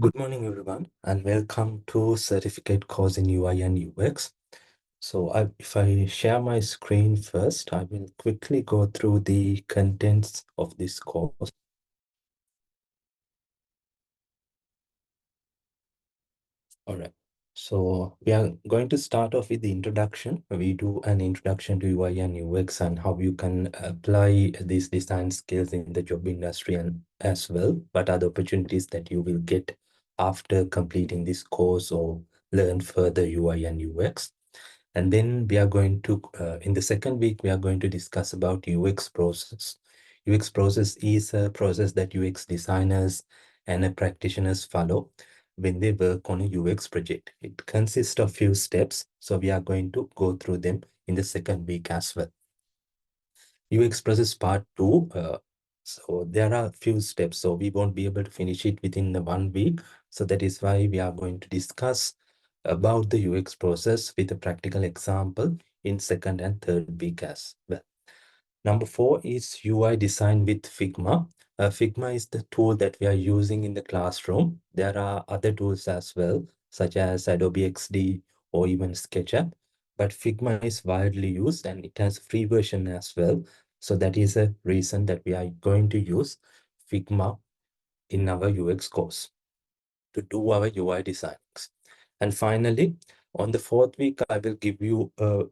Good morning, everyone, and welcome to Certificate course in UI and UX. If I share my screen first, I will quickly go through the contents of this course. All right. So we are going to start off with the introduction. We do an introduction to UI and UX and how you can apply these design skills in the job industry and as well, what are the opportunities that you will get after completing this course or learn further UI and UX. And then we are going to, in the second week, we are going to discuss about UX process. UX process is a process that UX designers and practitioners follow when they work on a UX project. It consists of few steps, so we are going to go through them in the second week as well. UX process part 2, so there are a few steps, so we won't be able to finish it within the 1 week. So that is why we are going to discuss about the UX process with a practical example in second and third week as well. Number 4 is UI design with Figma. Figma is the tool that we are using in the classroom. There are other tools as well, such as Adobe XD or even SketchUp, but Figma is widely used and it has a free version as well. So that is a reason that we are going to use Figma in our UX course to do our UI designs. And finally, on the fourth week, I will give you a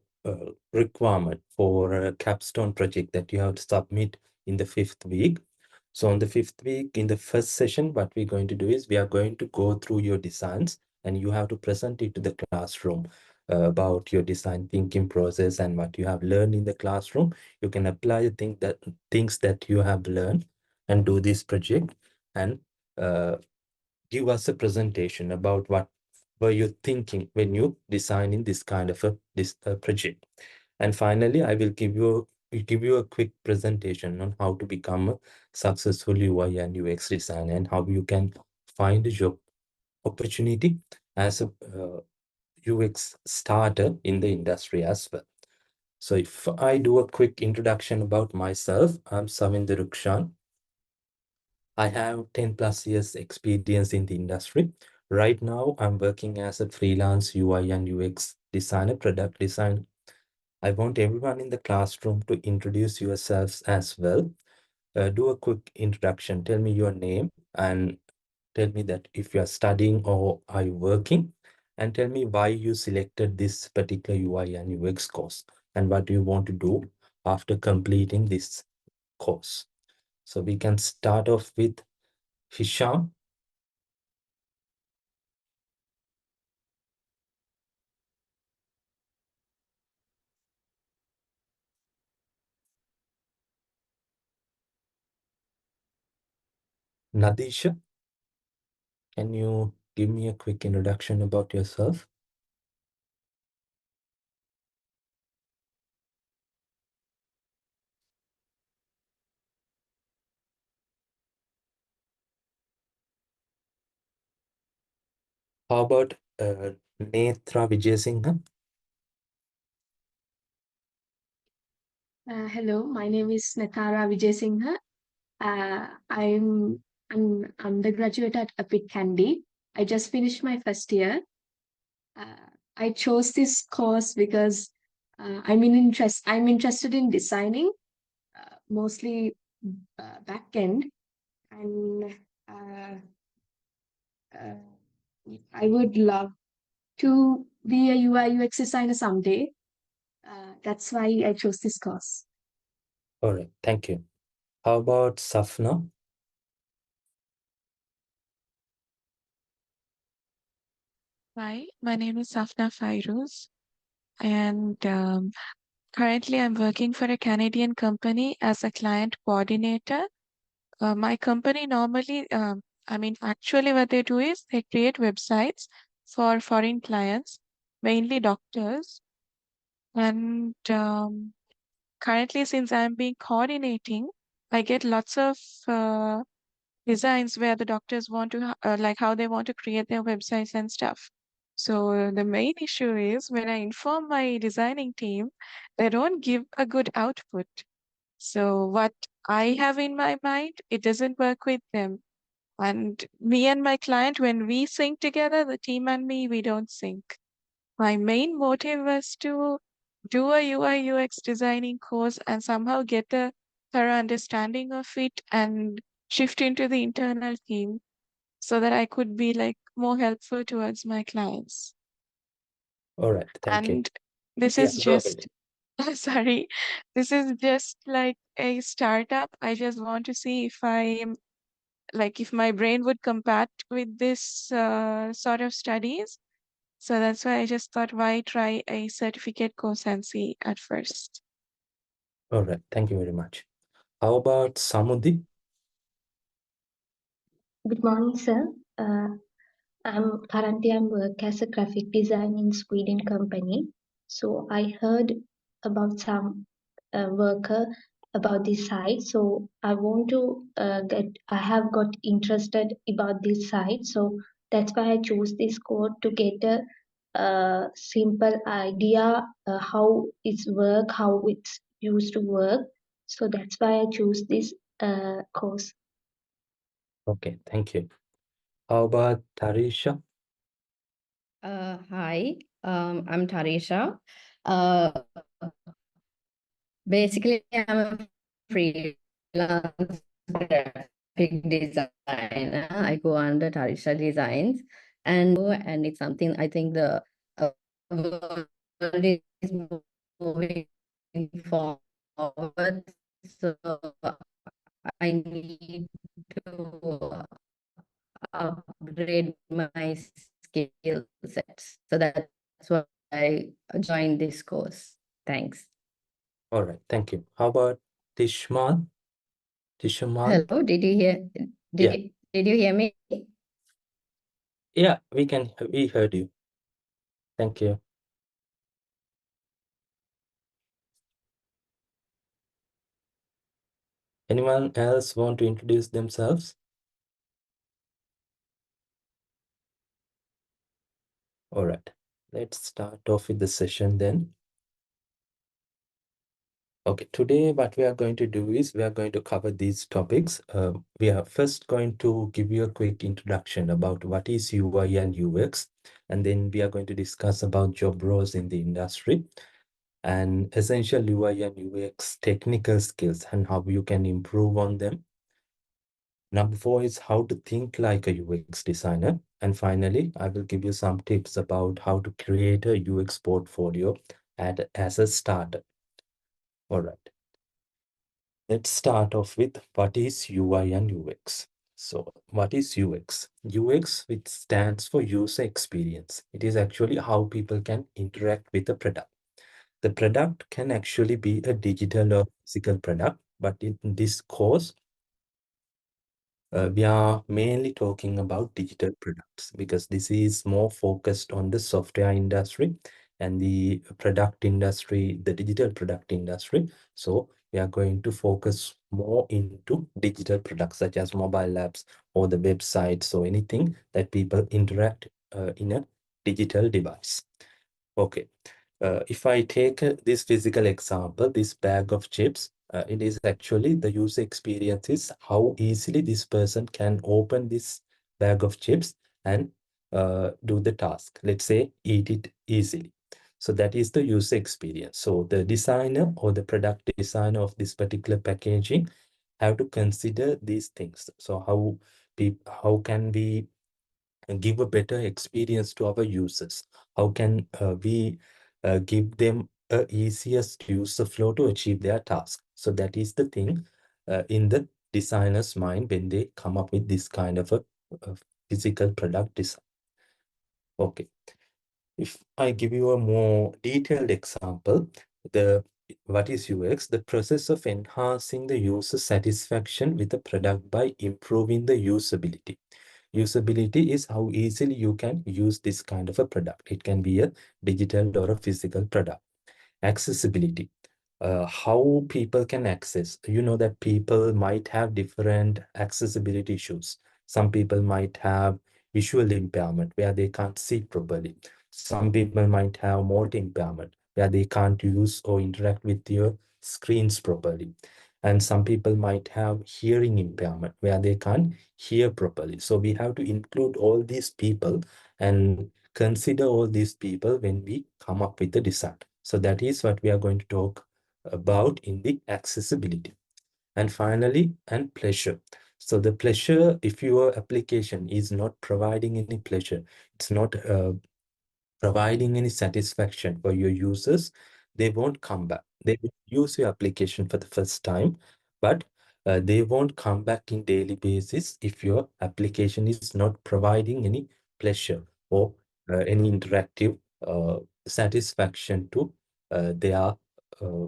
requirement for a capstone project that you have to submit in the fifth week. So on the fifth week, in the first session, what we're going to do is we are going to go through your designs and you have to present it to the classroom about your design thinking process and what you have learned in the classroom. You can apply the things that you have learned and do this project and give us a presentation about what were you thinking when you designing this kind of a project. And finally, I will give you a quick presentation on how to become a successful UI and UX designer and how you can find a job opportunity as a UX starter in the industry as well. So if I do a quick introduction about myself, I'm Savinder Rukshan. I have 10 plus years experience in the industry. Right now, I'm working as a freelance UI and UX designer, product designer. I want everyone in the classroom to introduce yourselves as well. Do a quick introduction. Tell me your name and tell me that if you are studying or are you working, and tell me why you selected this particular UI and UX course and what do you want to do after completing this course. So we can start off with Hisham. Nadisha, can you give me a quick introduction about yourself? How about Netra Vijayasinghe? Hello, my name is Natara Vijay. I'm an undergraduate at Epic Candy. I just finished my first year. I chose this course because I'm interested in designing, mostly back end, and uh, uh, I would love to be a UI UX designer someday. That's why I chose this course. All right, thank you. How about Safna? Hi, my name is Safna Fairuz, and currently I'm working for a Canadian company as a client coordinator. My company normally, actually, what they do is they create websites for foreign clients, mainly doctors. And currently, since I'm being coordinating, I get lots of designs where the doctors want to like how they want to create their websites and stuff. So the main issue is when I inform my designing team, they don't give a good output. So what I have in my mind, it doesn't work with them. And me and my client, when we sync together, the team and me, we don't sync. My main motive was to do a UI UX designing course and somehow get a thorough understanding of it and shift into the internal team so that I could be like more helpful towards my clients. All right, thank you. And this Yeah, is go ahead. just, sorry, this is just like a startup. I just want to see if I am like if my brain would compat with this sort of studies. So that's why I just thought, why try a certificate course and see at first. All right, thank you very much. How about Samudi? Good morning, sir. I'm work as a graphic design in Sweden company. So I heard about some worker about this site. So I want to I have got interested about this site. So that's why I choose this code to get a simple idea how it's work, how it's used to work. So that's why I choose this course. Okay, thank you. How about Tarisha? Hi, I'm Tarisha. Uh, Basically, I'm a freelance graphic designer. I go under Tarisha Designs, and it's something I think the world is moving forward. So I need to upgrade my skill sets. So that's why I joined this course. Thanks. All right, thank you. How about Tishman? Tishaman? Hello, did you hear? Yeah, Did you hear me? yeah, we heard you. Thank you. Anyone else want to introduce themselves? All right, let's start off with the session then. Okay, today what we are going to do is we are going to cover these topics. We are first going to give you a quick introduction about what is UI and UX, and then we are going to discuss about job roles in the industry and essential UI and UX technical skills and how you can improve on them. Number 4 is how to think like a UX designer. And finally, I will give you some tips about how to create a UX portfolio as a starter. All right. Let's start off with what is UI and UX. So what is UX? UX, which stands for user experience. It is actually how people can interact with the product. The product can actually be a digital or physical product, but in this course, we are mainly talking about digital products because this is more focused on the software industry and the product industry, the digital product industry. So we are going to focus more into digital products such as mobile apps or the websites or anything that people interact in a digital device. Okay. If I take this physical example, this bag of chips, it is actually the user experience is how easily this person can open this bag of chips and do the task. Let's say eat it easily. So that is the user experience. So the designer or the product designer of this particular packaging have to consider these things. So how can we give a better experience to our users? How can we give them a easiest user flow to achieve their task? So that is the thing in the designer's mind when they come up with this kind of a physical product design. Okay. If I give you a more detailed example, the what is UX? The process of enhancing the user satisfaction with the product by improving the usability. Usability is how easily you can use this kind of a product. It can be a digital or a physical product. Accessibility, how people can access. You know that people might have different accessibility issues. Some people might have visual impairment where they can't see properly. Some people might have motor impairment where they can't use or interact with your screens properly. And some people might have hearing impairment where they can't hear properly. So we have to include all these people and consider all these people when we come up with the design. So that is what we are going to talk about in the accessibility. And finally, and pleasure. So the pleasure, if your application is not providing any pleasure, it's not providing any satisfaction for your users, they won't come back. They will use your application for the first time, but they won't come back in daily basis if your application is not providing any pleasure or any interactive satisfaction to their uh,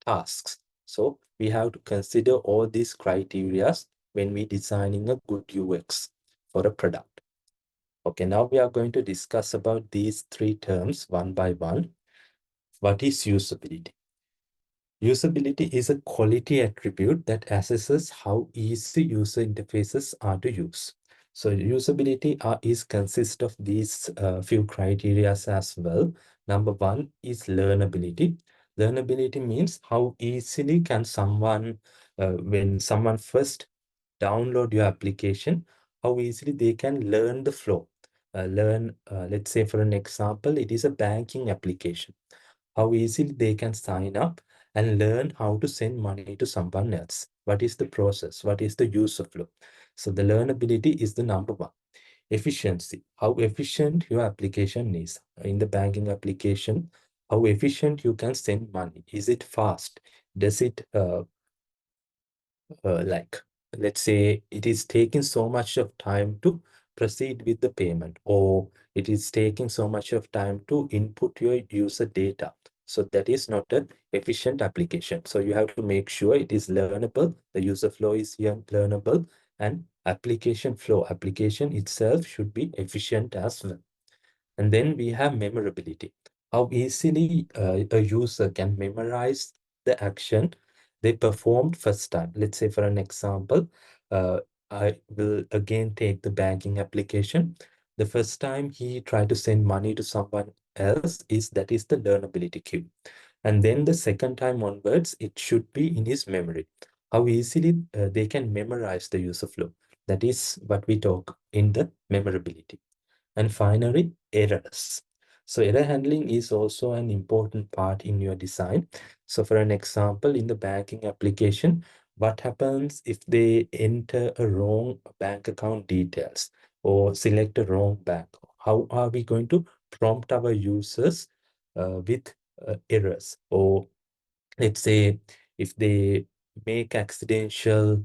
tasks. So we have to consider all these criteria when we designing a good UX for a product. Okay, now we are going to discuss about these three terms one by one. What is usability? Usability is a quality attribute that assesses how easy user interfaces are to use. So usability is consist of these few criteria as well. Number one is learnability. Learnability means how easily can someone, when someone first download your application, how easily they can learn the flow. Let's say for an example, it is a banking application. How easily they can sign up and learn how to send money to someone else. What is the process? What is the user flow? So the learnability is the number one. Efficiency, how efficient your application is. In the banking application, how efficient you can send money. Is it fast? Does it like, let's say it is taking so much of time to proceed with the payment, or it is taking so much of time to input your user data. So that is not an efficient application. So you have to make sure it is learnable, the user flow is here learnable, and application itself should be efficient as well. And then we have memorability. How easily a user can memorize the action they performed first time. Let's say for an example, uh, I will again take the banking application. The first time he tried to send money to someone else that is the learnability cue. And then the second time onwards, it should be in his memory. How easily they can memorize the user flow. That is what we talk in the memorability. And finally, errors. So error handling is also an important part in your design. So for an example, in the banking application, what happens if they enter a wrong bank account details or select a wrong bank? How are we going to prompt our users with errors? Or let's say if they make accidental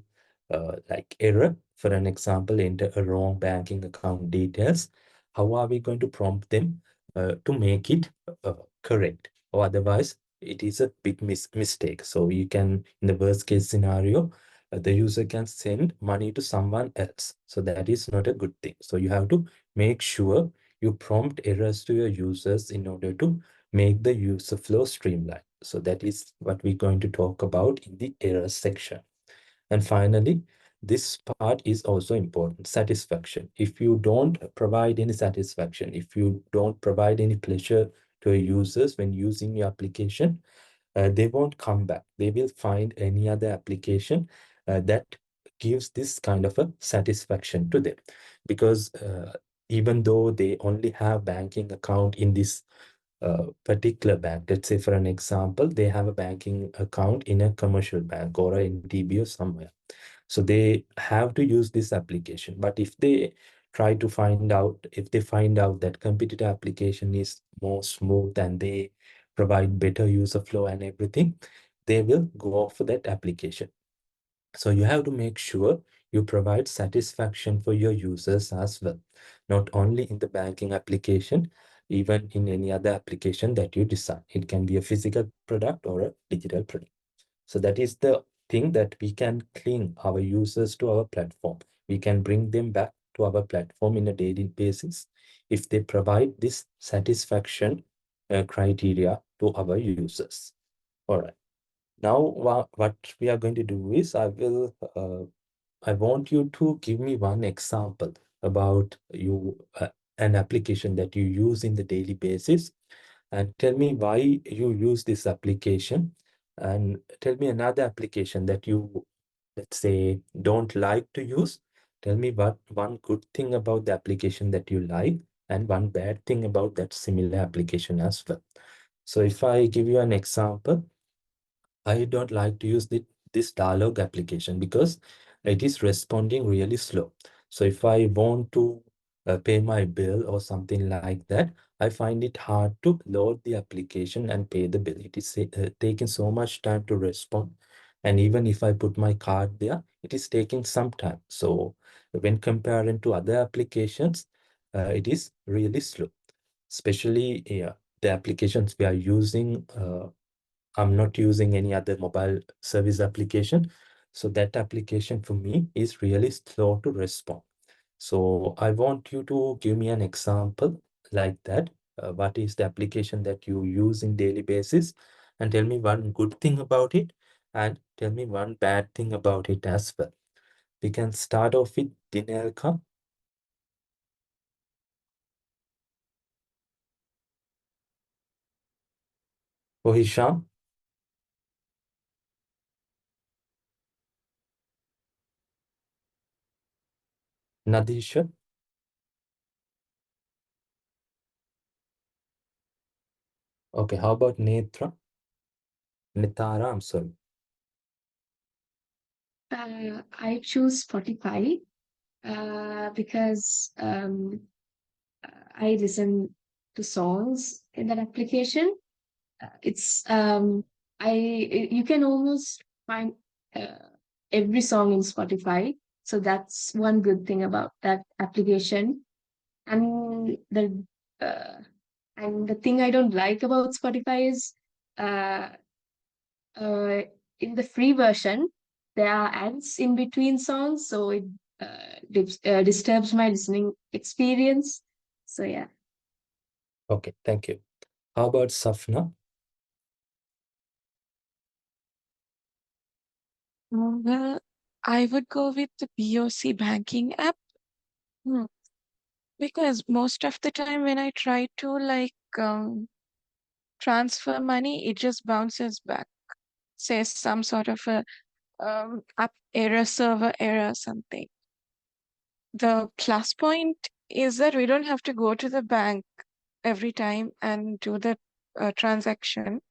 like error, for an example, enter a wrong banking account details, how are we going to prompt them to make it correct? Or otherwise it is a big mistake. So you can, in the worst case scenario, the user can send money to someone else. So that is not a good thing. So you have to make sure you prompt errors to your users in order to make the user flow streamlined. So that is what we're going to talk about in the errors section. And finally, this part is also important, satisfaction. If you don't provide any satisfaction, if you don't provide any pleasure to your users when using your application, they won't come back. They will find any other application that gives this kind of a satisfaction to them. Because even though they only have banking account in this particular bank, let's say for an example, they have a banking account in a commercial bank or a NTB or somewhere. So they have to use this application. But if they if they find out that competitor application is more smooth and they provide better user flow and everything, they will go for that application. So you have to make sure you provide satisfaction for your users as well, not only in the banking application, even in any other application that you design. It can be a physical product or a digital product. So that is the thing that we can cling our users to our platform. We can bring them back to our platform in a daily basis if they provide this satisfaction criteria to our users. All right. Now, what we are going to do is I want you to give me one example about an application that you use in the daily basis, and tell me why you use this application And tell me another application that you, let's say, don't like to use. Tell me what one good thing about the application that you like and one bad thing about that similar application as well. So if I give you an example, I don't like to use this dialogue application because it is responding really slow. So if I want to pay my bill or something like that, I find it hard to load the application and pay the bill. It is taking so much time to respond. And even if I put my card there, it is taking some time. So when comparing to other applications, it is really slow, especially the applications we are using. I'm not using any other mobile service application. So that application for me is really slow to respond. So I want you to give me an example like that. What is the application that you use in daily basis? And tell me one good thing about it and tell me one bad thing about it as well. We can start off with Dinelka or Hisham. Nadisha. Okay, how about Netra? Nitara, I'm sorry. I choose Spotify because I listen to songs in that application. It's you can almost find uh, every song in Spotify. So that's one good thing about that application. And uh, the thing I don't like about Spotify is uh, uh, in the free version there are ads in between songs, so it disturbs my listening experience. So yeah. Okay, thank you. How about Safna? Well, I would go with the BOC banking app. Hmm. Because most of the time when I try to transfer money, it just bounces back, says some sort of a app error, server error, something. The plus point is that we don't have to go to the bank every time and do the transaction.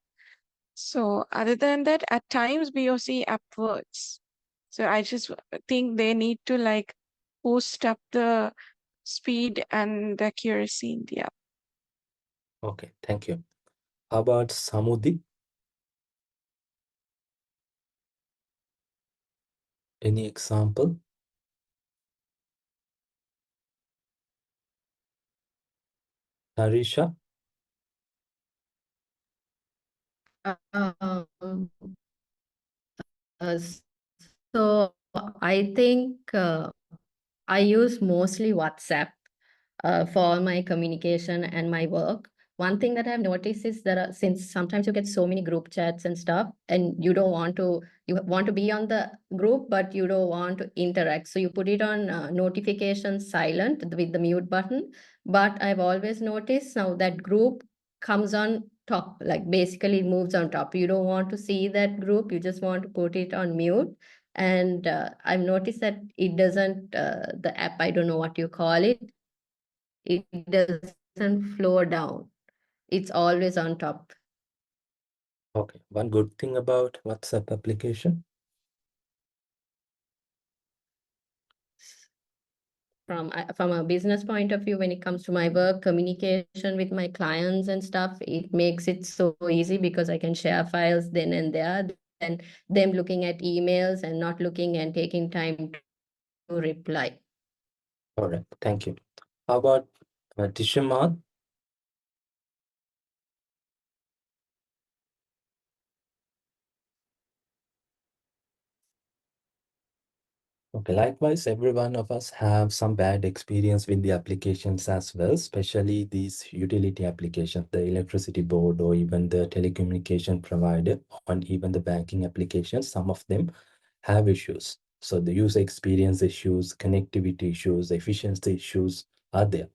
So other than that, at times BOC app works. So I just think they need to boost up the speed and the accuracy in the app. Okay, thank you. How about Samudi? Any example? Tarisha? Um, uh, so I think I use mostly WhatsApp for my communication and my work. One thing that I've noticed is that since sometimes you get so many group chats and stuff, and you want to be on the group, but you don't want to interact. So you put it on notifications silent with the mute button. But I've always noticed now that group comes on top, like basically it moves on top. You don't want to see that group, you just want to put it on mute. And I've noticed that it doesn't, the app, I don't know what you call it, it doesn't flow down. It's always on top. Okay, one good thing about WhatsApp application. From a business point of view, when it comes to my work, communication with my clients and stuff, it makes it so easy because I can share files then and there, than them looking at emails and not looking and taking time to reply. All right, thank you. How about Tishamal? Okay, likewise, every one of us have some bad experience with the applications as well, especially these utility applications, the electricity board or even the telecommunication provider, and even the banking applications. Some of them have issues. So the user experience issues, connectivity issues, efficiency issues are there.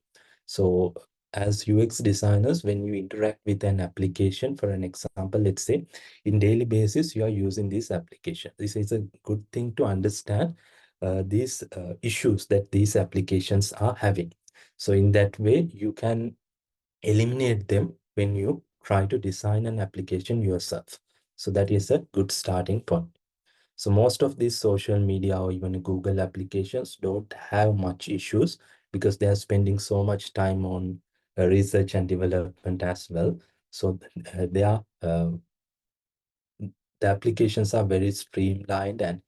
So as UX designers, when you interact with an application, for an example, let's say in daily basis, you are using this application. This is a good thing to understand these issues that these applications are having. So in that way, you can eliminate them when you try to design an application yourself. So that is a good starting point. So most of these social media or even Google applications don't have much issues because they are spending so much time on research and development as well. So they are the applications are very streamlined, and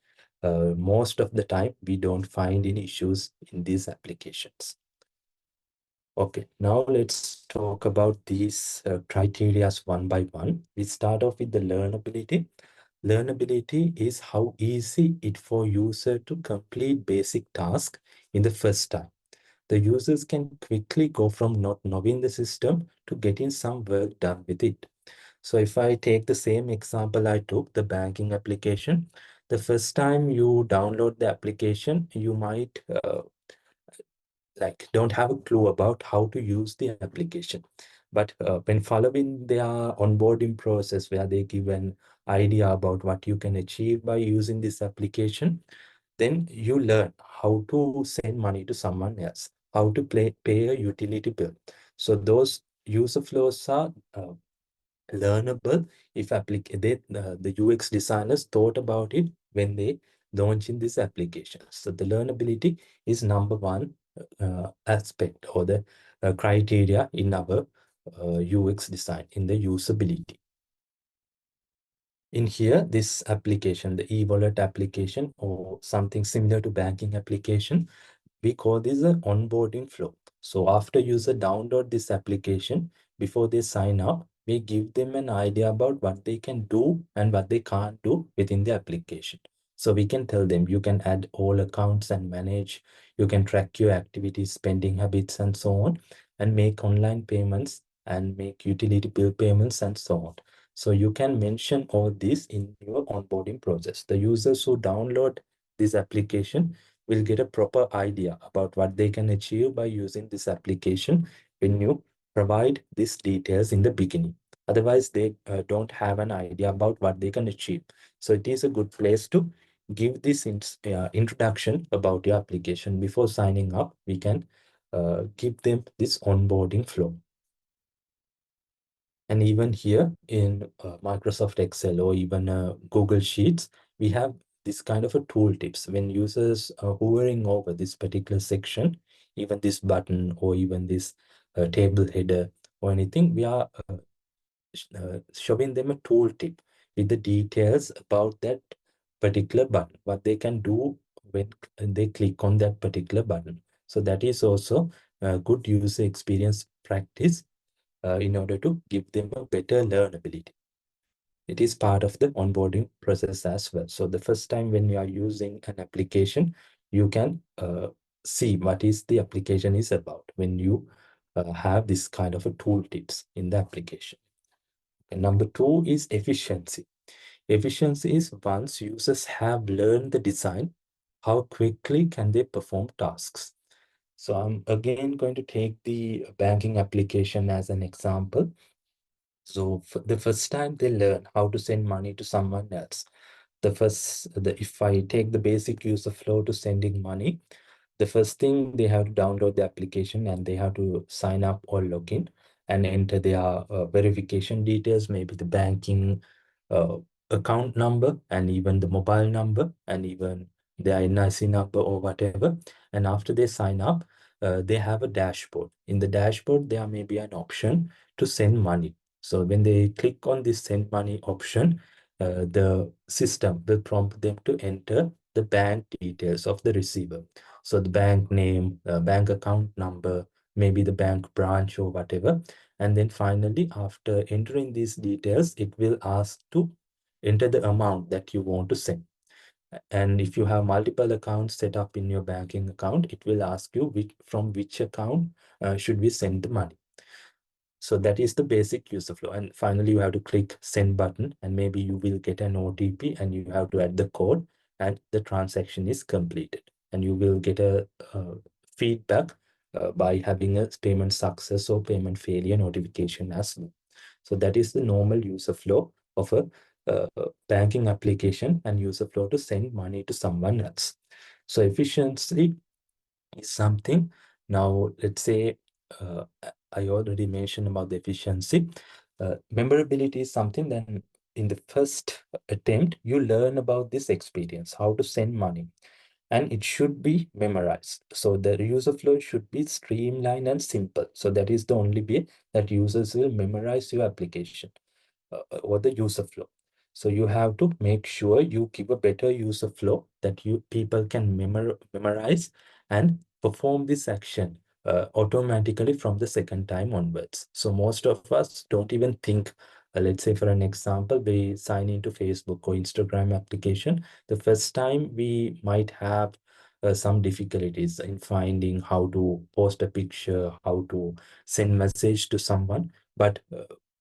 most of the time we don't find any issues in these applications. Okay, now let's talk about these criterias one by one. We start off with the learnability. Learnability is how easy it for user to complete basic task in the first time. The users can quickly go from not knowing the system to getting some work done with it. So if I take the same example I took, the banking application, the first time you download the application, you might like don't have a clue about how to use the application. But when following their onboarding process where they give an idea about what you can achieve by using this application, then you learn how to send money to someone else, how to pay a utility bill. So those user flows are learnable if the UX designers thought about it when they launching this application. So the learnability is number one aspect or the criteria in our UX design, in the usability. In here, this application, the e-wallet application or something similar to banking application, we call this an onboarding flow. So after user download this application, before they sign up, we give them an idea about what they can do and what they can't do within the application. So we can tell them you can add all accounts and manage, you can track your activities, spending habits, and so on, and make online payments and make utility bill payments and so on. So you can mention all this in your onboarding process. The users who download this application will get a proper idea about what they can achieve by using this application when you provide these details in the beginning. Otherwise, they don't have an idea about what they can achieve. So it is a good place to give this introduction about your application. Before signing up, we can give them this onboarding flow. And even here in Microsoft Excel or even Google Sheets, we have this kind of a tooltips. When users are hovering over this particular section, even this button or even this table header or anything, we are showing them a tooltip with the details about that particular button, what they can do when they click on that particular button. So that is also a good user experience practice in order to give them a better learnability. It is part of the onboarding process as well. So the first time when you are using an application, you can see what is the application is about when you have this kind of a tooltips in the application. And number two is efficiency. Efficiency is once users have learned the design, how quickly can they perform tasks? So I'm again going to take the banking application as an example. So for the first time they learn how to send money to someone else. If I take the basic user flow to sending money, the first thing they have to download the application and they have to sign up or log in and enter their verification details, maybe the banking uh, account number and even the mobile number and even their NIC number or whatever. And after they sign up, they have a dashboard. In the dashboard, there may be an option to send money. So when they click on this send money option, the system will prompt them to enter the bank details of the receiver. So the bank name, bank account number, maybe the bank branch or whatever. And then finally, after entering these details, it will ask to enter the amount that you want to send. And if you have multiple accounts set up in your banking account, it will ask you from which account should we send the money. So that is the basic user flow. And finally, you have to click send button and maybe you will get an OTP and you have to add the code and the transaction is completed. And you will get a feedback by having a payment success or payment failure notification as well. So that is the normal user flow of a banking application and user flow to send money to someone else. So efficiency is something. Now, let's say I already mentioned about the efficiency. Memorability is something. Then in the first attempt, you learn about this experience, how to send money, and it should be memorized. So the user flow should be streamlined and simple. So that is the only way that users will memorize your application or the user flow. So you have to make sure you give a better user flow that you people can memorize and perform this action automatically from the second time onwards. So most of us don't even think, let's say for an example, we sign into Facebook or Instagram application. The first time we might have some difficulties in finding how to post a picture, how to send message to someone. But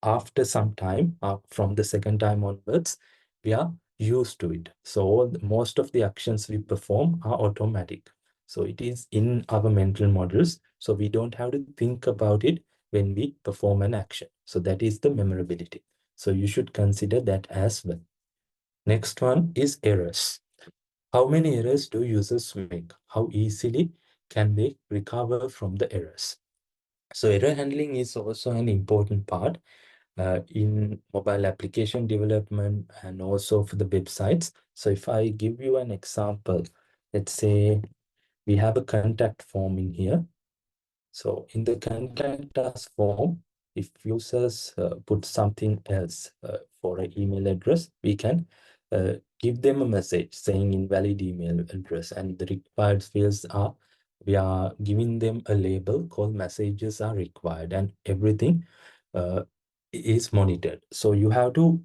after some time, from the second time onwards, we are used to it. So most of the actions we perform are automatic. So it is in our mental models. So we don't have to think about it when we perform an action. So that is the memorability. So you should consider that as well. Next one is errors. How many errors do users make? How easily can they recover from the errors? So error handling is also an important part in mobile application development and also for the websites. So if I give you an example, let's say we have a contact form in here. So in the contact us form, if users put something else for an email address, we can give them a message saying invalid email address, and the required fields are, we are giving them a label called messages are required, and everything uh, is monitored. So you have to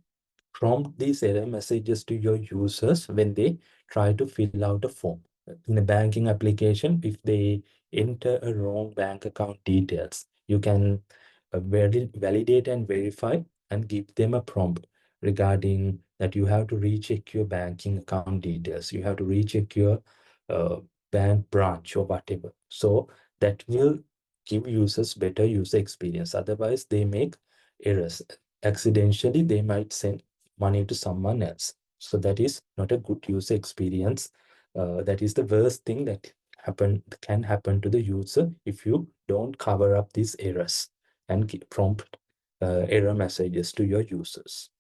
prompt these error messages to your users when they try to fill out a form. In a banking application, if they enter a wrong bank account details, you can validate and verify and give them a prompt regarding that you have to recheck your banking account details. You have to recheck your uh, bank branch or whatever. So that will give users better user experience. Otherwise, they make errors. Accidentally, they might send money to someone else. So that is not a good user experience. That is the worst thing that can happen to the user if you don't cover up these errors and prompt error messages to your users.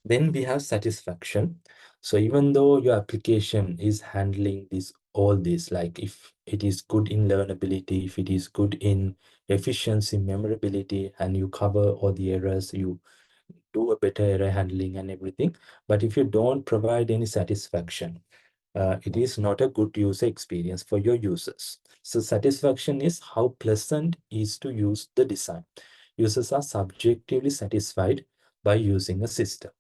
Then we have satisfaction. So even though your application is handling all this, like if it is good in learnability, if it is good in efficiency, memorability, and you cover all the errors, you do a better error handling and everything. But if you don't provide any satisfaction, it is not a good user experience for your users. So satisfaction is how pleasant is to use the design. Users are subjectively satisfied by using a system.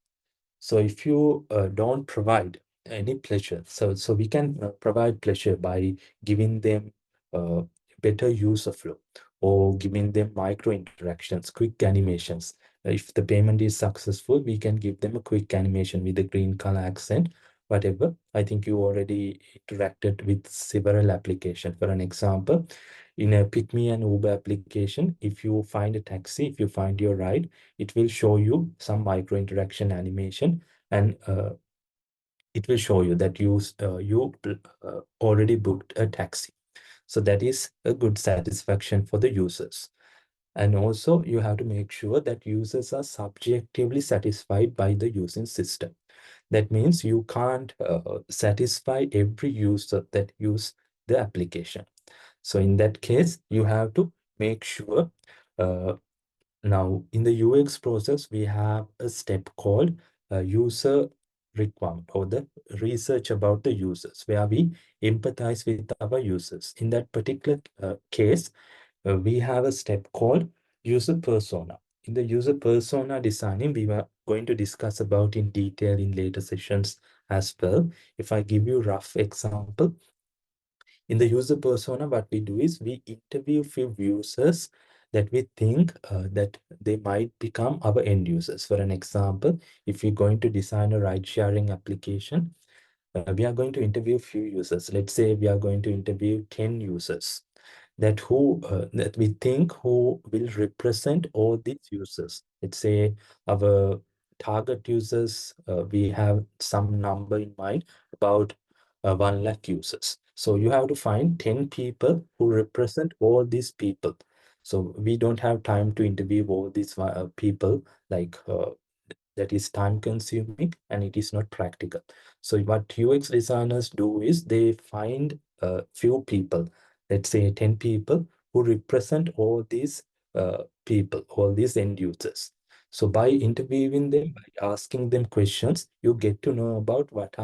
So if you don't provide any pleasure, so we can provide pleasure by giving them uh, better user flow or giving them micro interactions, quick animations. If the payment is successful, we can give them a quick animation with a green color accent, whatever. I think you already interacted with several applications. For an example, in a Pick Me and Uber application, if you find a taxi, if you find your ride, it will show you some micro interaction animation, and it will show you that you already booked a taxi. So that is a good satisfaction for the users. And also you have to make sure that users are subjectively satisfied by the using system. That means you can't satisfy every user that use the application. So in that case, you have to make sure uh, now, in the UX process, we have a step called user requirement or the research about the users, where we empathize with our users. In that particular case, we have a step called user persona. In the user persona designing, we were going to discuss about in detail in later sessions as well. If I give you a rough example, in the user persona, what we do is we interview few users that we think that they might become our end users. For an example, if we're going to design a ride sharing application, we are going to interview few users. Let's say we are going to interview 10 users. that we think who will represent all these users. Let's say our target users, we have some number in mind, about 1 lakh users. So you have to find 10 people who represent all these people. So we don't have time to interview all these people, like that is time consuming and it is not practical. So what UX designers do is they find a few people, let's say 10 people, who represent all these people, all these end users. So by interviewing them, by asking them questions, you get to know about what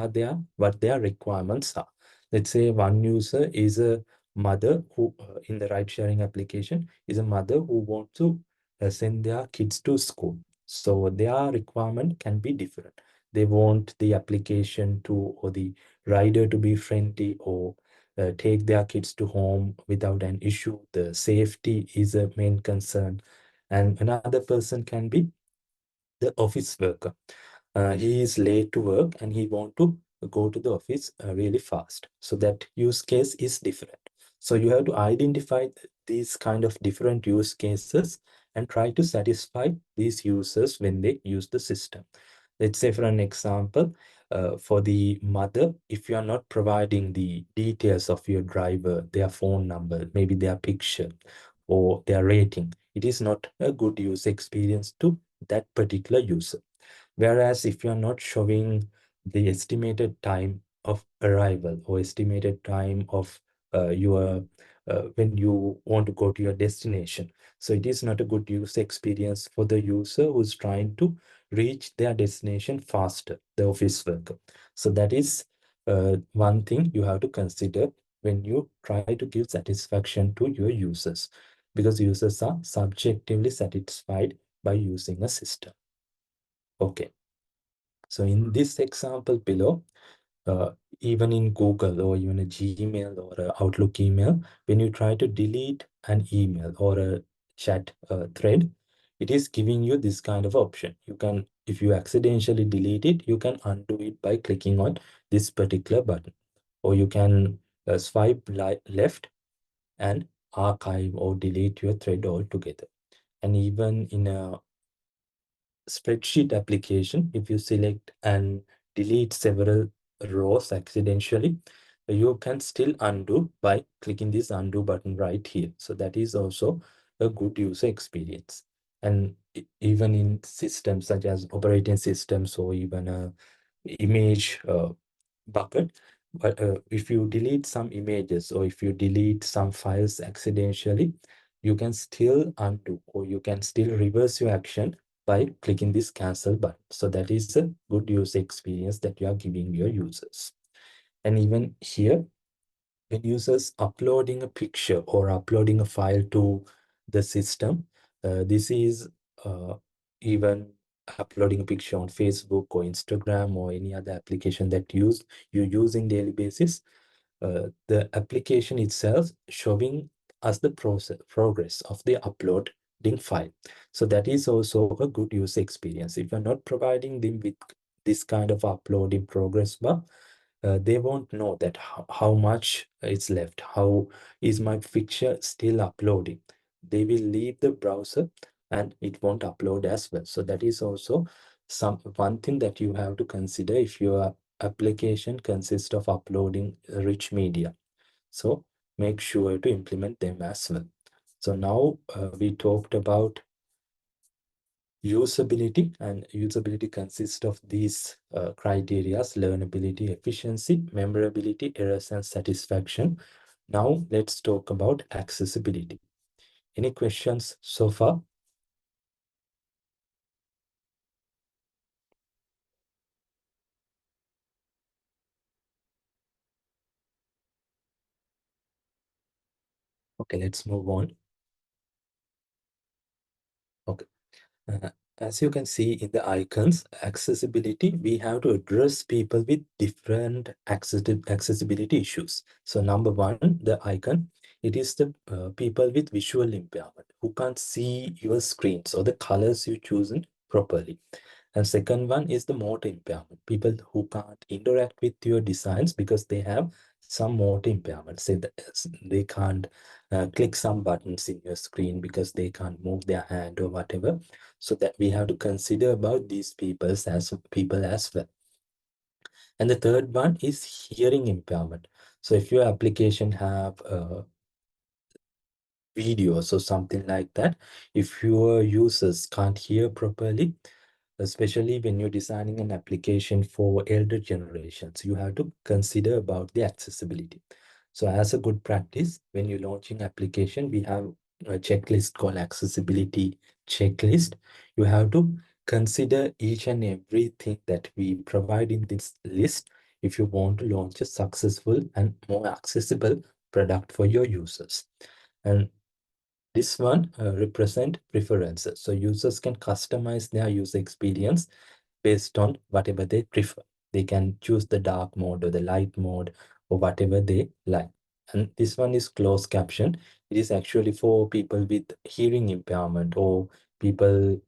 their requirements are. Let's say one user is a mother who, in the ride sharing application, is a mother who wants to send their kids to school. So their requirement can be different. They want the application to, or the rider to be friendly, or take their kids to home without an issue. The safety is a main concern. And another person can be the office worker. He is late to work and he want to go to the office really fast. So that use case is different. So you have to identify these kind of different use cases and try to satisfy these users when they use the system. Let's say for an example, for the mother, if you are not providing the details of your driver, their phone number, maybe their picture or their rating, it is not a good user experience to that particular user. Whereas if you are not showing the estimated time of arrival or estimated time of your when you want to go to your destination, so it is not a good user experience for the user who's trying to reach their destination faster, the office worker. So that is one thing you have to consider when you try to give satisfaction to your users, because users are subjectively satisfied by using a system. Okay. So in this example below, uh, even in Google or even a Gmail or a Outlook email, when you try to delete an email or a chat thread, it is giving you this kind of option. You can, if you accidentally delete it, you can undo it by clicking on this particular button, or you can swipe left and archive or delete your thread altogether. And even in a spreadsheet application, if you select and delete several rows accidentally, you can still undo by clicking this undo button right here. So that is also a good user experience. And even in systems such as operating systems or even a image bucket, but if you delete some images or if you delete some files accidentally, you can still undo or you can still reverse your action by clicking this cancel button. So that is a good user experience that you are giving your users. And even here, when users uploading a picture or uploading a file to the system, this is even uploading a picture on Facebook or Instagram or any other application that you use in daily basis, the application itself showing us the progress of the uploading file. So that is also a good user experience. If you're not providing them with this kind of uploading progress bar, they won't know that how much is left, how is my picture still uploading. They will leave the browser and it won't upload as well. So that is also one thing that you have to consider if your application consists of uploading rich media. So make sure to implement them as well. So now we talked about usability, and usability consists of these criteria: learnability, efficiency, memorability, errors, and satisfaction. Now let's talk about accessibility. Any questions so far? Okay, let's move on. Okay. Uh, as you can see in the icons, accessibility, we have to address people with different accessibility issues. So number one, the icon, it is the people with visual impairment who can't see your screens or the colors you chosen properly. And second one is the motor impairment, people who can't interact with your designs because they have some motor impairment, say that they can't click some buttons in your screen because they can't move their hand or whatever. So that we have to consider about these people as well. And the third one is hearing impairment. So if your application have videos or something like that, if your users can't hear properly, especially when you're designing an application for elder generations, you have to consider about the accessibility. So as a good practice, when you're launching application, we have a checklist called accessibility checklist. You have to consider each and everything that we provide in this list if you want to launch a successful and more accessible product for your users. And this one represent preferences. So users can customize their user experience based on whatever they prefer. They can choose the dark mode or the light mode or whatever they like. And this one is closed caption. It is actually for people with hearing impairment or people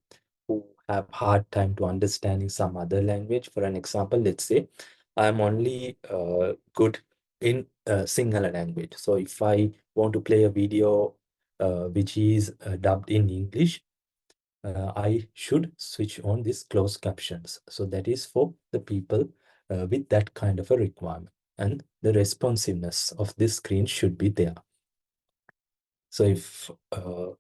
who have hard time to understanding some other language. For an example, let's say I'm only good in Sinhala language. So if I want to play a video which is dubbed in English, I should switch on these closed captions. So that is for the people with that kind of a requirement. And the responsiveness of this screen should be there. So if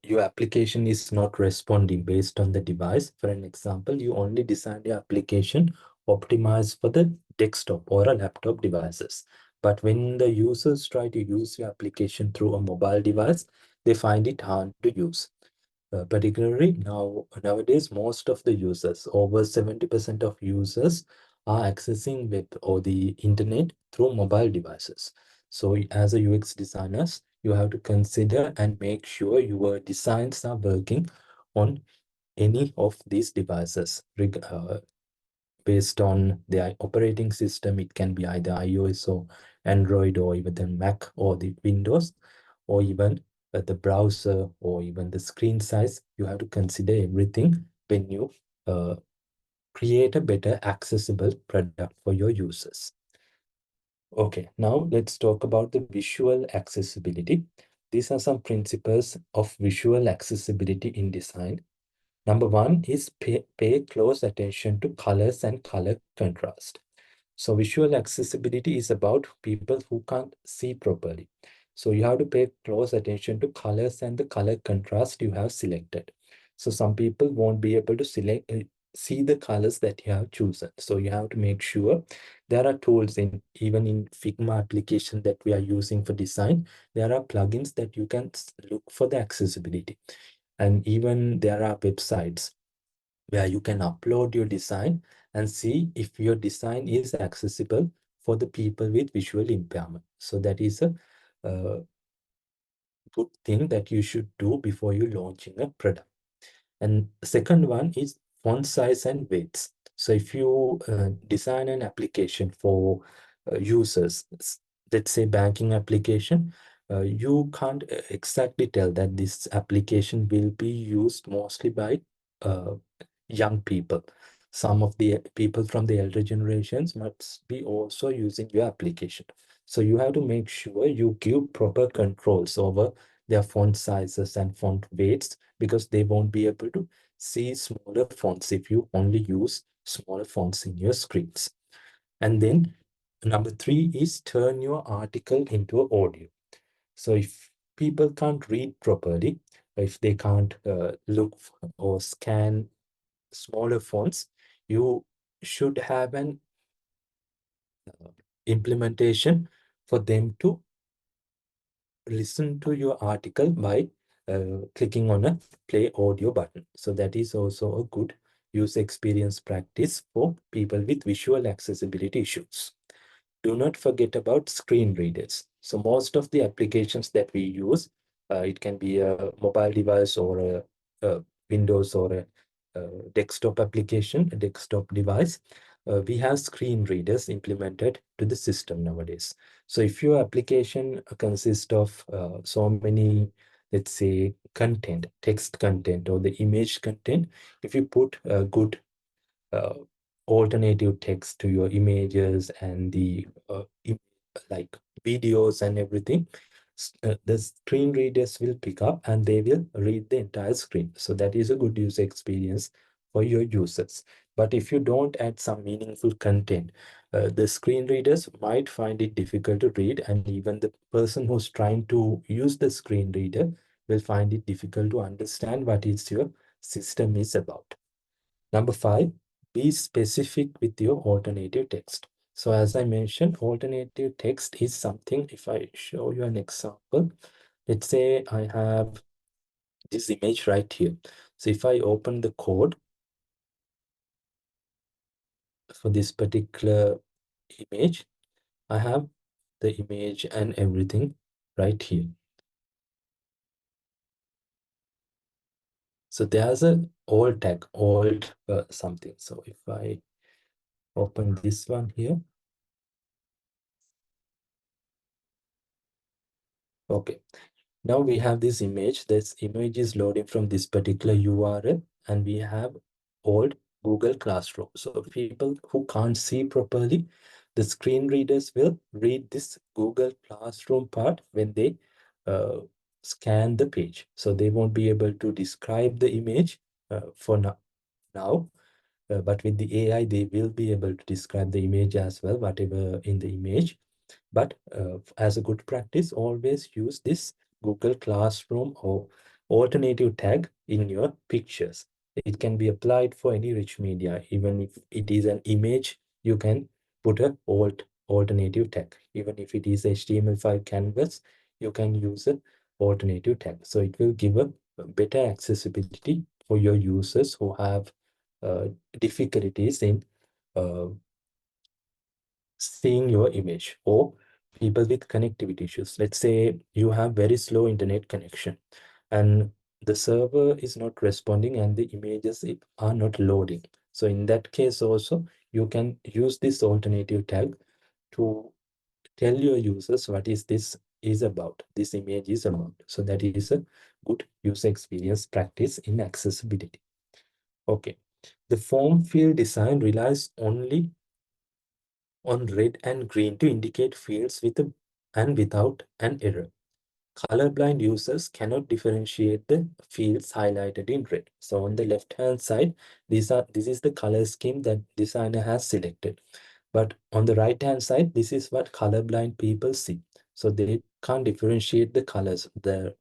your application is not responding based on the device, for an example, you only design your application optimized for the desktop or a laptop devices. But when the users try to use your application through a mobile device, they find it hard to use. Particularly nowadays, most of the users, over 70% of users, are accessing web or the internet through mobile devices. So as a UX designers, you have to consider and make sure your designs are working on any of these devices. Based on the operating system, it can be either iOS or Android or even the Mac or the Windows, or even the browser or even the screen size. You have to consider everything when you create a better accessible product for your users. Okay, now let's talk about the visual accessibility. These are some principles of visual accessibility in design. Number one is pay close attention to colors and color contrast. So visual accessibility is about people who can't see properly. So you have to pay close attention to colors and the color contrast you have selected. So some people won't be able to see the colors that you have chosen. So you have to make sure there are tools in even in Figma application that we are using for design. There are plugins that you can look for the accessibility. And even there are websites where you can upload your design and see if your design is accessible for the people with visual impairment. So that is a good thing that you should do before you launching a product. And the second one is font size and weights. So if you design an application for users, let's say banking application, you can't exactly tell that this application will be used mostly by uh, young people. Some of the people from the elder generations must be also using your application. So you have to make sure you give proper controls over their font sizes and font weights, because they won't be able to see smaller fonts if you only use smaller fonts in your screens. And then number three is turn your article into an audio. So if people can't read properly, if they can't look or scan smaller fonts, you should have an implementation for them to listen to your article by clicking on a play audio button. So that is also a good user experience practice for people with visual accessibility issues. Do not forget about screen readers. So most of the applications that we use, it can be a mobile device or a Windows or a desktop application, a desktop device. We have screen readers implemented to the system nowadays. So if your application consists of so many, let's say, content, text content or the image content, if you put a good uh, alternative text to your images and the like videos and everything, the screen readers will pick up and they will read the entire screen. So that is a good user experience for your users. But if you don't add some meaningful content, the screen readers might find it difficult to read, and even the person who's trying to use the screen reader will find it difficult to understand what is your system is about. Number 5, be specific with your alternative text. So as I mentioned, alternative text is something, if I show you an example, let's say I have this image right here. So if I open the code for this particular image, I have the image and everything right here. So there's a alt tag, alt something. So if I open this one here, okay. Now we have this image. This image is loading from this particular URL, and we have old Google Classroom. So people who can't see properly, the screen readers will read this Google Classroom part when they uh, scan the page. So they won't be able to describe the image for now. But with the AI, they will be able to describe the image as well, whatever in the image. But as a good practice, always use this Google Classroom or alternative tag in your pictures. It can be applied for any rich media. Even if it is an image, you can put a alternative tag. Even if it is HTML5 canvas, you can use an alternative tag. So it will give a better accessibility for your users who have uh, difficulties in uh, seeing your image, or people with connectivity issues. Let's say you have very slow internet connection and the server is not responding and the images are not loading. So in that case also, you can use this alternative tag to tell your users what is this is about, this image is about. So that is a good user experience practice in accessibility. Okay. The form field design relies only on red and green to indicate fields with and without an error. Colorblind users cannot differentiate the fields highlighted in red. So on the left-hand side, this is the color scheme that designer has selected. But on the right-hand side, this is what colorblind people see. So they can't differentiate the colors, the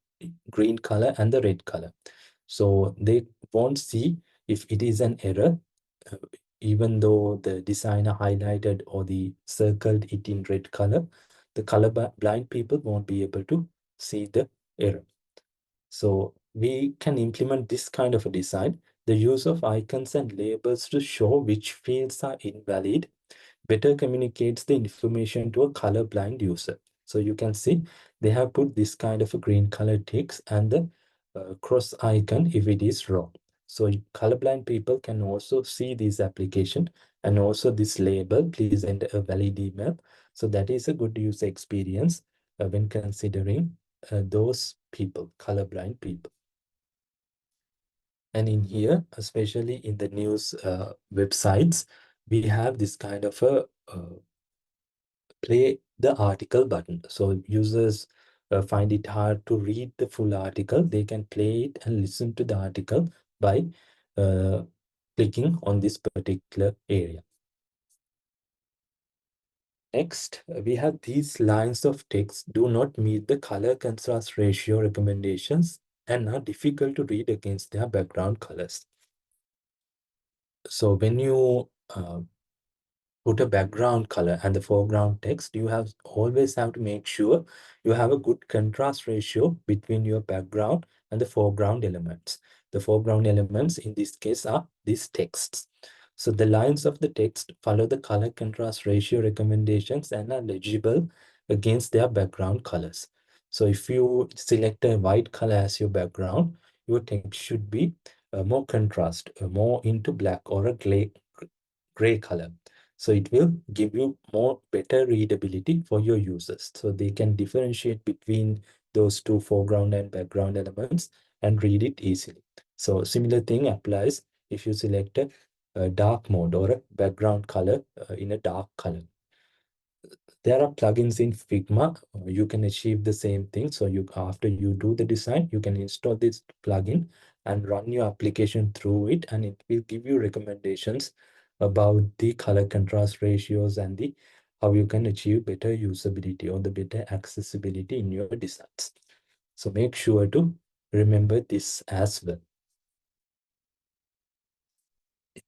green color and the red color. So they won't see if it is an error, uh, even though the designer highlighted or the circled it in red color, the color blind people won't be able to see the error. So we can implement this kind of a design. The use of icons and labels to show which fields are invalid better communicates the information to a colorblind user. So you can see they have put this kind of a green color ticks and the cross icon if it is wrong. So colorblind people can also see this application and also this label, please enter a valid email. So that is a good user experience when considering those people, colorblind people. And in here, especially in the news websites, we have this kind of a play the article button. So users find it hard to read the full article. They can play it and listen to the article by uh, clicking on this particular area. Next, we have these lines of text do not meet the color contrast ratio recommendations and are difficult to read against their background colors. So when you put a background color and the foreground text, you always have to make sure you have a good contrast ratio between your background and the foreground elements. The foreground elements in this case are these texts. So the lines of the text follow the color contrast ratio recommendations and are legible against their background colors. So if you select a white color as your background, your text should be more contrast, more into black or a gray color. So it will give you more better readability for your users. So they can differentiate between those two foreground and background elements and read it easily. So similar thing applies if you select a dark mode or a background color in a dark color. There are plugins in Figma. You can achieve the same thing. So you after you do the design, you can install this plugin and run your application through it, and it will give you recommendations about the color contrast ratios and the how you can achieve better usability or the better accessibility in your designs. So make sure to remember this as well.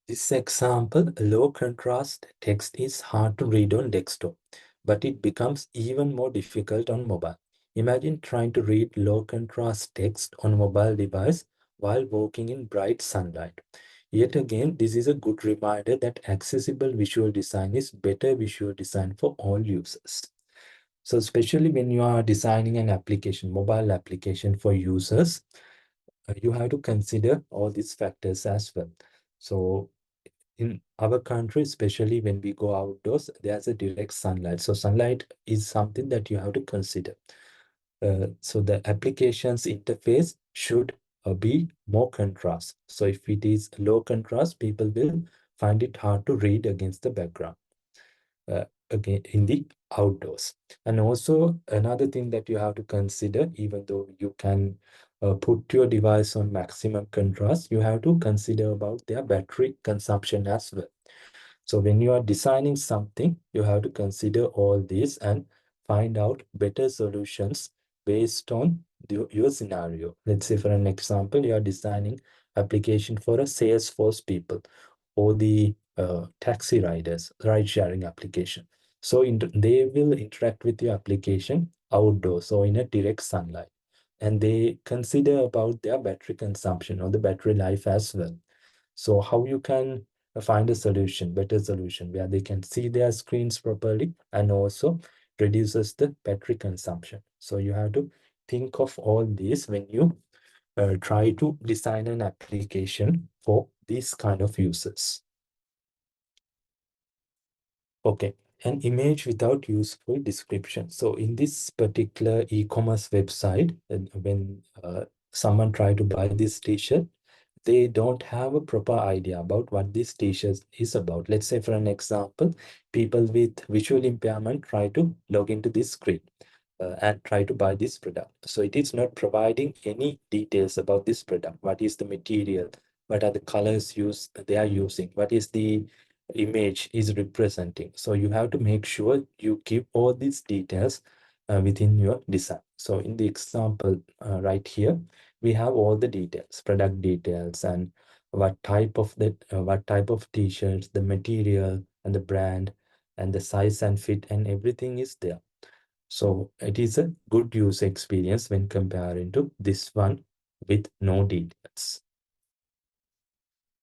This example, low contrast text is hard to read on desktop, but it becomes even more difficult on mobile. Imagine trying to read low contrast text on mobile device while walking in bright sunlight. Yet again, this is a good reminder that accessible visual design is better visual design for all users. So especially when you are designing an application, mobile application for users, you have to consider all these factors as well. So in our country, especially when we go outdoors, there's a direct sunlight. So sunlight is something that you have to consider. So the application's interface should be more contrast. So if it is low contrast, people will find it hard to read against the background. Again in the outdoors. And also another thing that you have to consider, even though you can put your device on maximum contrast, you have to consider about their battery consumption as well. So when you are designing something, you have to consider all these and find out better solutions based on your scenario. Let's say for an example, you are designing application for a Salesforce people or the taxi riders, ride sharing application. So they will interact with your application outdoors or in a direct sunlight. And they consider about their battery consumption or the battery life as well. So how you can find a solution, better solution, where they can see their screens properly and also reduces the battery consumption. So you have to think of all these when you try to design an application for these kind of users. Okay, an image without useful description. So in this particular e-commerce website, when someone try to buy this t-shirt, they don't have a proper idea about what this t-shirt is about. Let's say for an example, people with visual impairment try to log into this screen and try to buy this product. So it is not providing any details about this product. What is the material? What are the colors they are using? What is the image is representing? So you have to make sure you give all these details within your design. So in the example right here, we have all the details, product details, and what type of t-shirts, the material and the brand and the size and fit, and everything is there. So it is a good user experience when comparing to this one with no details.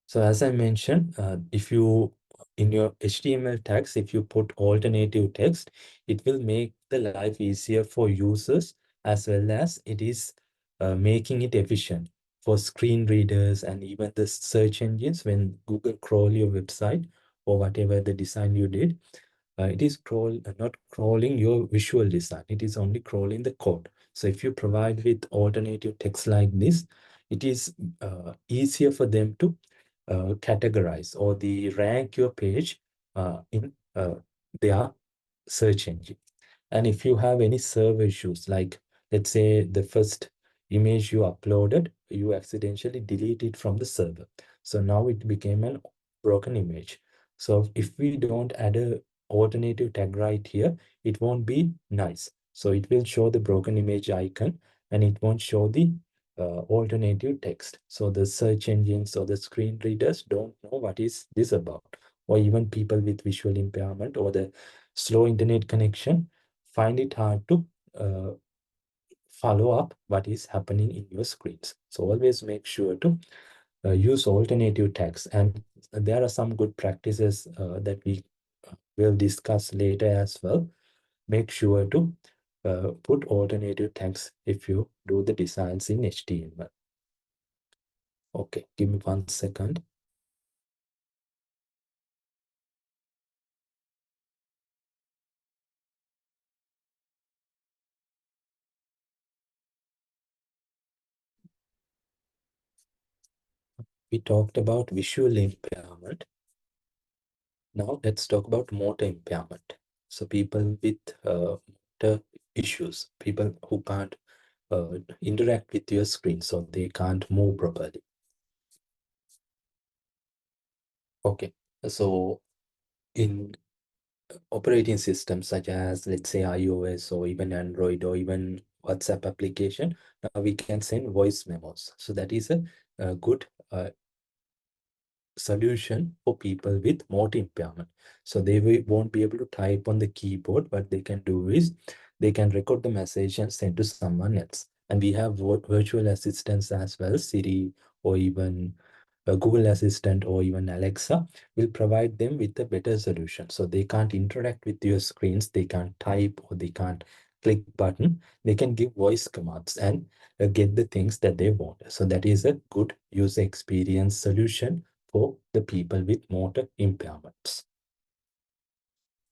So as I mentioned, if you in your HTML tags, if you put alternative text, it will make the life easier for users, as well as it is making it efficient for screen readers and even the search engines. When Google crawl your website or whatever the design you did, it is not crawling your visual design, it is only crawling the code. So if you provide with alternative text like this, it is easier for them to categorize or the rank your page in their search engine. And if you have any server issues, like let's say the first image you uploaded, you accidentally delete it from the server. So now it became an broken image. So if we don't add a alternative tag right here, it won't be nice. So it will show the broken image icon and it won't show the alternative text. So the search engines or the screen readers don't know what is this about. Or even people with visual impairment or the slow internet connection find it hard to follow up what is happening in your screens. So always make sure to use alternative tags. And there are some good practices that we will discuss later as well. Make sure to put alternative tags if you do the designs in HTML. Okay, give me 1 second. We talked about visual impairment. Now let's talk about motor impairment. So people with motor issues, people who can't interact with your screen, so they can't move properly. Okay, so in operating systems such as, let's say, iOS or even Android or even WhatsApp application, now we can send voice memos. So that is a good solution for people with motor impairment. So they won't be able to type on the keyboard. What they can do is they can record the message and send to someone else. And we have virtual assistants as well, Siri or even Google Assistant or even Alexa will provide them with a better solution. So they can't interact with your screens, they can't type or they can't click button. They can give voice commands and get the things that they want. So that is a good user experience solution for the people with motor impairments.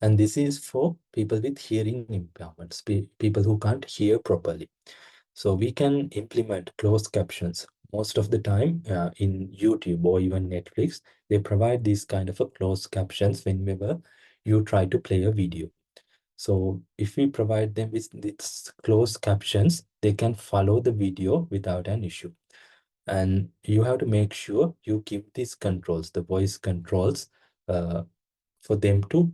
And this is for people with hearing impairments, people who can't hear properly. So we can implement closed captions. Most of the time in YouTube or even Netflix, they provide these kind of a closed captions whenever you try to play a video. So if we provide them with these closed captions, they can follow the video without an issue. And you have to make sure you give these controls, the voice controls, for them to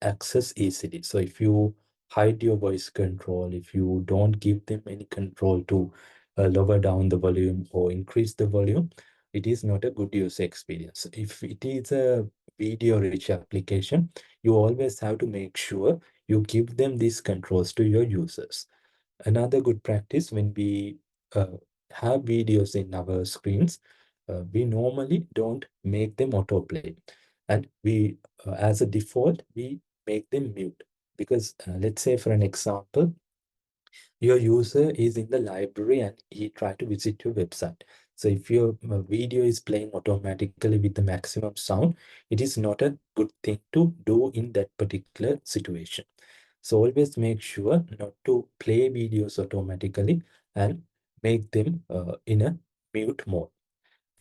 access easily. So if you hide your voice control, if you don't give them any control to lower down the volume or increase the volume, it is not a good user experience. If it is a video rich application, you always have to make sure you give them these controls to your users. Another good practice when we uh, have videos in our screens, we normally don't make them autoplay. And we, as a default, we make them mute. Because let's say for an example, your user is in the library and he try to visit your website. So if your video is playing automatically with the maximum sound, it is not a good thing to do in that particular situation. So always make sure not to play videos automatically and make them in a mute mode.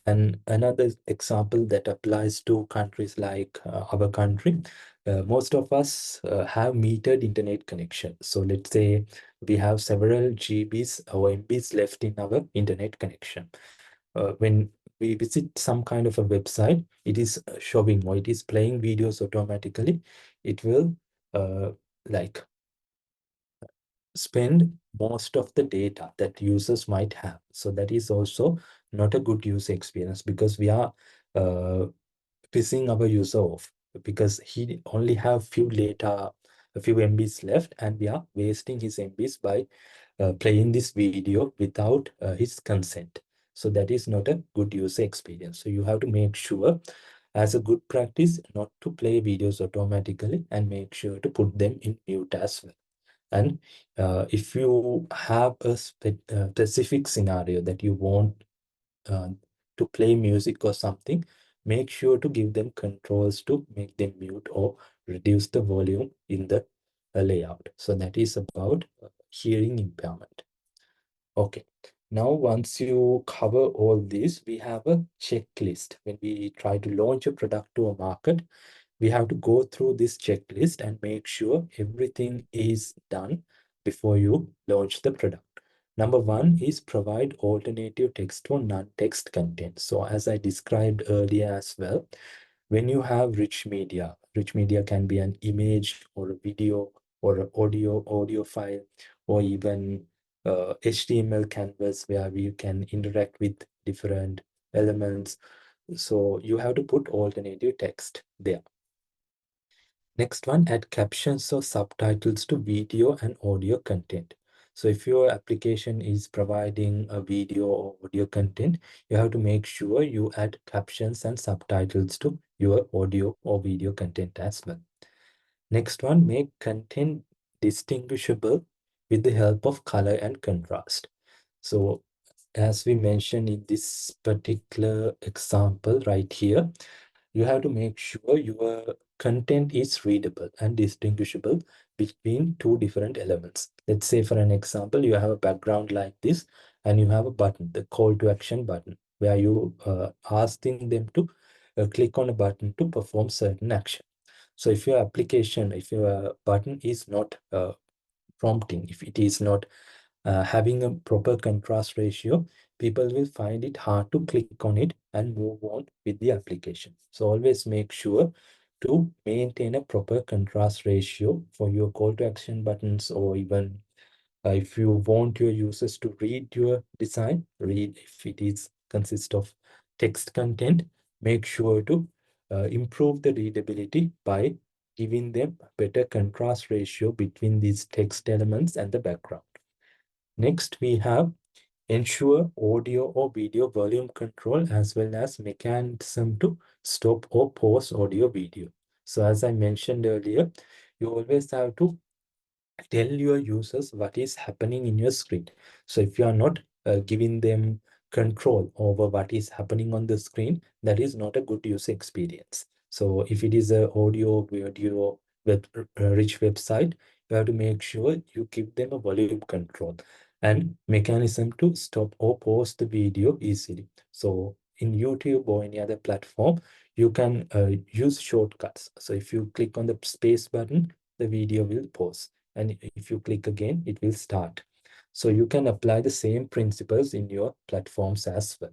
And another example that applies to countries like our country, most of us have metered internet connection. So let's say we have several GBs or MBs left in our internet connection. When we visit some kind of a website, it is showing or it is playing videos automatically. It will like spend most of the data that users might have. So that is also not a good user experience because we are uh, pissing our user off because he only have few data, a few MBs left, and we are wasting his MBs by playing this video without his consent. So that is not a good user experience. So you have to make sure as a good practice not to play videos automatically and make sure to put them in mute as well. And if you have a specific scenario that you want uh, to play music or something, make sure to give them controls to make them mute or reduce the volume in the layout. So that is about hearing impairment. Okay. Now, once you cover all this, we have a checklist. When we try to launch a product to a market, we have to go through this checklist and make sure everything is done before you launch the product. Number one is provide alternative text or non-text content. So as I described earlier as well, when you have rich media can be an image or a video or an audio file, or even HTML canvas where we can interact with different elements. So you have to put alternative text there. Next one, add captions or subtitles to video and audio content. So if your application is providing a video or audio content, you have to make sure you add captions and subtitles to your audio or video content as well. Next one, make content distinguishable with the help of color and contrast. So as we mentioned in this particular example right here, you have to make sure your content is readable and distinguishable between two different elements. Let's say for an example, you have a background like this and you have a button, the call to action button, where you asking them to click on a button to perform certain action. So if your application, if your button is not prompting, if it is not having a proper contrast ratio, people will find it hard to click on it and move on with the application. So always make sure to maintain a proper contrast ratio for your call to action buttons, or even if you want your users to read your design, read if it is consist of text content, make sure to improve the readability by giving them better contrast ratio between these text elements and the background. Next, we have ensure audio or video volume control as well as mechanism to stop or pause audio video. So as I mentioned earlier, you always have to tell your users what is happening in your screen. So if you are not giving them control over what is happening on the screen, that is not a good user experience. So if it is a audio, video, rich website, you have to make sure you give them a volume control and mechanism to stop or pause the video easily. So in YouTube or any other platform, you can use shortcuts. So if you click on the space button, the video will pause, and if you click again, it will start. So you can apply the same principles in your platforms as well.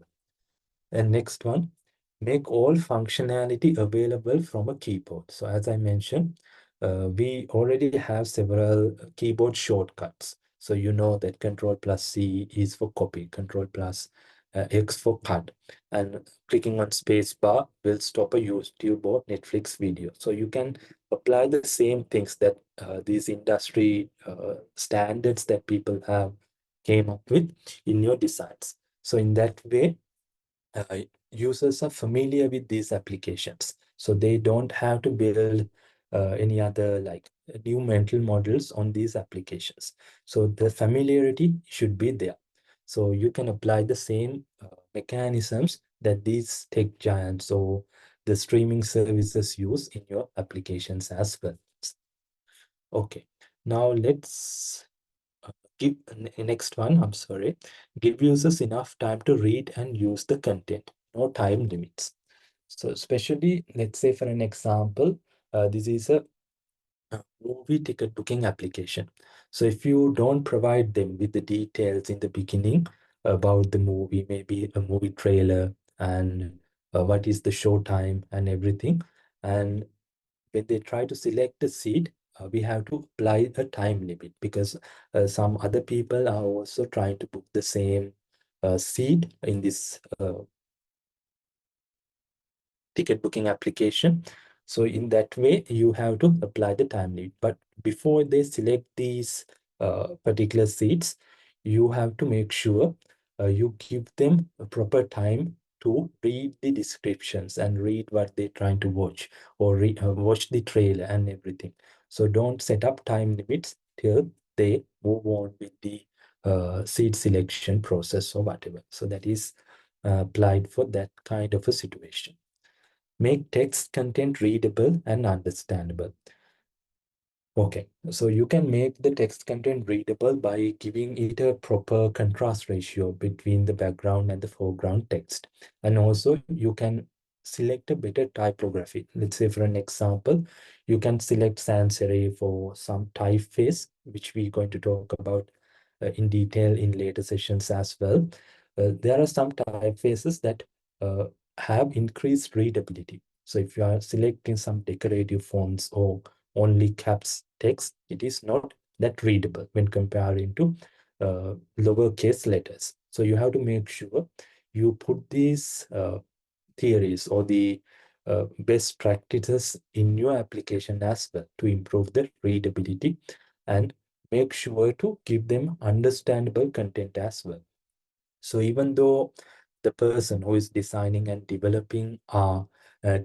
And next one, make all functionality available from a keyboard. So as I mentioned, we already have several keyboard shortcuts. So you know that Control plus C is for copy, Control plus X for cut, and clicking on space bar will stop a YouTube or Netflix video. So you can apply the same things that these industry standards that people have came up with in your designs. So in that way, uh, users are familiar with these applications, so they don't have to build any other like new mental models on these applications. So the familiarity should be there. So you can apply the same mechanisms that these tech giants or the streaming services use in your applications as well. Okay, now let's give next one, I'm sorry. Give users enough time to read and use the content, no time limits. So especially, let's say for an example, this is a movie ticket booking application. So if you don't provide them with the details in the beginning about the movie, maybe a movie trailer and what is the show time and everything, and when they try to select a seat, we have to apply a time limit, because some other people are also trying to book the same seat in this ticket booking application. So in that way, you have to apply the time limit. But before they select these particular seats, you have to make sure you give them a proper time to read the descriptions and read what they're trying to watch, or watch the trailer and everything. So don't set up time limits till they move on with the seat selection process or whatever. So that is applied for that kind of a situation. Make text content readable and understandable. Okay, so you can make the text content readable by giving it a proper contrast ratio between the background and the foreground text. And also you can select a better typography. Let's say for an example, you can select sans serif for some typeface, which we're going to talk about in detail in later sessions as well. There are some typefaces that have increased readability. So if you are selecting some decorative fonts or only caps text, it is not that readable when comparing to lowercase letters. So you have to make sure you put these theories or the best practices in your application as well to improve the readability, and make sure to give them understandable content as well. So even though the person who is designing and developing are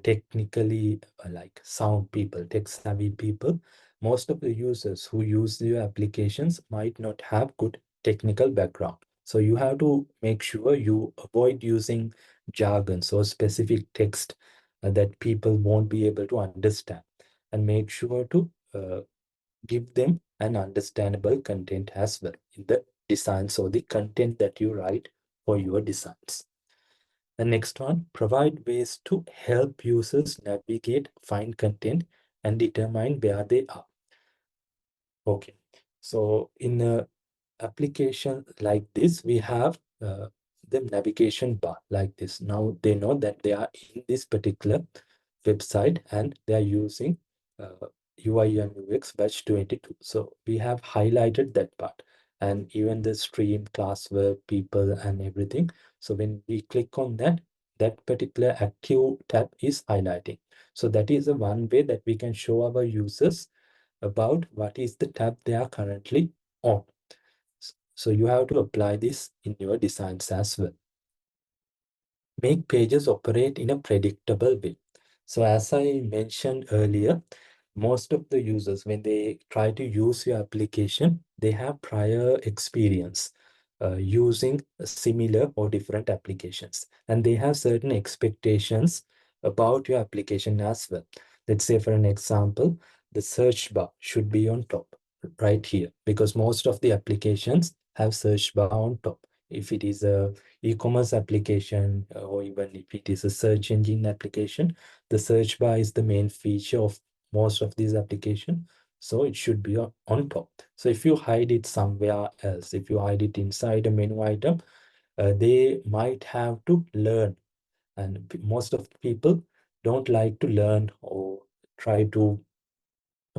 technically like sound people, tech savvy people, most of the users who use your applications might not have good technical background. So you have to make sure you avoid using jargons or specific text that people won't be able to understand, and make sure to give them an understandable content as well in the designs or the content that you write for your designs. The next one, provide ways to help users navigate, find content and determine where they are. Okay, so in a application like this, we have the navigation bar like this. Now they know that they are in this particular website and they are using UI and UX batch 22. So we have highlighted that part, and even the stream, classwork, people, and everything. So when we click on that, that particular active tab is highlighting. So that is the one way that we can show our users about what is the tab they are currently on. So you have to apply this in your designs as well. Make pages operate in a predictable way. So as I mentioned earlier, most of the users, when they try to use your application, they have prior experience using similar or different applications. And they have certain expectations about your application as well. Let's say, for an example, the search bar should be on top right here, because most of the applications have search bar on top. If it is a e-commerce application, or even if it is a search engine application, the search bar is the main feature of most of these applications. So it should be on top. So if you hide it somewhere else, if you hide it inside a menu item, they might have to learn. And most of the people don't like to learn or try to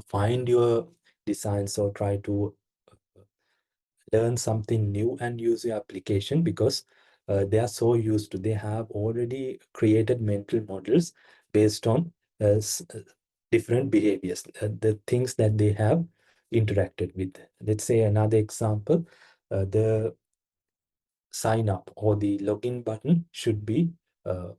find your designs or try to learn something new and use your application, because they are so used to, they have already created mental models based on different behaviors, the things that they have interacted with. Let's say another example, the sign up or the login button should be uh,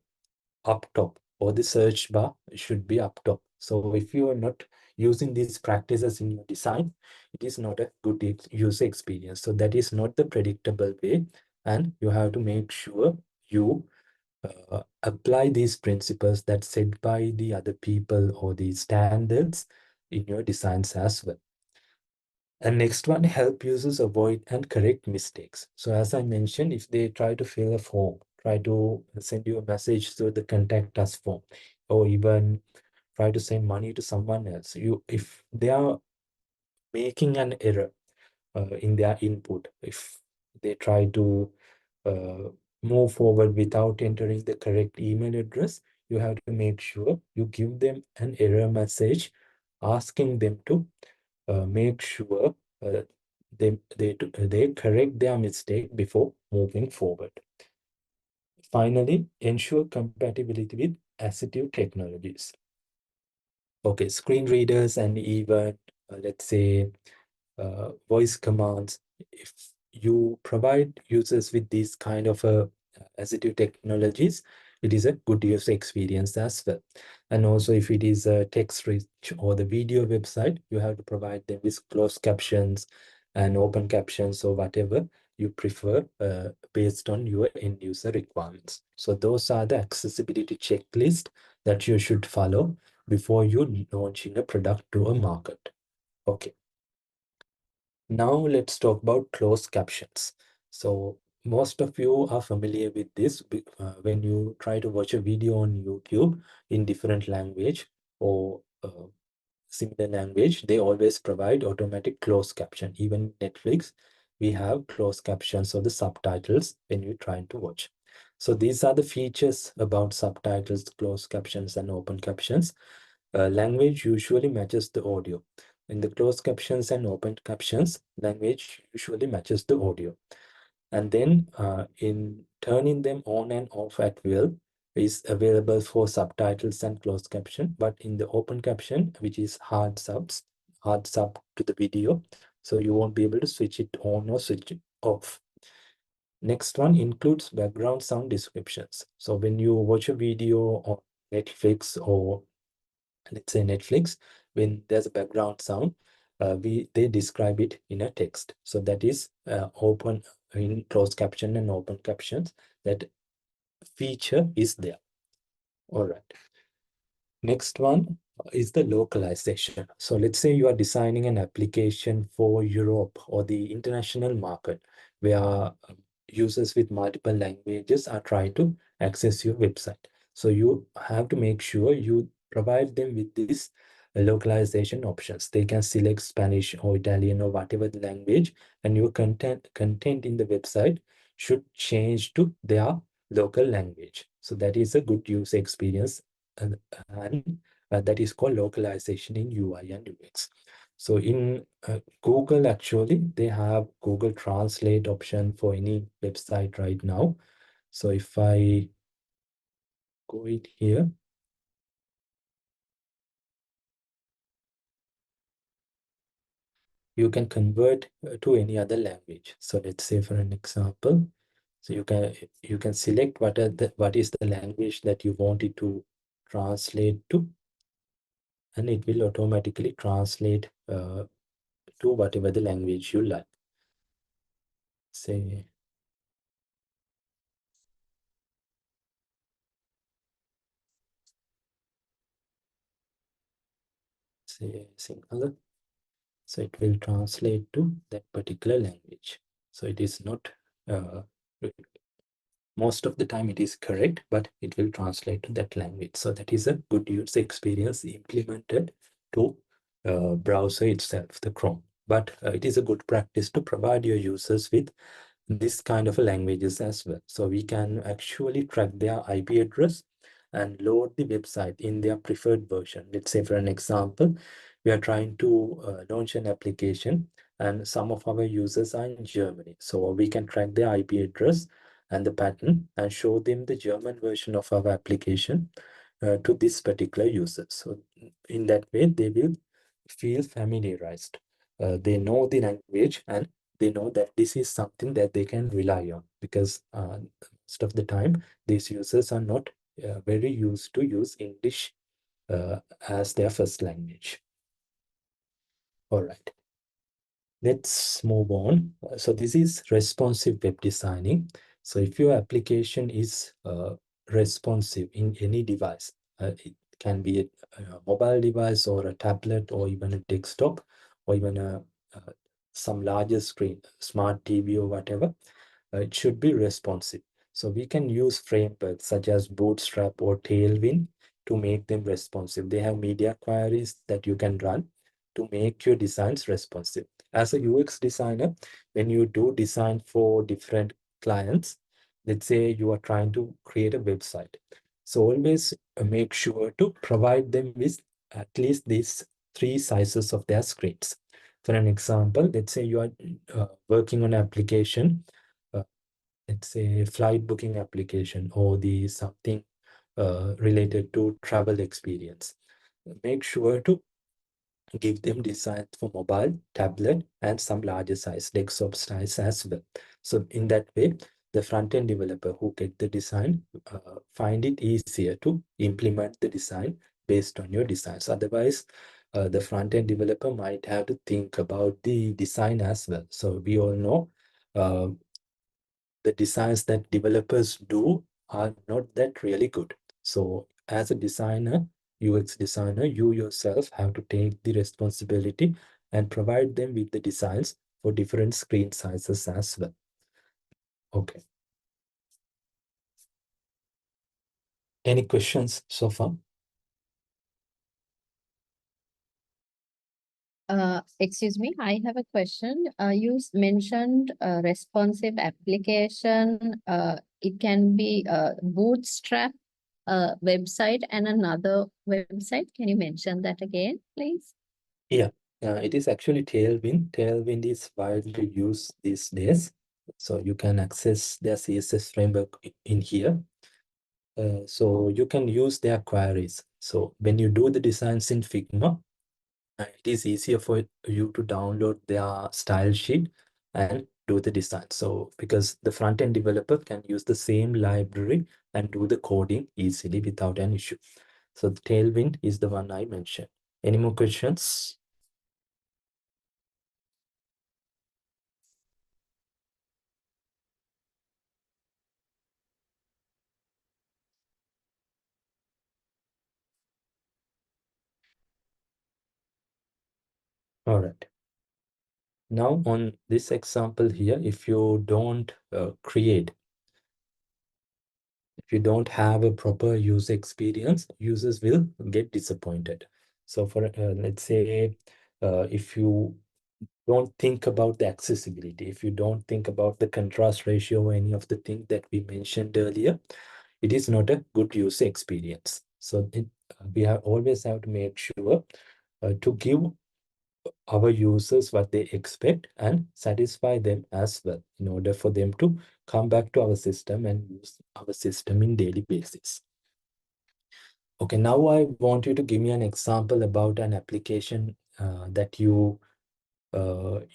up top, or the search bar should be up top. So if you are not using these practices in your design, it is not a good user experience. So that is not the predictable way, and you have to make sure you apply these principles that set by the other people or the standards in your designs as well. And next one, help users avoid and correct mistakes. So as I mentioned, if they try to fill a form, try to send you a message through the contact us form, or even try to send money to someone else, if they are making an error in their input, if they try to uh, move forward without entering the correct email address, you have to make sure you give them an error message asking them to make sure they correct their mistake before moving forward. Finally, ensure compatibility with assistive technologies. Okay, screen readers and even let's say voice commands. If you provide users with these kind of assistive technologies, it is a good user experience as well. And also, if it is a text rich or the video website, you have to provide them with closed captions and open captions or whatever you prefer based on your end user requirements. So those are the accessibility checklist that you should follow before you launching a product to a market. Okay. Now let's talk about closed captions. So most of you are familiar with this when you try to watch a video on YouTube in different language or similar language, they always provide automatic closed caption. Even Netflix, we have closed captions or the subtitles when you're trying to watch. So these are the features about subtitles, closed captions, and open captions. Language usually matches the audio. In the closed captions and open captions, language usually matches the audio. And then in turning them on and off at will is available for subtitles and closed caption, but in the open caption, which is hard sub to the video, so you won't be able to switch it on or switch it off. Next one includes background sound descriptions. So when you watch a video on Netflix, or let's say Netflix, when there's a background sound, they describe it in a text. So that is open in closed caption and open captions. That feature is there. All right. Next one is the localization. So let's say you are designing an application for Europe or the international market, where users with multiple languages are trying to access your website. So you have to make sure you provide them with this localization options. They can select Spanish or Italian or whatever the language, and your content in the website should change to their local language. So that is a good user experience, and that is called localization in UI and UX. So in Google, actually, they have Google Translate option for any website right now. So if I go it here, you can convert to any other language. So let's say for an example, so you can select what is the language that you want it to translate to, and it will automatically translate to whatever the language you like. Say Sinhala. So it will translate to that particular language. So it is not most of the time it is correct, but it will translate to that language. So that is a good user experience implemented to browser itself, the Chrome. But it is a good practice to provide your users with this kind of languages as well. So we can actually track their IP address and load the website in their preferred version. Let's say for an example, we are trying to launch an application and some of our users are in Germany. So we can track their IP address and the pattern and show them the German version of our application to this particular user. So in that way, they will feel familiarized. They know the language and they know that this is something that they can rely on, because most of the time these users are not very used to use English as their first language. All right. Let's move on. So this is responsive web designing. So if your application is responsive in any device, it can be a mobile device or a tablet or even a desktop or even some larger screen, smart TV or whatever, it should be responsive. So we can use frameworks such as Bootstrap or Tailwind to make them responsive. They have media queries that you can run to make your designs responsive. As a UX designer, when you do design for different clients, let's say you are trying to create a website. So always make sure to provide them with at least these three sizes of their screens. For an example, let's say you are working on an application, uh, let's say flight booking application or the something related to travel experience. Make sure to give them designs for mobile, tablet, and some larger size desktop size as well. So in that way, the front-end developer who get the design find it easier to implement the design based on your designs. Otherwise, the front-end developer might have to think about the design as well. So we all know uh, the designs that developers do are not that really good. So as a designer, UX designer, you yourself have to take the responsibility and provide them with the designs for different screen sizes as well. Okay. Any questions so far? Excuse me, I have a question. You mentioned responsive application. It can be a Bootstrap website and another website. Can you mention that again, please? Yeah, it is actually Tailwind. Tailwind is widely used these days. So you can access their CSS framework in here. So you can use their queries. So when you do the designs in Figma, it is easier for you to download their style sheet and do the design. So because the front-end developer can use the same library and do the coding easily without an issue. So the Tailwind is the one I mentioned. Any more questions? All right. Now on this example here, if you don't if you don't have a proper user experience, users will get disappointed. So for let's say if you don't think about the accessibility, if you don't think about the contrast ratio or any of the things that we mentioned earlier, it is not a good user experience. So we have always have to make sure to give our users what they expect and satisfy them as well in order for them to come back to our system and use our system in daily basis. Okay, now I want you to give me an example about an application that you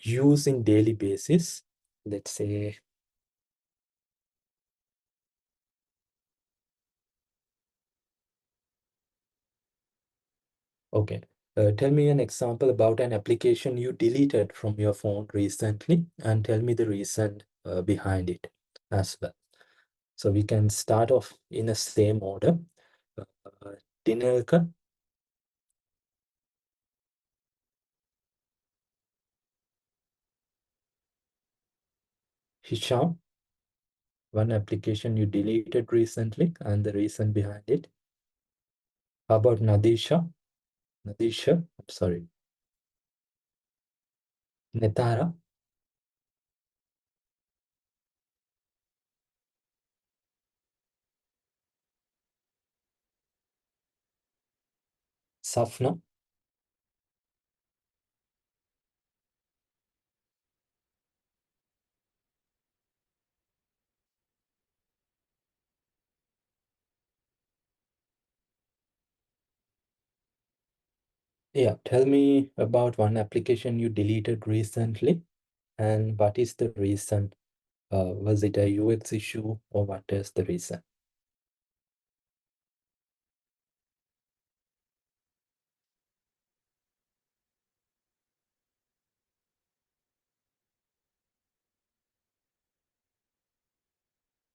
use in daily basis. Let's say, okay, tell me an example about an application you deleted from your phone recently and tell me the reason behind it as well. So we can start off in the same order. Dinelka, Hisham, one application you deleted recently and the reason behind it. How about Nadisha? Nadisha, I'm sorry. Netara, Safna. Yeah, tell me about one application you deleted recently and what is the reason? Was it a UX issue or what is the reason?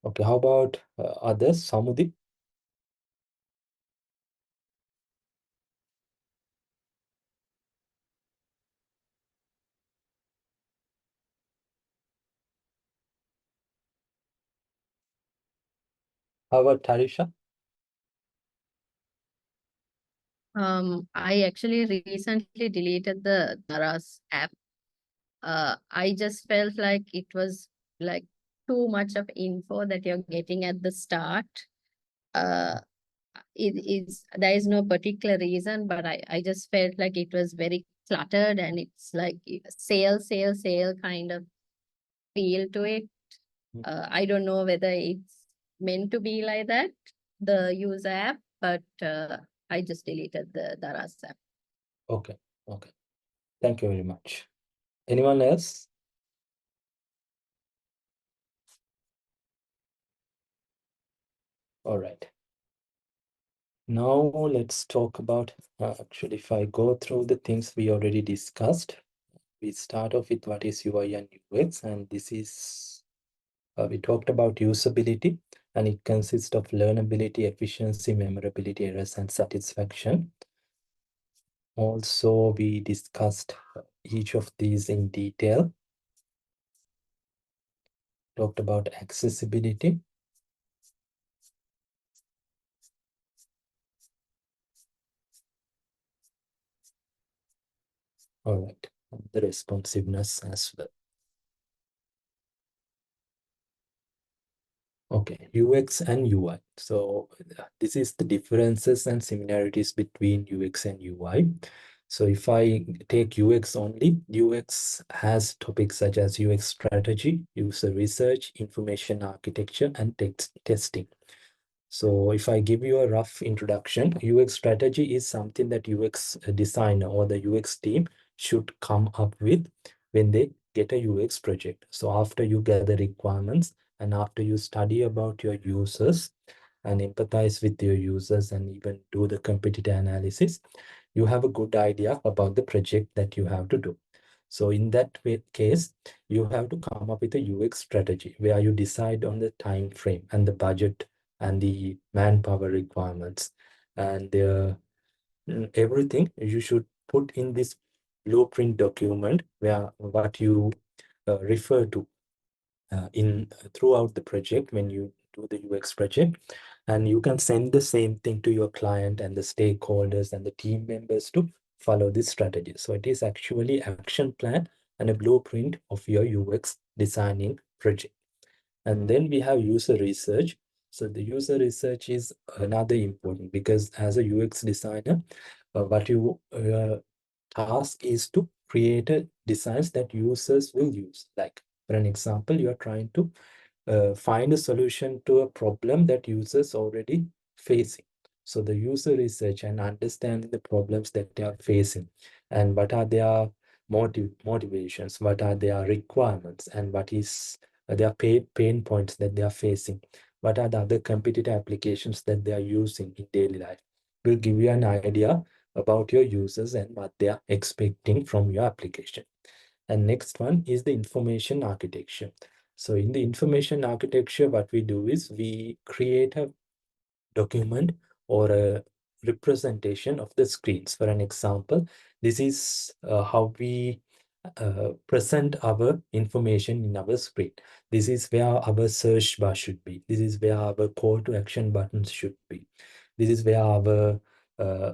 Okay, how about others? Samudi? How about Tarisha? I actually recently deleted the Daras app. I just felt like it was like too much of info that you're getting at the start. Uh, it is there is no particular reason, but I just felt like it was very cluttered and it's like sale kind of feel to it. I don't know whether it's meant to be like that, the user app, but I just deleted the Daras app. Okay, okay. Thank you very much. Anyone else? All right. Now let's talk about, actually, if I go through the things we already discussed, we start off with what is UI and UX, and this is, we talked about usability, and it consists of learnability, efficiency, memorability, errors, and satisfaction. Also, we discussed each of these in detail. Talked about accessibility. All right, and the responsiveness as well. Okay, UX and UI. So this is the differences and similarities between UX and UI. So if I take UX only, UX has topics such as UX strategy, user research, information architecture, and testing. So if I give you a rough introduction, UX strategy is something that UX designer or the UX team should come up with when they get a UX project. So after you gather requirements and after you study about your users and empathize with your users and even do the competitor analysis, you have a good idea about the project that you have to do. So in that case, you have to come up with a UX strategy where you decide on the time frame and the budget and the manpower requirements and everything you should put in this blueprint document where what you refer to in throughout the project when you do the UX project. And you can send the same thing to your client and the stakeholders and the team members to follow this strategy. So it is actually action plan and a blueprint of your UX designing project. And then we have user research. So the user research is another important, because as a UX designer, what you task is to create a designs that users will use. Like for an example, you are trying to find a solution to a problem that users already facing. So the user research and understanding the problems that they are facing, and what are their motivations, what are their requirements, and what is their pain points that they are facing, what are the other competitor applications that they are using in daily life, will give you an idea about your users and what they are expecting from your application. And next one is the information architecture. So in the information architecture, what we do is we create a document or a representation of the screens. For an example, this is how we present our information in our screen. This is where our search bar should be. This is where our call to action buttons should be. This is where our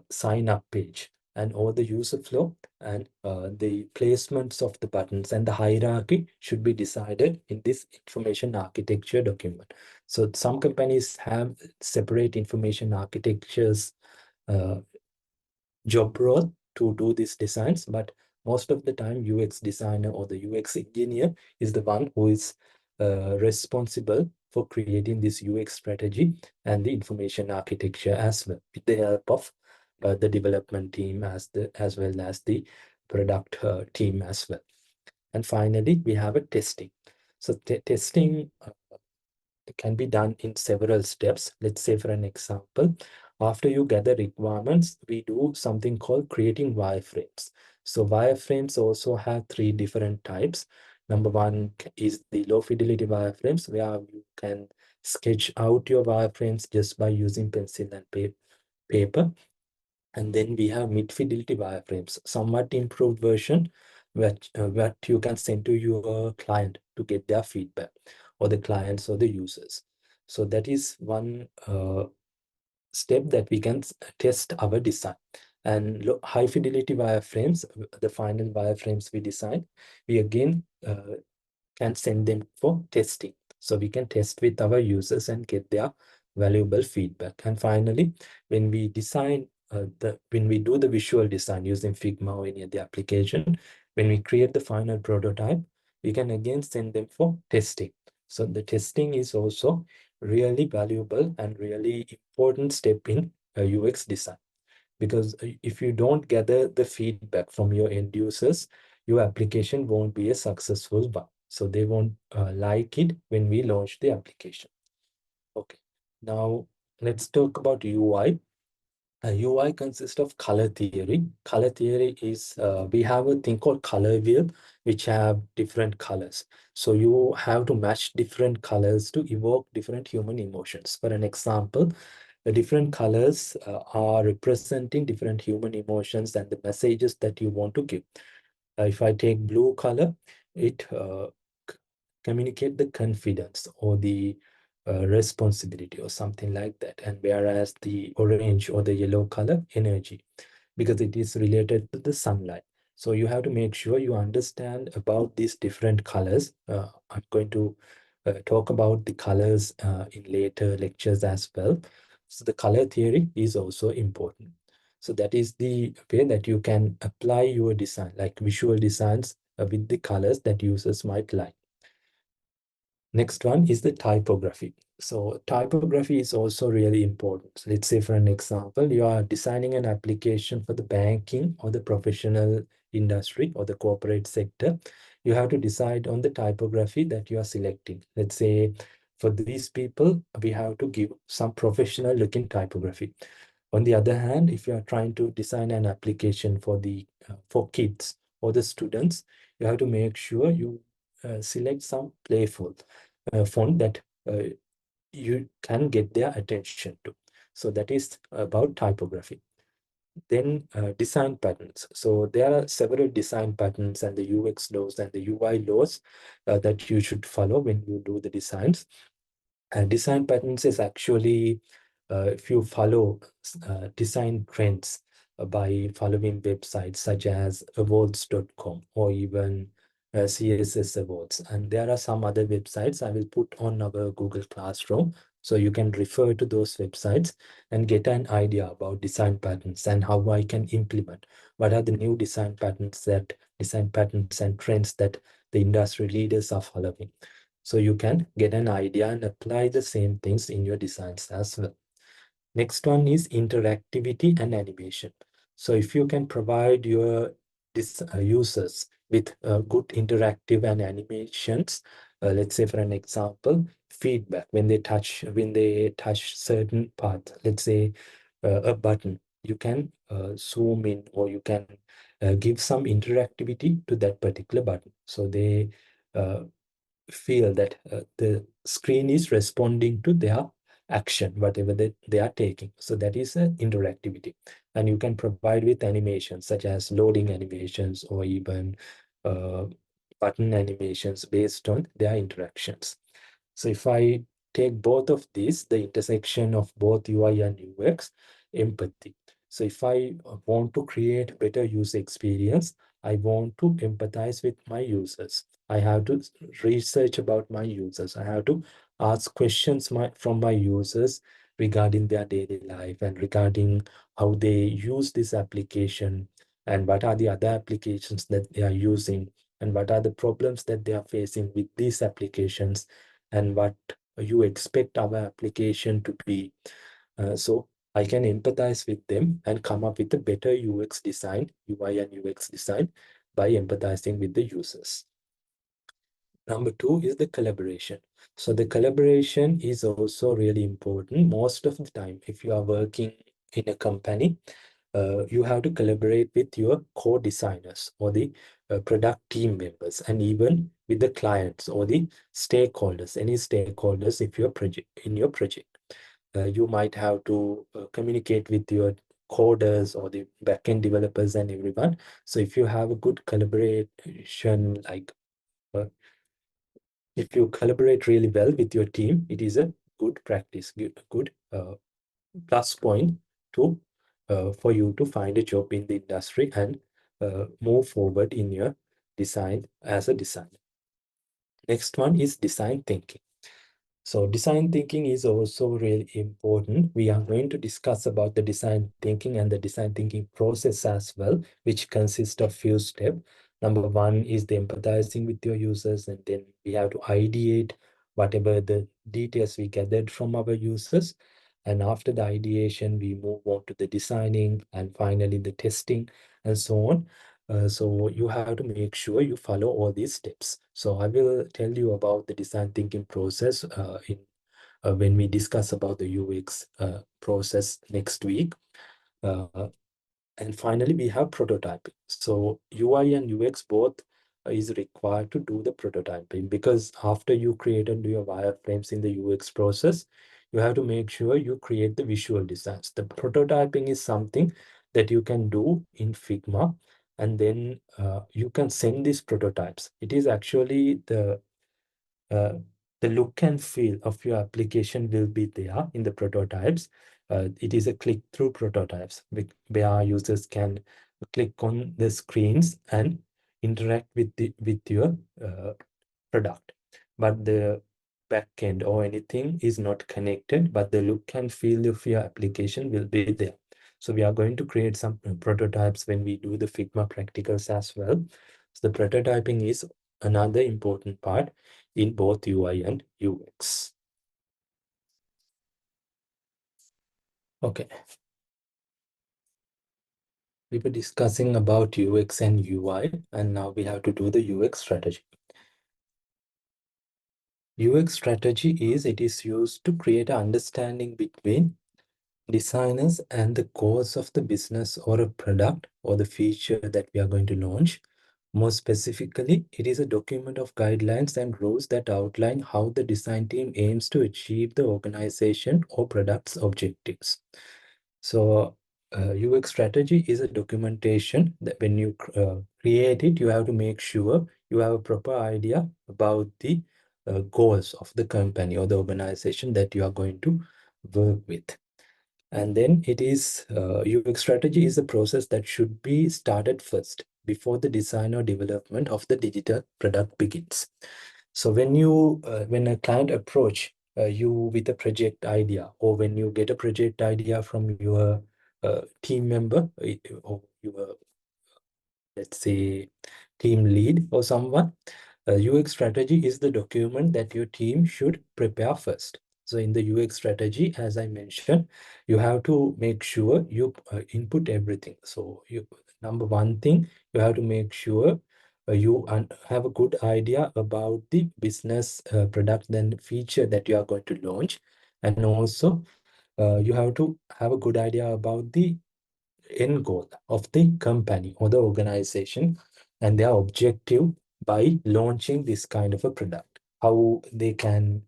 sign up page and all the user flow and the placements of the buttons and the hierarchy should be decided in this information architecture document. So some companies have separate information architectures uh, job role to do these designs, but most of the time UX designer or the UX engineer is the one who is responsible for creating this UX strategy and the information architecture as well, with the help of the development team as well as the product team as well. And finally, we have a testing. So testing can be done in several steps. Let's say, for an example, after you gather requirements, we do something called creating wireframes. So wireframes also have three different types. Number one is the low fidelity wireframes, where you can sketch out your wireframes just by using pencil and paper. And then we have mid fidelity wireframes, somewhat improved version, what you can send to your client to get their feedback, or the clients or the users. So that is one step that we can test our design. And high fidelity wireframes, the final wireframes we design, we again can send them for testing. So we can test with our users and get their valuable feedback. And finally, when we design when we do the visual design using Figma or any other application, when we create the final prototype, we can again send them for testing. So the testing is also really valuable and really important step in UX design, because if you don't gather the feedback from your end users, your application won't be a successful one. So they won't like it when we launch the application. Okay, now let's talk about UI. UI consists of color theory. Color theory is, we have a thing called color wheel, which have different colors. So you have to match different colors to evoke different human emotions. For an example, the different colors are representing different human emotions and the messages that you want to give. If I take blue color, it communicate the confidence or the responsibility or something like that. And whereas the orange or the yellow color, energy, because it is related to the sunlight. So you have to make sure you understand about these different colors. I'm going to talk about the colors in later lectures as well. So the color theory is also important. So that is the way that you can apply your design, like visual designs with the colors that users might like. Next one is the typography. So typography is also really important. So let's say, for an example, you are designing an application for the banking or the professional industry or the corporate sector. You have to decide on the typography that you are selecting. Let's say for these people, we have to give some professional looking typography. On the other hand, if you are trying to design an application for the for kids or the students, you have to make sure you select some playful font that you can get their attention to. So that is about typography. Then design patterns. So there are several design patterns and the UX laws and the UI laws that you should follow when you do the designs. And design patterns is actually if you follow design trends by following websites such as awards.com or even CSS Awards. And there are some other websites I will put on our Google Classroom. So you can refer to those websites and get an idea about design patterns and how I can implement. What are the new design patterns and trends that the industry leaders are following. So you can get an idea and apply the same things in your designs as well. Next one is interactivity and animation. So if you can provide your users with good interactive and animations, let's say for an example, feedback when they touch certain part, let's say a button, you can zoom in or you can give some interactivity to that particular button. So they uh, feel that the screen is responding to their action, whatever they are taking. So that is interactivity. And you can provide with animations such as loading animations or even uh, button animations based on their interactions. So if I take both of these, the intersection of both UI and UX, empathy. So if I want to create better user experience, I want to empathize with my users. I have to research about my users. I have to ask questions from my users regarding their daily life and regarding how they use this application and what are the other applications that they are using and what are the problems that they are facing with these applications and what you expect our application to be. So I can empathize with them and come up with a better UX design, UI and UX design by empathizing with the users. Number two is the collaboration. So the collaboration is also really important. Most of the time, if you are working in a company, you have to collaborate with your co-designers or the product team members and even with the clients or the stakeholders, any stakeholders if you're in your project. You might have to communicate with your coders or the backend developers and everyone. So if you have a good collaboration, like uh, if you collaborate really well with your team, it is a good practice, good plus point to for you to find a job in the industry and move forward in your design as a designer. Next one is design thinking. So design thinking is also really important. We are going to discuss about the design thinking and the design thinking process as well, which consists of few steps. Number one is the empathizing with your users, and then we have to ideate whatever the details we gathered from our users. And after the ideation, we move on to the designing and finally the testing and so on. So you have to make sure you follow all these steps. So I will tell you about the design thinking process when we discuss about the UX process next week. Uh, and finally, we have prototyping. So UI and UX both is required to do the prototyping because after you created your wireframes in the UX process, you have to make sure you create the visual designs. The prototyping is something that you can do in Figma, and then you can send these prototypes. It is actually uh, the look and feel of your application will be there in the prototypes. It is a click-through prototypes where users can click on the screens and interact with your product. But the backend or anything is not connected, but the look and feel of your application will be there. So we are going to create some prototypes when we do the Figma practicals as well. So the prototyping is another important part in both UI and UX. Okay. We were discussing about UX and UI, and now we have to do the UX strategy. UX strategy it is used to create an understanding between designers and the goals of the business or a product or the feature that we are going to launch. More specifically, it is a document of guidelines and rules that outline how the design team aims to achieve the organization or product's objectives. So UX strategy is a documentation that when you create it, you have to make sure you have a proper idea about the goals of the company or the organization that you are going to work with. And then it is UX strategy is a process that should be started first before the design or development of the digital product begins. So when a client approach you with a project idea, or when you get a project idea from your team member or your, let's say, team lead or someone, UX strategy is the document that your team should prepare first. So in the UX strategy, as I mentioned, you have to make sure you input everything. So number one thing, you have to make sure you have a good idea about the business product and feature that you are going to launch. And also, you have to have a good idea about the end goal of the company or the organization and their objective by launching this kind of a product. How they can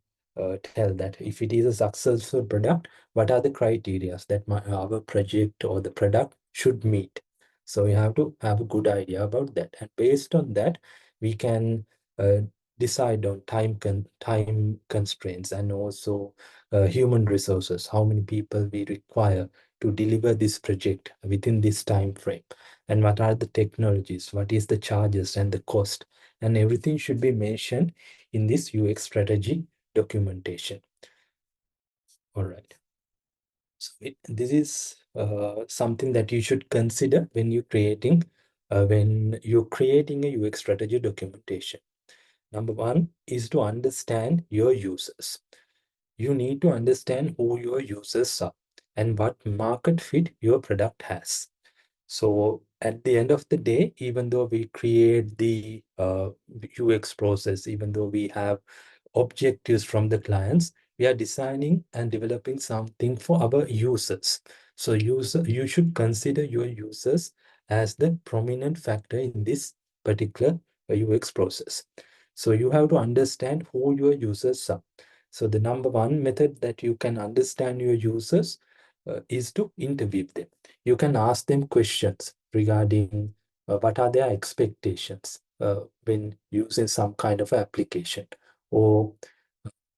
tell that if it is a successful product, what are the criteria that our project or the product should meet. So we have to have a good idea about that, and based on that we can uh, decide on time constraints, and also human resources, how many people we require to deliver this project within this time frame, and what are the technologies, what is the charges and the cost, and everything should be mentioned in this UX strategy documentation. All right. So this is something that you should consider when you're creating a UX strategy documentation. Number one is to understand your users. You need to understand who your users are and what market fit your product has. So at the end of the day, even though we create the UX process, even though we have objectives from the clients, we are designing and developing something for our users. So you should consider your users as the prominent factor in this particular UX process. So you have to understand who your users are. So the number one method that you can understand your users is to interview them. You can ask them questions regarding what are their expectations when using some kind of application, or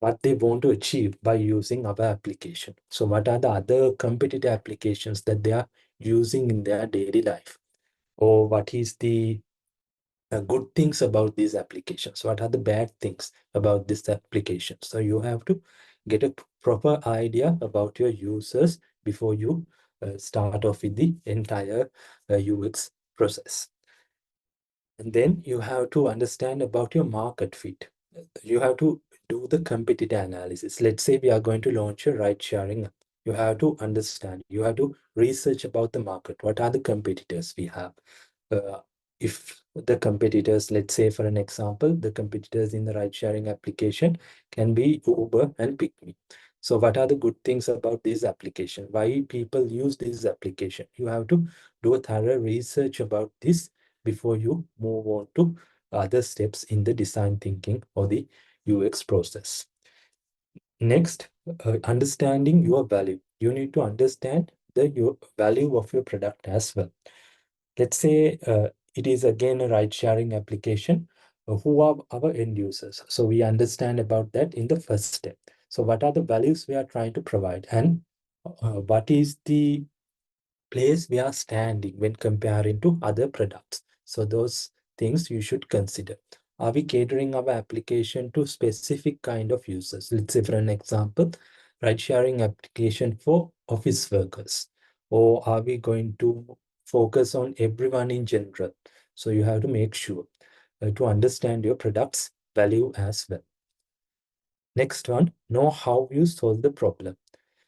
what they want to achieve by using our application. So what are the other competitive applications that they are using in their daily life? Or what is the good things about these applications? What are the bad things about this application? So you have to get a proper idea about your users before you start off with the entire UX process. And then you have to understand about your market fit. You have to do the competitor analysis. Let's say we are going to launch a ride sharing app. You have to understand, you have to research about the market. What are the competitors we have? Uh, if the competitors, let's say for an example, the competitors in the ride sharing application can be Uber and PickMe. So what are the good things about this application? Why people use this application? You have to do a thorough research about this before you move on to other steps in the design thinking or the UX process. Next, understanding your value. You need to understand your value of your product as well. Let's say it is again a ride sharing application. Who are our end users? So we understand about that in the first step. So what are the values we are trying to provide, and what is the place we are standing when comparing to other products? So those things you should consider. Are we catering our application to specific kind of users? Let's say for an example, ride sharing application for office workers, or are we going to focus on everyone in general? So you have to make sure to understand your product's value as well. Next one, know how you solve the problem.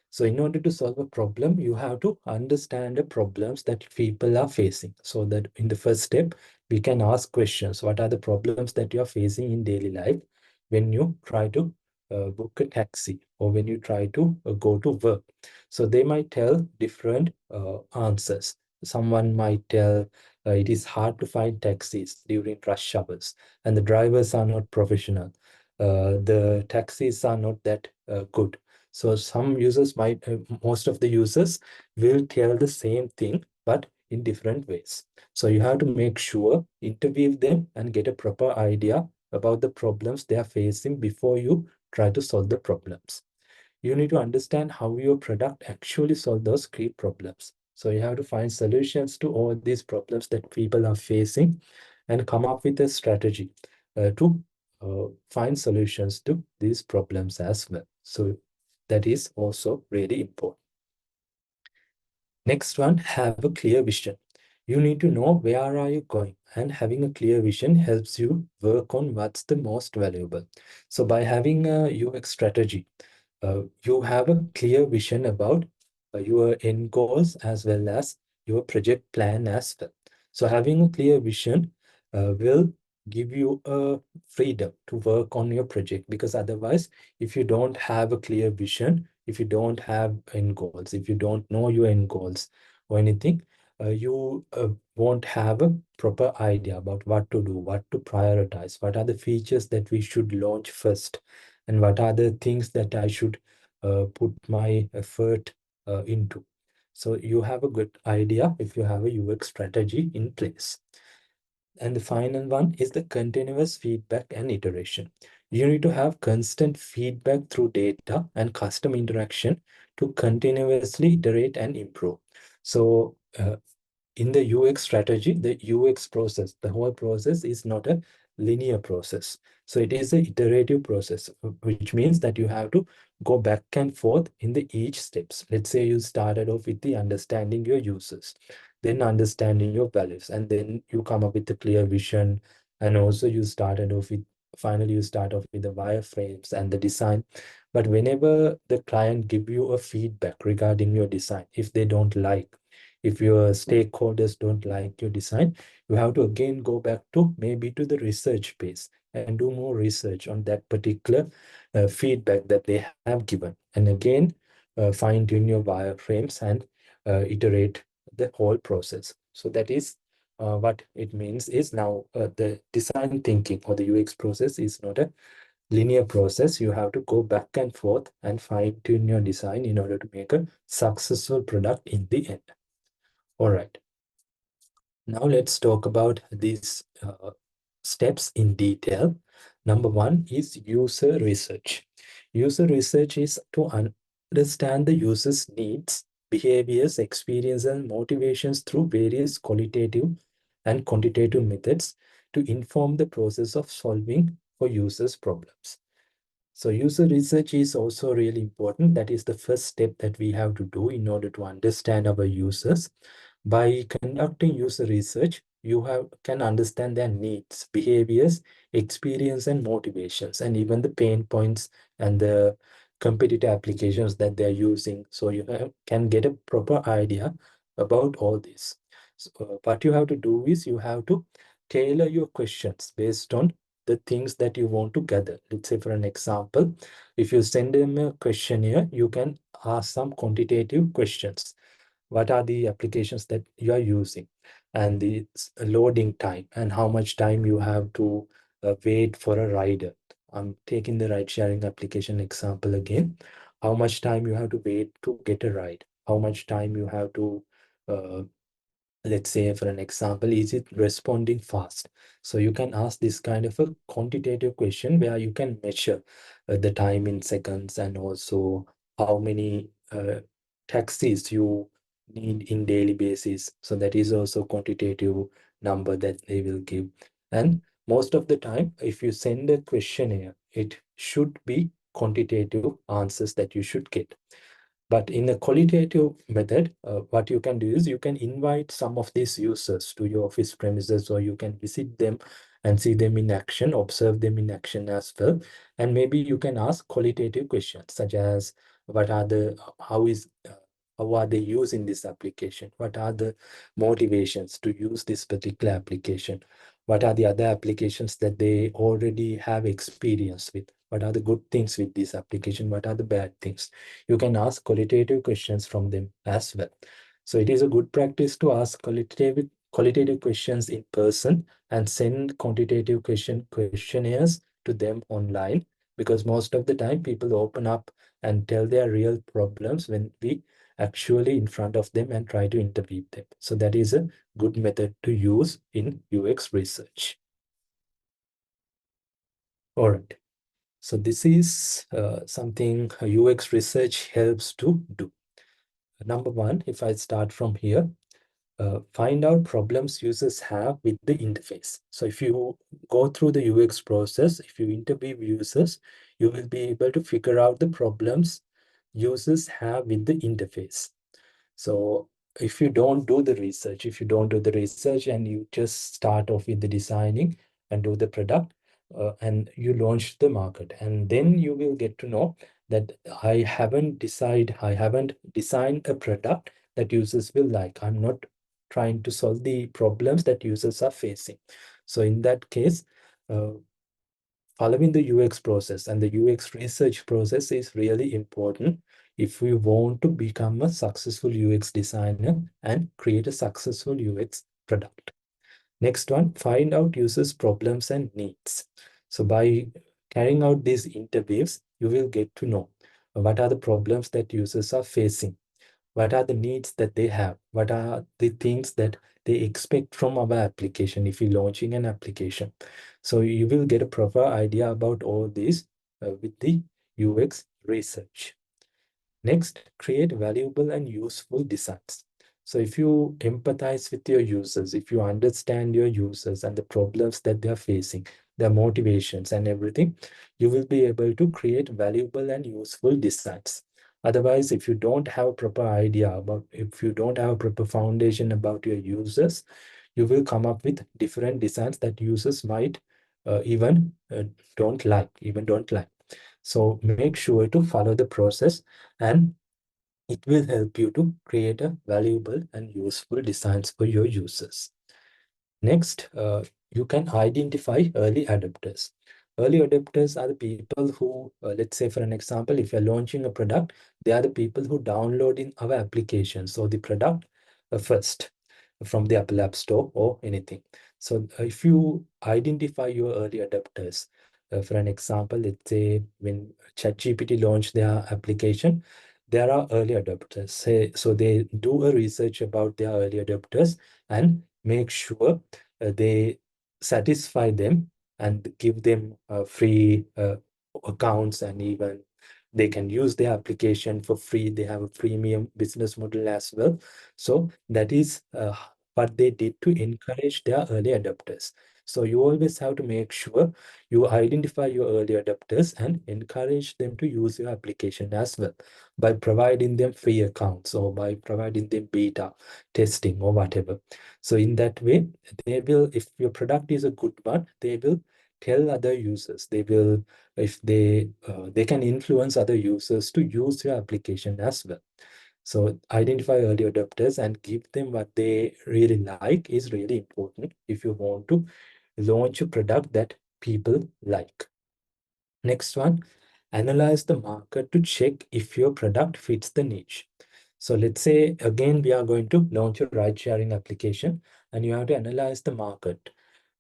So in order to solve a problem, you have to understand the problems that people are facing. So that in the first step, we can ask questions. What are the problems that you are facing in daily life when you try to book a taxi, or when you try to go to work? So they might tell different answers. Someone might tell it is hard to find taxis during rush hours, and the drivers are not professional. The taxis are not that good. So some users might, most of the users will tell the same thing, but in different ways. So you have to make sure, interview them and get a proper idea about the problems they are facing before you try to solve the problems. you need to understand how your product actually solve those key problems. So you have to find solutions to all these problems that people are facing and come up with a strategy to find solutions to these problems as well. So that is also really important. Next one, have a clear vision. You need to know where are you going, and having a clear vision helps you work on what's the most valuable. So by having a UX strategy, you have a clear vision about your end goals as well as your project plan as well. So having a clear vision will give you a freedom to work on your project, because otherwise, if you don't have a clear vision, if you don't have end goals, if you don't know your end goals or anything, you won't have a proper idea about what to do, what to prioritize, what are the features that we should launch first, and what are the things that I should put my effort into. So you have a good idea if you have a UX strategy in place. And the final one is the continuous feedback and iteration. You need to have constant feedback through data and customer interaction to continuously iterate and improve. So in the UX strategy, the UX process, the whole process is not a linear process. So it is an iterative process, which means that you have to go back and forth in the each steps. Let's say you started off with the understanding your users, then understanding your values, and then you come up with a clear vision. And also you started off with, finally you start off with the wireframes and the design. But whenever the client give you a feedback regarding your design, if they don't like, if your stakeholders don't like your design, you have to again go back to maybe to the research phase and do more research on that particular feedback that they have given. And again, fine tune your wireframes and iterate the whole process. So that is what it means is now the design thinking or the UX process is not a linear process. You have to go back and forth and fine tune your design in order to make a successful product in the end. All right. Now let's talk about these steps in detail. Number one is user research. User research is to understand the user's needs, behaviors, experience, and motivations through various qualitative and quantitative methods to inform the process of solving for users' problems. So user research is also really important. That is the first step that we have to do in order to understand our users. By conducting user research, you can understand their needs, behaviors, experience, and motivations, and even the pain points and the competitive applications that they're using. So you can get a proper idea about all this. So, what you have to do is you have to tailor your questions based on the things that you want to gather. Let's say, for an example, if you send them a questionnaire, you can ask some quantitative questions. What are the applications that you are using, and the loading time, and how much time you have to wait for a rider. I'm taking the ride sharing application example again. How much time you have to wait to get a ride? How much time you have to uh, let's say, for an example, is it responding fast? So you can ask this kind of a quantitative question where you can measure the time in seconds, and also how many taxis you need in daily basis. So that is also quantitative number that they will give. And most of the time, if you send a questionnaire, it should be quantitative answers that you should get. But in a qualitative method, what you can do is you can invite some of these users to your office premises, or you can visit them and see them in action, observe them in action as well. And maybe you can ask qualitative questions such as what are the, how are they using this application? What are the motivations to use this particular application? What are the other applications that they already have experience with? What are the good things with this application? What are the bad things? You can ask qualitative questions from them as well. So it is a good practice to ask qualitative questions in person and send quantitative questionnaires to them online, because most of the time people open up and tell their real problems when we actually in front of them and try to interview them. So that is a good method to use in UX research. All right. So this is something UX research helps to do. Number one, if I start from here, find out problems users have with the interface. So if you go through the UX process, if you interview users, you will be able to figure out the problems users have with the interface. So if you don't do the research, and you just start off with the designing and do the product, and you launch the market, and then you will get to know that I haven't designed a product that users will like. I'm not trying to solve the problems that users are facing. So in that case, uh, following the UX process and the UX research process is really important if we want to become a successful UX designer and create a successful UX product. Next one, find out users' problems and needs. So by carrying out these interviews, you will get to know what are the problems that users are facing, what are the needs that they have, what are the things that they expect from our application if you're launching an application. So you will get a proper idea about all this with the UX research. Next, create valuable and useful designs. So if you empathize with your users, if you understand your users and the problems that they are facing, their motivations and everything, you will be able to create valuable and useful designs. Otherwise, if you don't have a proper idea about, if you don't have a proper foundation about your users, you will come up with different designs that users might even don't like. So make sure to follow the process, and it will help you to create a valuable and useful designs for your users. Next, you can identify early adopters. Early adopters are the people who, let's say for an example, if you're launching a product, they are the people who download in our application. So the product first from the Apple App Store or anything. So if you identify your early adopters, for an example, let's say when ChatGPT launched their application, there are early adopters. So they do a research about their early adopters and make sure they satisfy them and give them free accounts, and even they can use their application for free. They have a premium business model as well. So that is what they did to encourage their early adopters. So you always have to make sure you identify your early adopters and encourage them to use your application as well by providing them free accounts or by providing them beta testing or whatever. So in that way, they will, if your product is a good one, they will tell other users. They will, if they can influence other users to use your application as well. So identify early adopters and give them what they really like is really important if you want to launch a product that people like. Next one, analyze the market to check if your product fits the niche. So let's say, again, we are going to launch a ride sharing application, and you have to analyze the market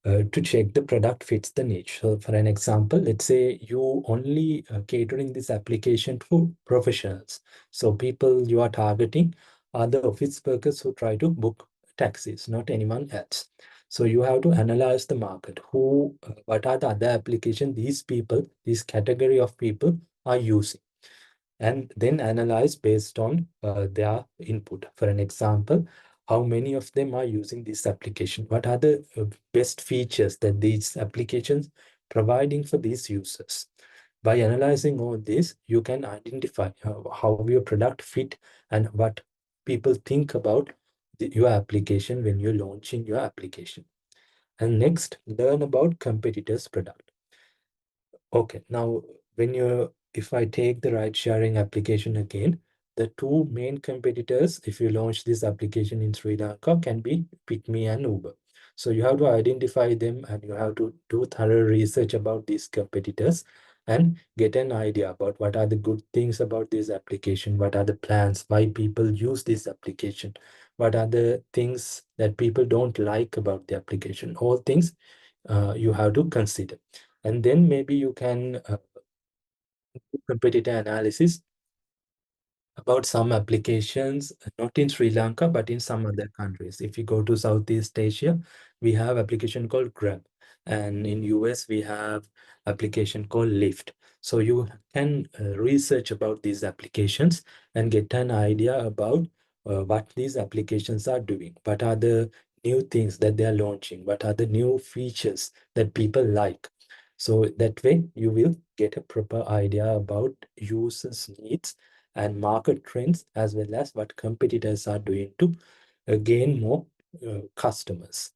to check the product fits the niche. So for an example, let's say you only catering this application to professionals. So people you are targeting are the office workers who try to book taxis, not anyone else. So you have to analyze the market. What are the other applications these people, this category of people are using, and then analyze based on their input. For an example, how many of them are using this application? What are the best features that these applications providing for these users? By analyzing all this, you can identify how your product fit and what people think about your application when you're launching your application. And next, learn about competitors' product. Okay, now if I take the ride sharing application again, the two main competitors, if you launch this application in Sri Lanka, can be Pick.me and Uber. So you have to identify them and you have to do thorough research about these competitors and get an idea about what are the good things about this application, what are the plans, why people use this application, what are the things that people don't like about the application. All things you have to consider. And then maybe you can do competitor analysis about some applications, not in Sri Lanka, but in some other countries. If you go to Southeast Asia, we have application called Grab. And in US, we have application called Lyft. So you can research about these applications and get an idea about what these applications are doing. What are the new things that they are launching? What are the new features that people like? So that way you will get a proper idea about users' needs and market trends, as well as what competitors are doing to gain more customers.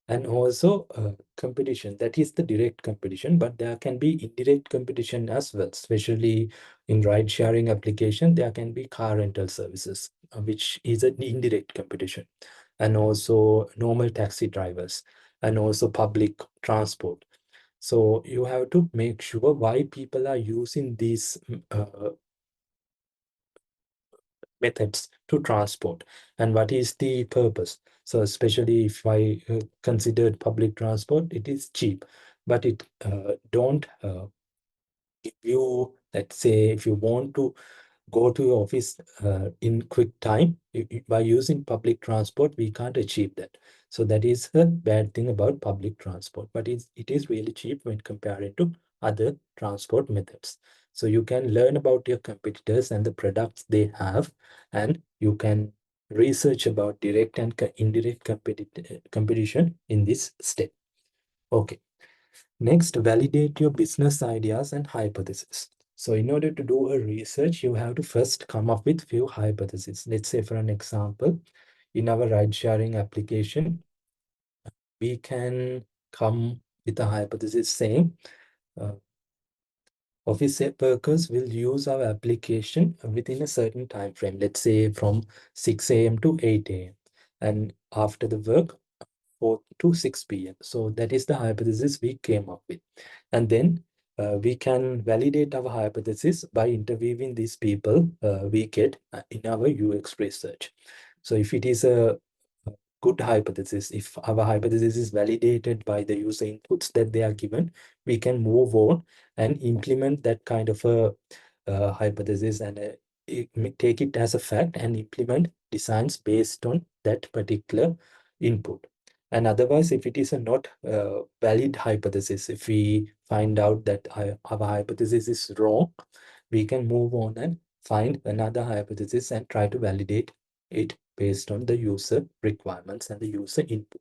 And also competition, that is the direct competition, but there can be indirect competition as well, especially in ride sharing application. There can be car rental services, which is an indirect competition, and also normal taxi drivers, and also public transport. So you have to make sure why people are using these methods to transport and what is the purpose. So especially if I considered public transport, it is cheap, but it don't give you, let's say, if you want to go to your office in quick time, by using public transport, we can't achieve that. So that is the bad thing about public transport, but it is really cheap when compared to other transport methods. So you can learn about your competitors and the products they have, and you can research about direct and indirect competition in this step. Okay. Next, validate your business ideas and hypotheses. So in order to do a research, you have to first come up with few hypotheses. Let's say, for an example, in our ride sharing application, we can come with a hypothesis saying uh, office workers will use our application within a certain time frame, let's say from 6 a.m. to 8 a.m. and after the work 4 to 6 p.m. So that is the hypothesis we came up with. And then we can validate our hypothesis by interviewing these people we get in our UX research. So if it is a good hypothesis, if our hypothesis is validated by the user inputs that they are given, we can move on and implement that kind of a hypothesis and take it as a fact and implement designs based on that particular input. And otherwise, if it is a not valid hypothesis, if we find out that our hypothesis is wrong, we can move on and find another hypothesis and try to validate it based on the user requirements and the user input.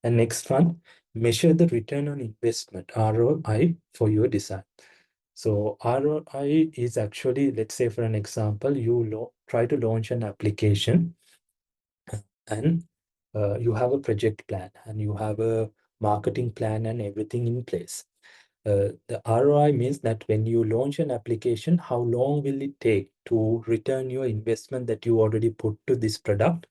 And next one, measure the return on investment, ROI, for your design. So ROI is actually, let's say for an example, you try to launch an application and you have a project plan and you have a marketing plan and everything in place. The ROI means that when you launch an application, how long will it take to return your investment that you already put to this product?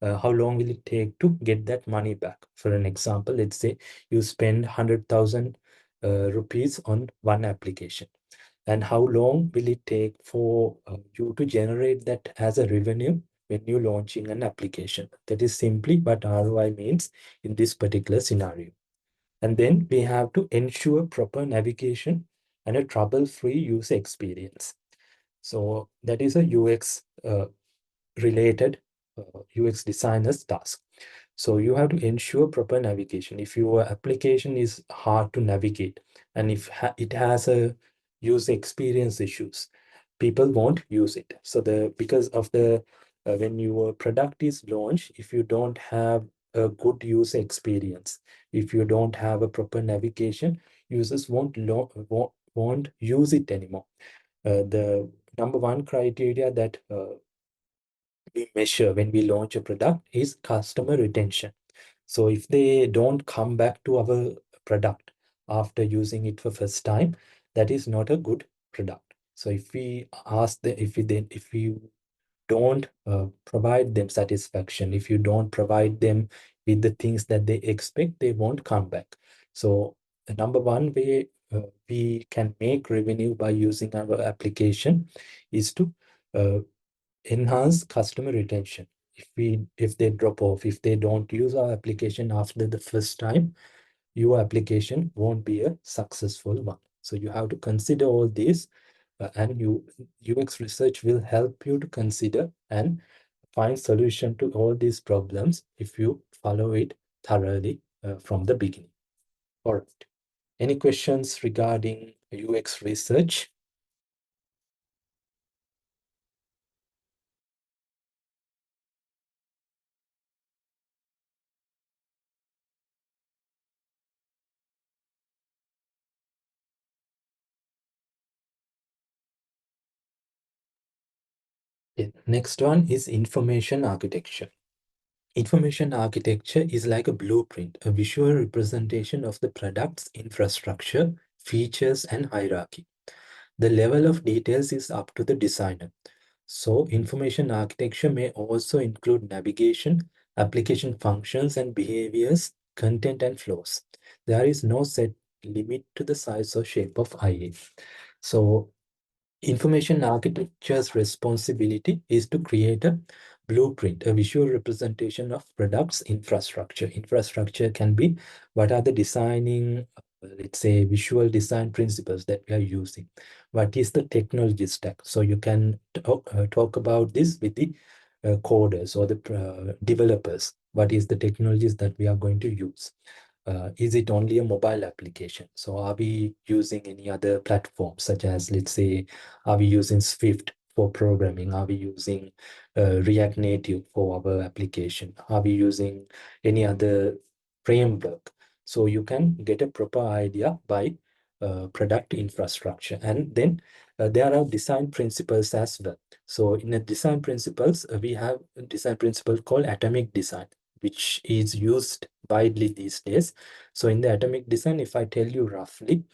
How long will it take to get that money back? For an example, let's say you spend 100,000 rupees on one application. And how long will it take for you to generate that as a revenue when you're launching an application? That is simply what ROI means in this particular scenario. And then we have to ensure proper navigation and a trouble-free user experience. So that is a UX related UX designer's task. So you have to ensure proper navigation. If your application is hard to navigate and if it has a user experience issues, people won't use it. So because of the when your product is launched, if you don't have a good user experience, if you don't have a proper navigation, users won't use it anymore. The number one criteria that we measure when we launch a product is customer retention. So if they don't come back to our product after using it for first time, that is not a good product. So if we ask the if we don't provide them satisfaction, if you don't provide them with the things that they expect, they won't come back. So the number one way we can make revenue by using our application is to uh, enhance customer retention. If they drop off, if they don't use our application after the first time, your application won't be a successful one. So you have to consider all this, and UX research will help you to consider and find solution to all these problems if you follow it thoroughly from the beginning. All right. Any questions regarding UX research? Next one is information architecture. Information architecture is like a blueprint, a visual representation of the product's infrastructure, features, and hierarchy. The level of details is up to the designer. So, information architecture may also include navigation, application functions and behaviors, content and flows. There is no set limit to the size or shape of IA. So, information architecture's responsibility is to create a blueprint, a visual representation of products infrastructure. Infrastructure can be what are the designing, let's say, visual design principles that we are using. What is the technology stack? So you can talk about this with the coders or the developers. What is the technologies that we are going to use? Is it only a mobile application? So are we using any other platforms such as, let's say, are we using Swift for programming? Are we using React Native for our application? Are we using any other framework? So you can get a proper idea by product infrastructure. And then there are design principles as well. So in the design principles, we have a design principle called atomic design, which is used widely these days. So in the atomic design, if I tell you roughly,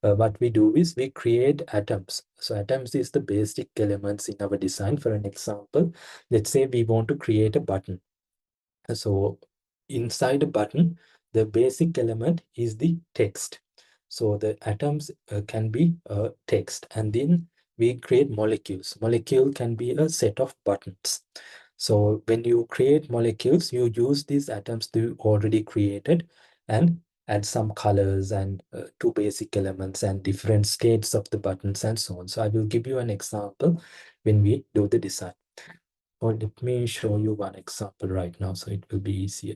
what we do is we create atoms. So atoms is the basic elements in our design. For an example, let's say we want to create a button. So inside a button, the basic element is the text. So the atoms can be text, and then we create molecules. Molecule can be a set of buttons. So when you create molecules, you use these atoms you already created and add some colors and two basic elements and different states of the buttons and so on. So I will give you an example when we do the design. Or let me show you one example right now so it will be easier.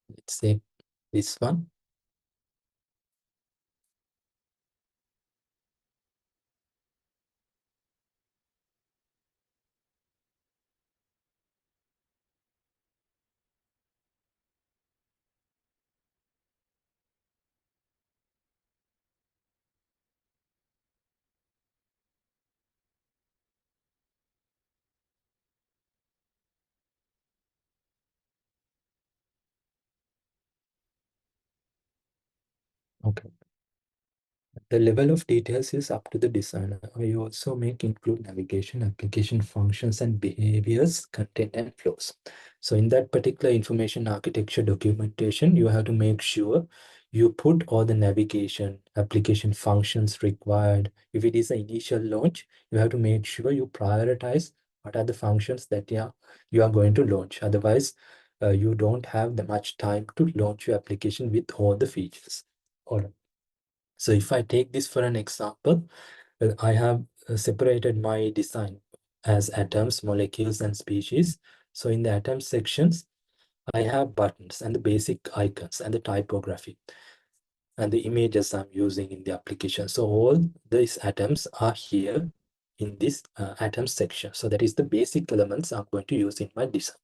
Let's say this one. Okay. The level of details is up to the designer. We also make include navigation, application functions, and behaviors, content, and flows. So in that particular information architecture documentation, you have to make sure you put all the navigation, application functions required. If it is an initial launch, you have to make sure you prioritize what are the functions that you are going to launch. Otherwise, you don't have that much time to launch your application with all the features. All right. So if I take this for an example, I have separated my design as atoms, molecules, and species. So in the atom sections, I have buttons and the basic icons and the typography and the images I'm using in the application. So all these atoms are here in this atom section. So that is the basic elements I'm going to use in my design.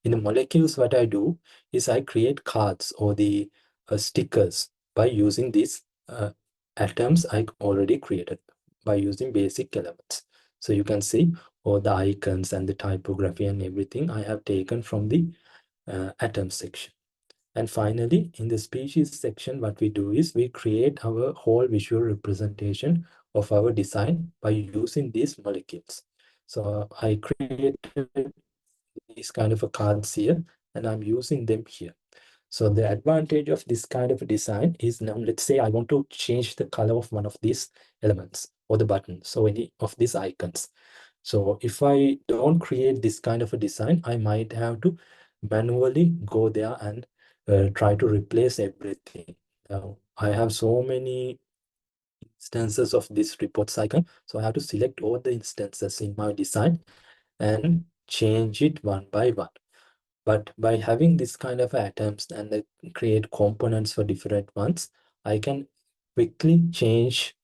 In the molecules, what I do is I create cards or the stickers by using these atoms I already created by using basic elements. So you can see all the icons and the typography and everything I have taken from the atom section. And finally, in the species section, what we do is we create our whole visual representation of our design by using these molecules. So I created these kind of a cards here, and I'm using them here. So the advantage of this kind of a design is now, let's say I want to change the color of one of these elements or the button, so any of these icons. So if I don't create this kind of a design, I might have to manually go there and try to replace everything. Now, I have so many instances of this reports icon, so I have to select all the instances in my design and change it one by one. But by having this kind of atoms and create components for different ones, I can quickly change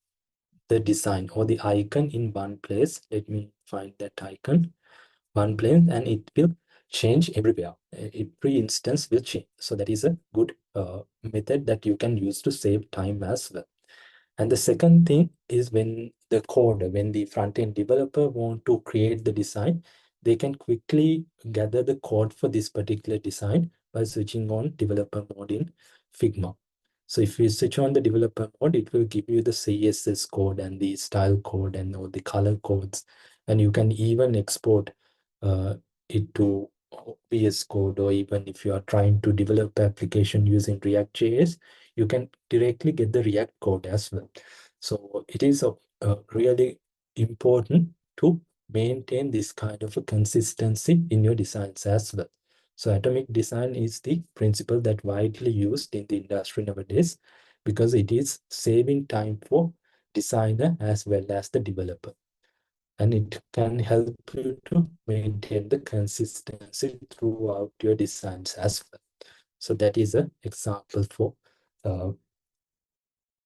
the design or the icon in one place. Let me find that icon, one place, and it will change everywhere. Every instance will change. So that is a good method that you can use to save time as well. And the second thing is when the front-end developer want to create the design, they can quickly gather the code for this particular design by switching on developer mode in Figma. So if you switch on the developer mode, it will give you the CSS code and the style code and all the color codes. And you can even export it to VS Code, or even if you are trying to develop application using React.js, you can directly get the React code as well. So it is really important to maintain this kind of a consistency in your designs as well. So atomic design is the principle that widely used in the industry nowadays because it is saving time for designer as well as the developer. And it can help you to maintain the consistency throughout your designs as well. So that is an example for uh,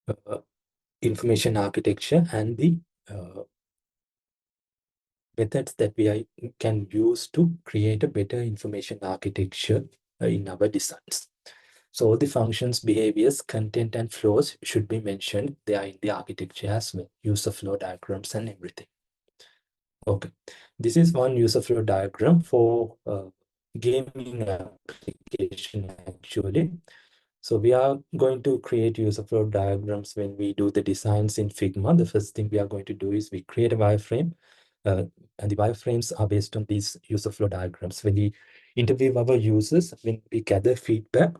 uh, information architecture and the uh, methods that can use to create a better information architecture in our designs. So all the functions, behaviors, content, and flows should be mentioned. They are in the architecture as well. User flow diagrams and everything. Okay, this is one user flow diagram for gaming application actually. So we are going to create user flow diagrams when we do the designs in Figma. The first thing we are going to do is we create a wireframe, and the wireframes are based on these user flow diagrams. When we interview our users, when we gather feedback,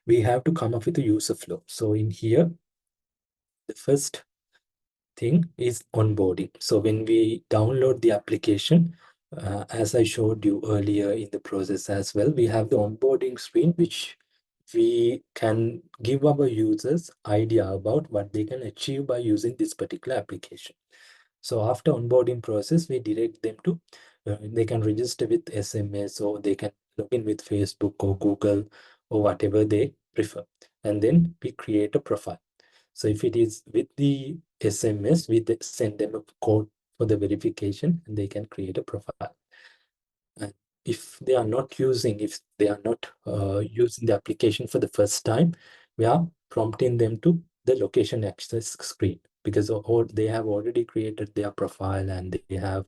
we have to come up with a user flow. So in here, the first thing is onboarding. So when we download the application, as I showed you earlier in the process as well, we have the onboarding screen, which we can give our users idea about what they can achieve by using this particular application. So after onboarding process, we direct them to, they can register with SMS, or they can log in with Facebook or Google or whatever they prefer. And then we create a profile. So if it is with the SMS, we send them a code for the verification and they can create a profile. And if they are not using the application for the first time, we are prompting them to the location access screen, because they have already created their profile and they have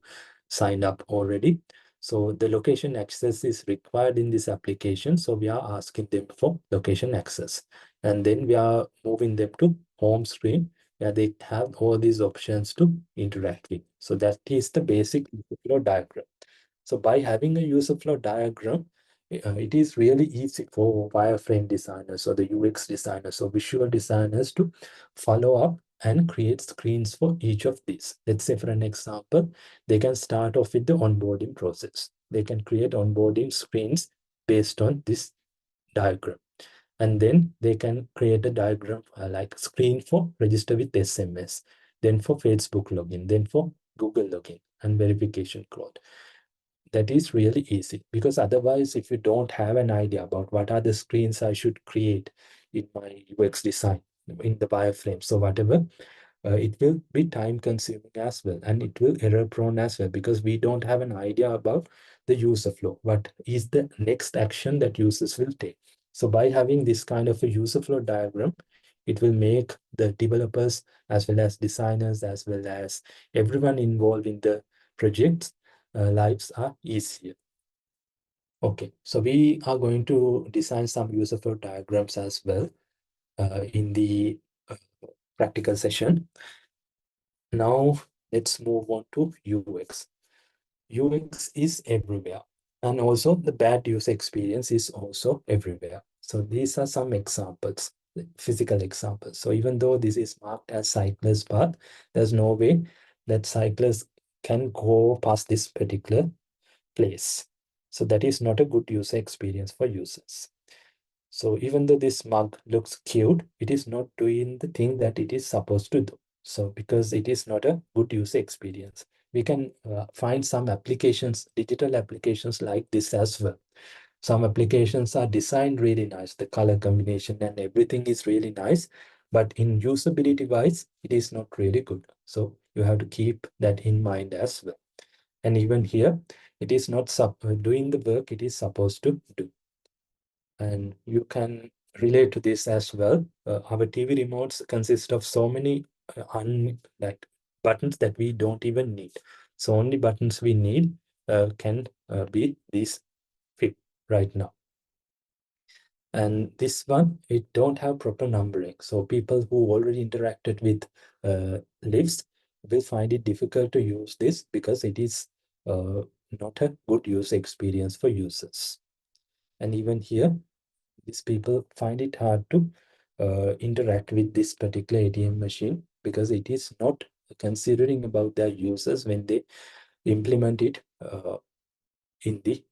signed up already. So the location access is required in this application. So we are asking them for location access. And then we are moving them to home screen where they have all these options to interact with. So that is the basic flow diagram. So by having a user flow diagram, it is really easy for wireframe designers or the UX designers or visual designers to follow up and create screens for each of these. Let's say for an example, they can start off with the onboarding process. They can create onboarding screens based on this diagram. And then they can create a diagram like screen for register with SMS, then for Facebook login, then for Google login and verification code. That is really easy, because otherwise, if you don't have an idea about what are the screens I should create in my UX design, in the wireframe, so whatever, it will be time consuming as well, and it will error prone as well, because we don't have an idea about the user flow. What is the next action that users will take? So by having this kind of a user flow diagram, it will make the developers as well as designers as well as everyone involved in the projects lives are easier. Okay, so we are going to design some user flow diagrams as well in the uh, practical session. Now let's move on to UX. UX is everywhere, and also the bad user experience is also everywhere. So these are some examples, physical examples. So even though this is marked as cyclist path, there's no way that cyclists can go past this particular place. So that is not a good user experience for users. So even though this mug looks cute, it is not doing the thing that it is supposed to do. So because it is not a good user experience, we can find some applications, digital applications like this as well. Some applications are designed really nice, the color combination and everything is really nice, but in usability wise, it is not really good. So you have to keep that in mind as well. And even here, it is not doing the work it is supposed to do. And you can relate to this as well. Our TV remotes consist of so many like buttons that we don't even need. So only buttons we need can be these fit right now. And this one, it don't have proper numbering. So people who already interacted with lifts will find it difficult to use this because it is not a good user experience for users. And even here, these people find it hard to interact with this particular ATM machine because it is not considering about their users when they implement it in the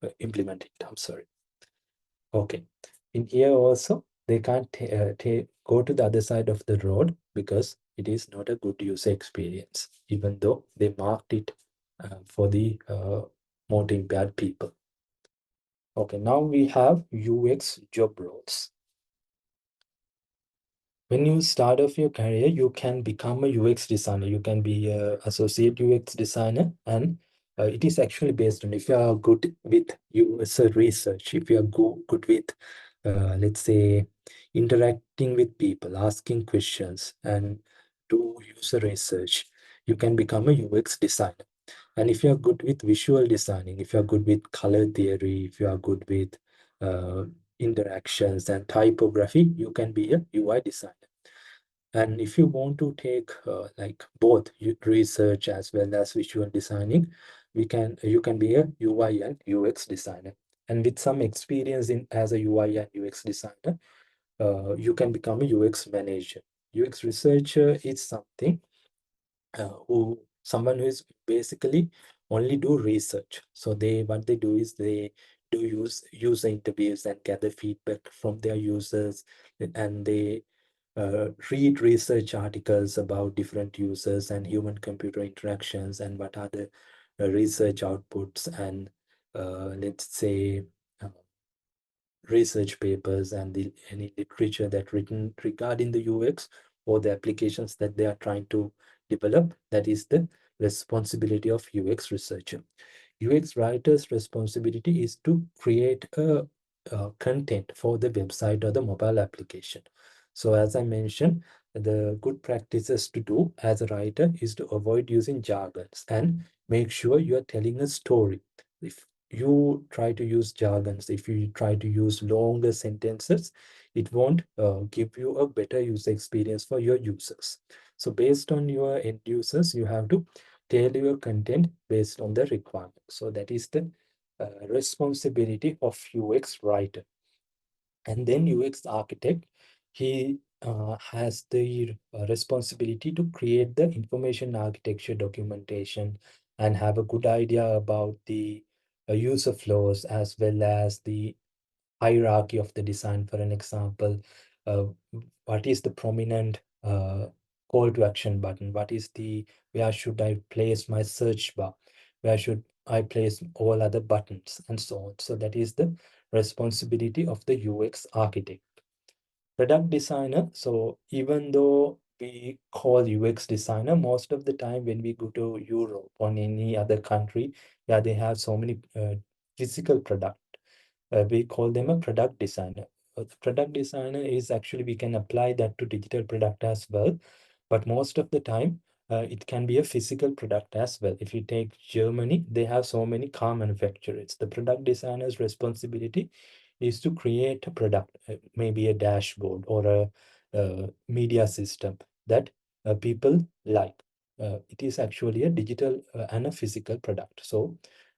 I'm sorry. Okay. In here also, they can't go to the other side of the road because it is not a good user experience, even though they marked it for the more impaired people. Okay, now we have UX job roles. When you start off your career, you can become a UX designer. You can be an associate UX designer, and it is actually based on if you are good with user research, if you are good with, let's say, interacting with people, asking questions, and do user research, you can become a UX designer. And if you are good with visual designing, if you are good with color theory, if you are good with interactions and typography, you can be a UI designer. And if you want to take like both research as well as visual designing, you can be a UI and UX designer. And with some experience in as a UI and UX designer, you can become a UX manager. UX researcher is someone who is basically only do research. So what they do is they do use user interviews and gather feedback from their users, and they read research articles about different users and human computer interactions and what are the research outputs and let's say uh, research papers and any literature that written regarding the UX or the applications that they are trying to develop. That is the responsibility of UX researcher. UX writer's responsibility is to create a content for the website or the mobile application. So as I mentioned, the good practices to do as a writer is to avoid using jargons and make sure you are telling a story. If you try to use jargons, if you try to use longer sentences, it won't give you a better user experience for your users. So based on your end users, you have to tailor your content based on the requirement. So that is the responsibility of UX writer. And then UX architect, he has the responsibility to create the information architecture documentation and have a good idea about the user flows as well as the hierarchy of the design. For an example, uh, what is the prominent call to action button? Where should I place my search bar? Where should I place all other buttons and so on? So that is the responsibility of the UX architect. Product designer. So even though we call UX designer, most of the time when we go to Europe or any other country, yeah, they have so many physical product. We call them a product designer. The product designer is actually, we can apply that to digital product as well. But most of the time, it can be a physical product as well. If you take Germany, they have so many car manufacturers. The product designer's responsibility is to create a product, maybe a dashboard or a media system that people like. It is actually a digital and a physical product. So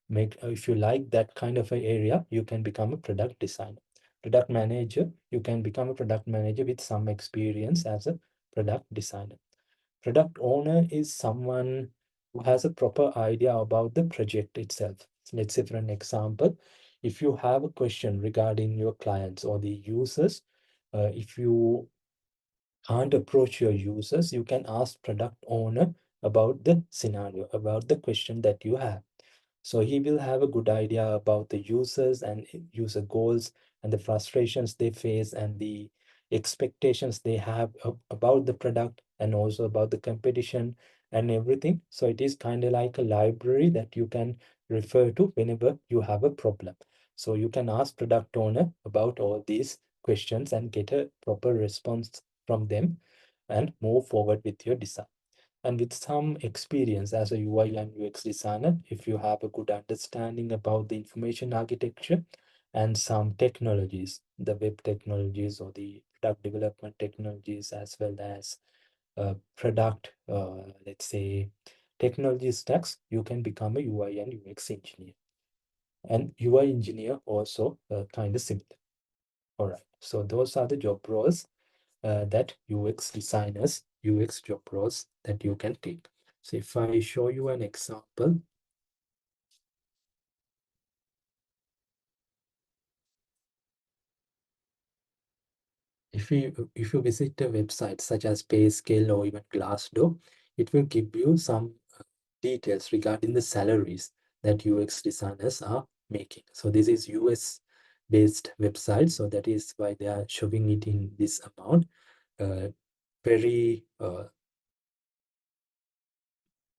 if you like that kind of an area, you can become a product designer. Product manager, you can become a product manager with some experience as a product designer. Product owner is someone who has a proper idea about the project itself. So let's say, for an example, if you have a question regarding your clients or the users, if you can't approach your users, you can ask product owner about the scenario, about the question that you have. So he will have a good idea about the users and user goals and the frustrations they face and the expectations they have about the product and also about the competition and everything. So it is kind of like a library that you can refer to whenever you have a problem. So you can ask product owner about all these questions and get a proper response from them and move forward with your design. And with some experience as a UI and UX designer, if you have a good understanding about the information architecture and some technologies, the web technologies or the product development technologies, as well as let's say, technology stacks, you can become a UI and UX engineer. And UI engineer also kind of similar. All right, so those are the job roles that UX designers, UX job roles that you can take. So if I show you an example, if you visit a website such as PayScale or even Glassdoor, it will give you some details regarding the salaries that UX designers are making. So this is US based website, so that is why they are showing it in this amount. Very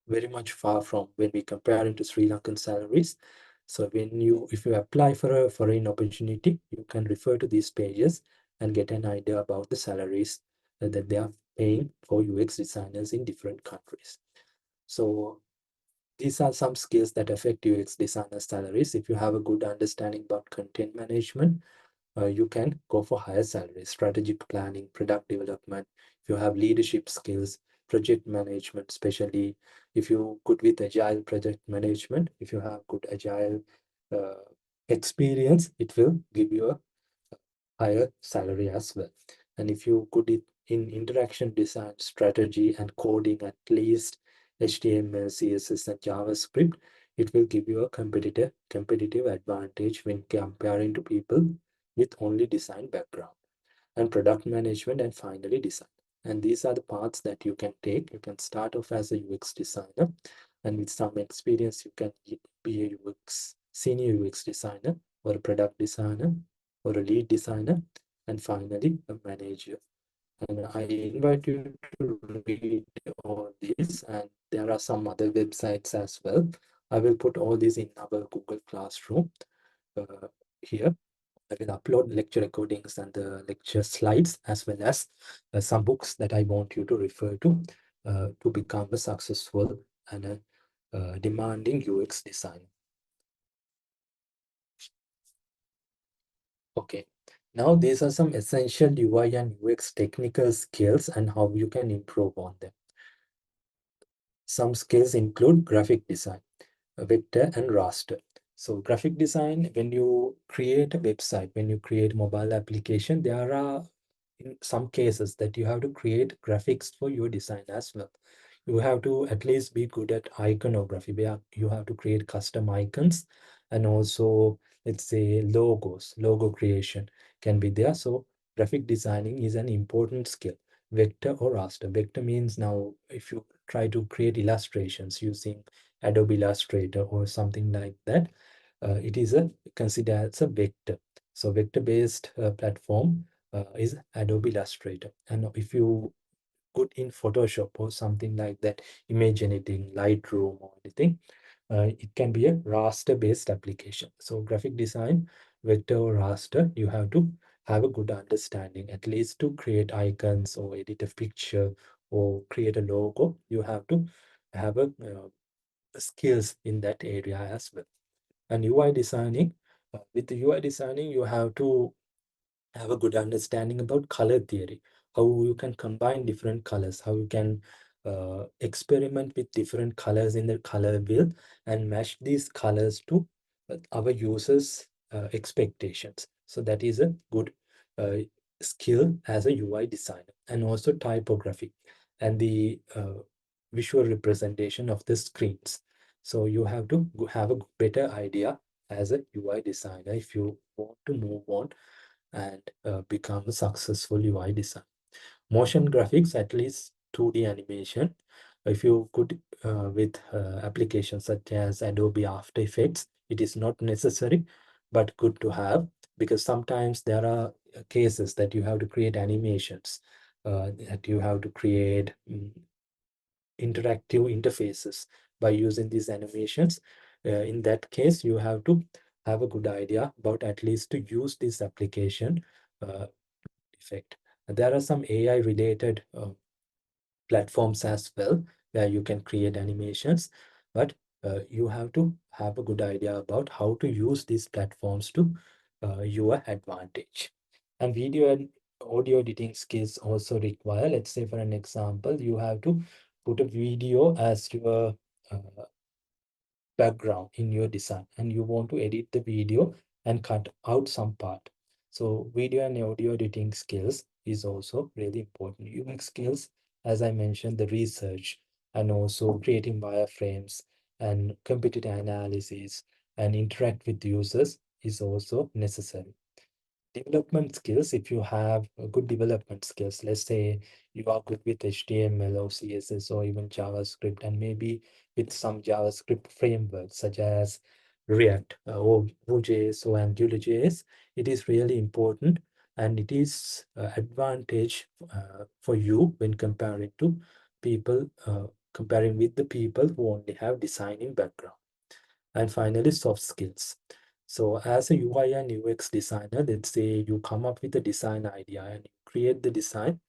very much far from when we compare it to Sri Lankan salaries. So if you apply for a foreign opportunity, you can refer to these pages and get an idea about the salaries that they are paying for UX designers in different countries. So these are some skills that affect UX designer salaries. If you have a good understanding about content management, you can go for higher salaries, strategic planning, product development. If you have leadership skills, project management, especially if you're good with agile project management, if you have good agile uh, experience, it will give you a higher salary as well. And if you good in interaction design, strategy, and coding, at least HTML, CSS, and JavaScript, it will give you a competitive advantage when comparing to people with only design background. And product management, and finally design. And these are the paths that you can take. You can start off as a UX designer, and with some experience, you can be a senior UX designer, or a product designer, or a lead designer, and finally a manager. And I invite you to read all this, and there are some other websites as well. I will put all this in our Google Classroom here. I will upload lecture recordings and the lecture slides, as well as some books that I want you to refer to become a successful and a demanding UX designer. Okay, now these are some essential UI and UX technical skills and how you can improve on them. Some skills include graphic design, vector and raster. So graphic design, when you create a website, when you create mobile application, there are in some cases that you have to create graphics for your design as well. You have to at least be good at iconography, where you have to create custom icons, and also, let's say, logo creation can be there. So graphic designing is an important skill. Vector or raster. Vector means, now if you try to create illustrations using Adobe Illustrator or something like that, it is considered as a vector. So vector-based platform is Adobe Illustrator. And if you good in Photoshop or something like that, image editing, Lightroom or anything, it can be a raster-based application. So graphic design, vector or raster, you have to have a good understanding, at least to create icons or edit a picture or create a logo. You have to have a skills in that area as well. And UI designing, with the UI designing, you have to have a good understanding about color theory, how you can combine different colors, how you can experiment with different colors in the color wheel and match these colors to our users' expectations. So that is a good uh, skill as a UI designer. And also typography and the visual representation of the screens. So you have to have a better idea as a UI designer if you want to move on and become a successful UI designer. Motion graphics, at least 2D animation, If you could with applications such as Adobe After Effects, it is not necessary, but good to have, because sometimes there are cases that you have to create animations, that you have to create interactive interfaces by using these animations. In that case, you have to have a good idea about at least to use this application effect. There are some AI related platforms as well where you can create animations, but you have to have a good idea about how to use these platforms to your advantage. And video and audio editing skills also require, let's say for an example, you have to put a video as your uh, background in your design, and you want to edit the video and cut out some part. So video and audio editing skills is also really important. UX skills, as I mentioned, the research and also creating wireframes and competitor analysis and interact with users is also necessary. Development skills, if you have a good development skills, let's say you are good with HTML or CSS or even JavaScript, and maybe with some JavaScript frameworks such as React or Vue.js or AngularJS, it is really important, and it is advantage for you when comparing to people, comparing with the people who only have designing background. And finally, soft skills. So as a UI and UX designer, let's say you come up with a design idea and you create the design,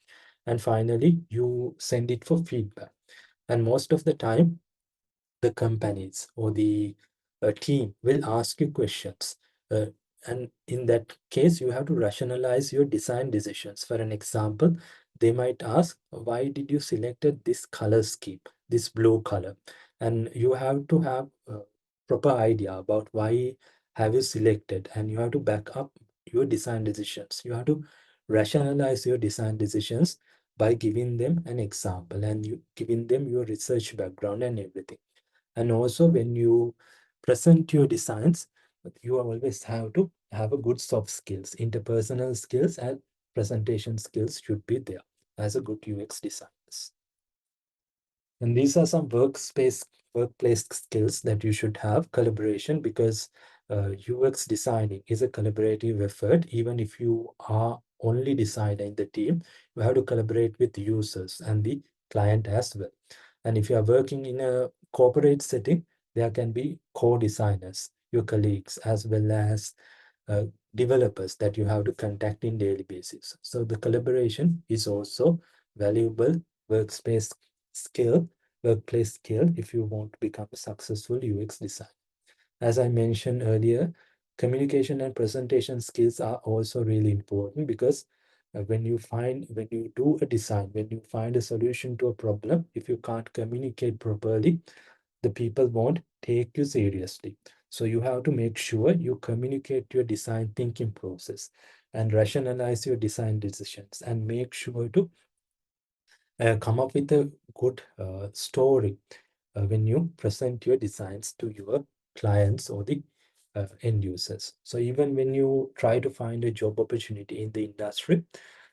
and finally you send it for feedback. And most of the time, the companies or the team will ask you questions. Uh, and in that case, you have to rationalize your design decisions. For an example, they might ask, why did you selected this color scheme, this blue color? And you have to have a proper idea about why have you selected, and you have to back up your design decisions. You have to rationalize your design decisions by giving them an example and you giving them your research background and everything. And also when you present your designs, you always have to have a good soft skills, interpersonal skills and presentation skills should be there as a good UX designers. And these are some workplace skills that you should have. Collaboration, because UX designing is a collaborative effort. Even if you are only designer in the team, you have to collaborate with users and the client as well. And if you are working in a corporate setting, there can be co-designers, your colleagues, as well as uh, developers that you have to contact in daily basis. So the collaboration is also valuable workspace skill, workplace skill if you want to become a successful UX designer. As I mentioned earlier, communication and presentation skills are also really important, because when you do a design, when you find a solution to a problem, if you can't communicate properly, the people won't take you seriously. So you have to make sure you communicate your design thinking process and rationalize your design decisions, and make sure to come up with a good story when you present your designs to your clients or the end users. So even when you try to find a job opportunity in the industry,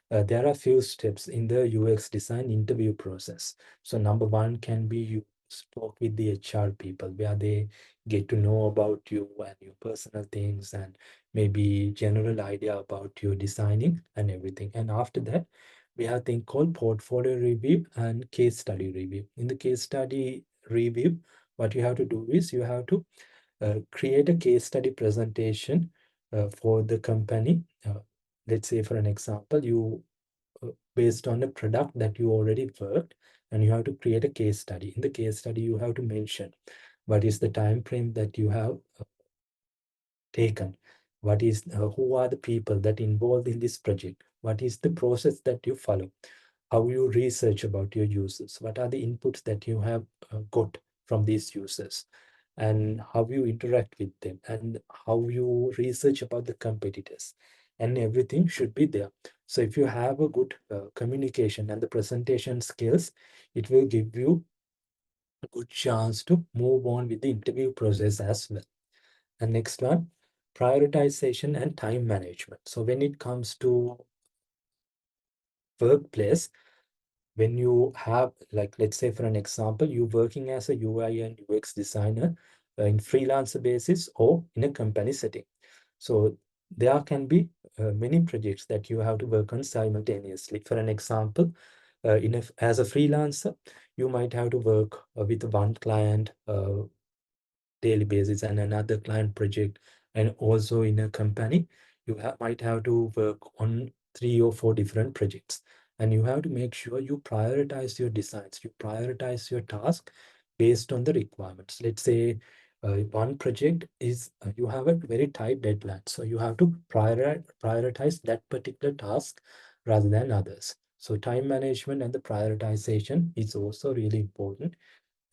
there are few steps in the UX design interview process. So number one can be you spoke with the HR people, where they get to know about you and your personal things and maybe general idea about your designing and everything. And after that, we have thing called portfolio review and case study review. In the case study review, what you have to do is you have to create a case study presentation for the company. Let's say for an example, you based on a product that you already worked, and you have to create a case study. In the case study, you have to mention what is the time frame that you have taken, what is who are the people that involved in this project, what is the process that you follow, how you research about your users, what are the inputs that you have got from these users, and how you interact with them, and how you research about the competitors, and everything should be there. So if you have a good communication and the presentation skills, it will give you a good chance to move on with the interview process as well. And next one, prioritization and time management. So when it comes to workplace, when you have, like, let's say for an example, you're working as a UI and UX designer in freelancer basis or in a company setting. So there can be many projects that you have to work on simultaneously. For an example, as a freelancer, you might have to work with one client daily basis and another client project, and also in a company you might have to work on 3 or 4 different projects, and you have to make sure you prioritize your designs, you prioritize your task based on the requirements. Let's say one project is you have a very tight deadline, so you have to prioritize that particular task rather than others. So time management and the prioritization is also really important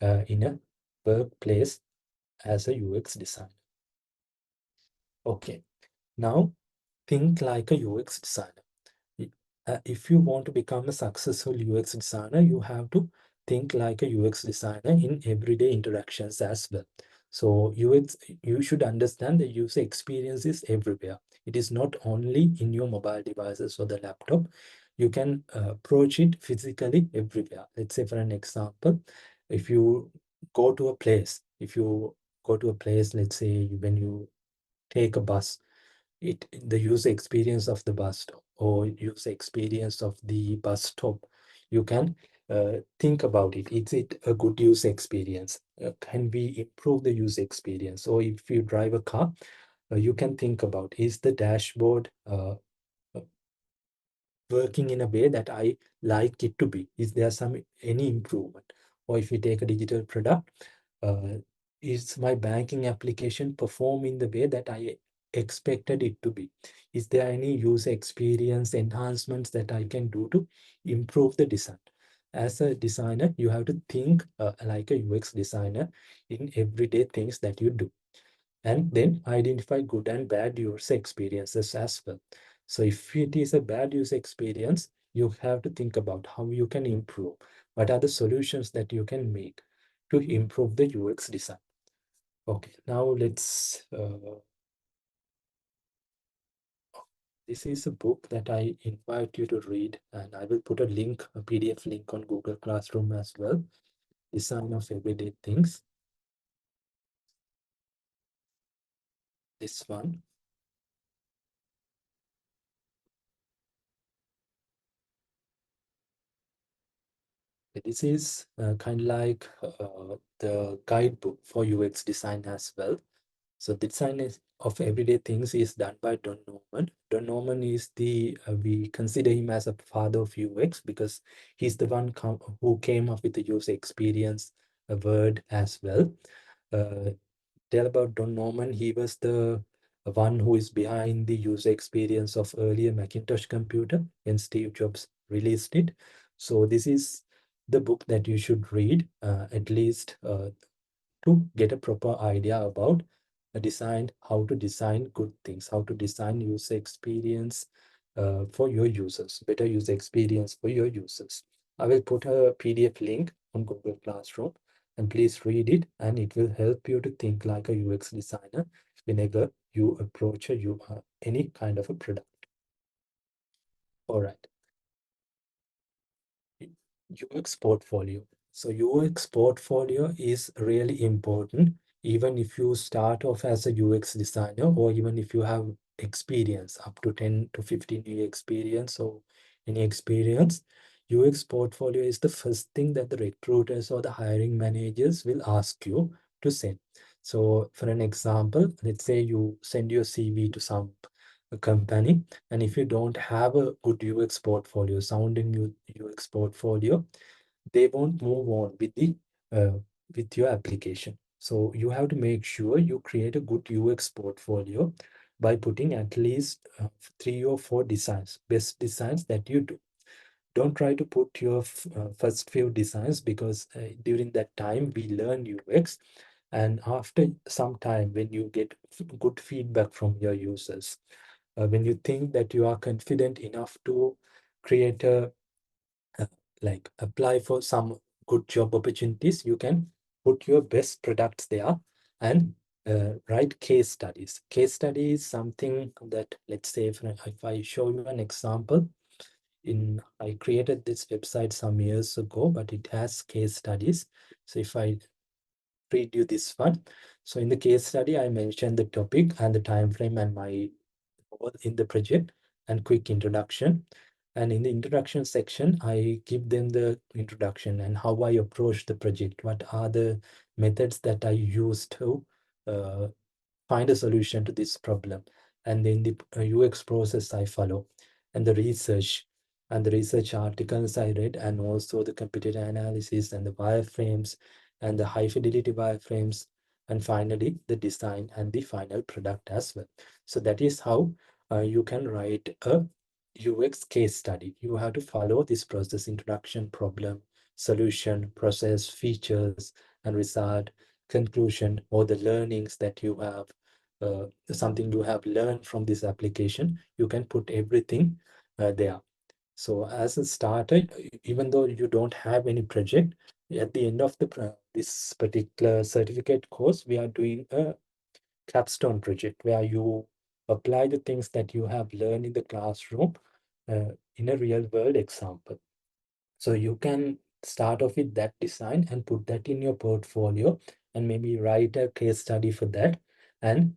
in a workplace as a UX designer. Okay, now think like a UX designer. If you want to become a successful UX designer, you have to think like a UX designer in everyday interactions as well. So you should understand the user experience is everywhere. It is not only in your mobile devices or the laptop. You can approach it physically everywhere. Let's say for an example, if you go to a place, let's say when you take a bus, the user experience of the bus stop or user experience of the bus stop, you can think about it. Is it a good user experience? Can we improve the user experience? Or if you drive a car, you can think about, is the dashboard working in a way that I like it to be? Is there any improvement? Or if you take a digital product, uh, is my banking application perform in the way that I expected it to be? Is there any user experience enhancements that I can do to improve the design? As a designer, you have to think like a UX designer in everyday things that you do, and then identify good and bad user experiences as well. So if it is a bad user experience, you have to think about how you can improve. What are the solutions that you can make to improve the UX design? Okay, now this is a book that I invite you to read, and I will put a link, a PDF link on Google Classroom as well. Design of Everyday Things. This one. This is kind of like the guidebook for UX design as well. So the design of everyday things is done by Don Norman. Don Norman is we consider him as a father of UX because he's the one who came up with the user experience word as well. Tell about Don Norman, he was the one who is behind the user experience of earlier Macintosh computer when Steve Jobs released it. So this is the book that you should read at least to get a proper idea about how to design good things, how to design user experience for your users, better user experience for your users. I will put a PDF link on Google Classroom, and please read it, and it will help you to think like a UX designer whenever you approach any kind of a product. All right. UX portfolio. So UX portfolio is really important, even if you start off as a UX designer, or even if you have experience up to 10 to 15 year experience or any experience. UX portfolio is the first thing that the recruiters or the hiring managers will ask you to send. So for an example, let's say you send your CV to some company, and if you don't have a good UX portfolio, sounding UX portfolio, they won't move on uh, with your application. So you have to make sure you create a good UX portfolio by putting at least 3 or 4 designs, best designs that you do. Don't try to put your first few designs, because during that time we learn UX, and after some time when you get good feedback from your users, when you think that you are confident enough to create uh, like apply for some good job opportunities, you can put your best products there and write case studies. Case study is something that, let's say if I show you an example, I created this website some years ago, but it has case studies. So if I read you this one, so in the case study, I mentioned the topic and the time frame and my role in the project and quick introduction. And in the introduction section, I give them the introduction and how I approach the project. What are the methods that I use to uh, find a solution to this problem, and then the UX process I follow, and the research articles I read, and also the computer analysis and the wireframes and the high fidelity wireframes, and finally the design and the final product as well. So that is how you can write a UX case study. You have to follow this process: introduction, problem, solution, process, features, and result, conclusion, or the learnings that you have, something you have learned from this application. You can put everything there. So as a starter, even though you don't have any project, at the end of this particular certificate course, we are doing a capstone project where you apply the things that you have learned in the classroom in a real world example. So you can start off with that design and put that in your portfolio, and maybe write a case study for that and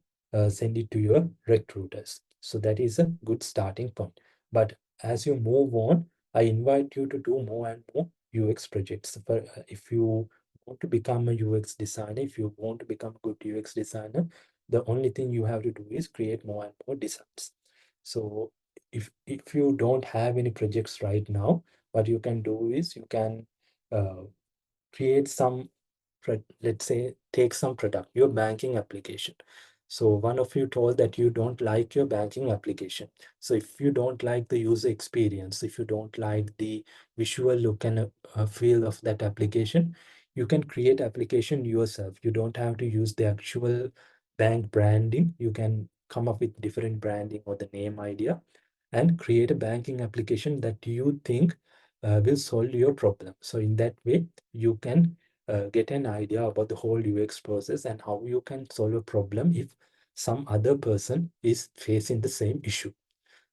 send it to your recruiters. So that is a good starting point. But as you move on, I invite you to do more and more UX projects. If you want to become a UX designer, if you want to become a good UX designer, the only thing you have to do is create more and more designs. So if you don't have any projects right now, what you can do is you can uh, create some, let's say, take some product, your banking application. So one of you told that you don't like your banking application. So if you don't like the user experience, if you don't like the visual look and feel of that application, you can create application yourself. You don't have to use the actual bank branding. You can come up with different branding or the name idea and create a banking application that you think will solve your problem. So in that way, you can get an idea about the whole UX process and how you can solve a problem if some other person is facing the same issue.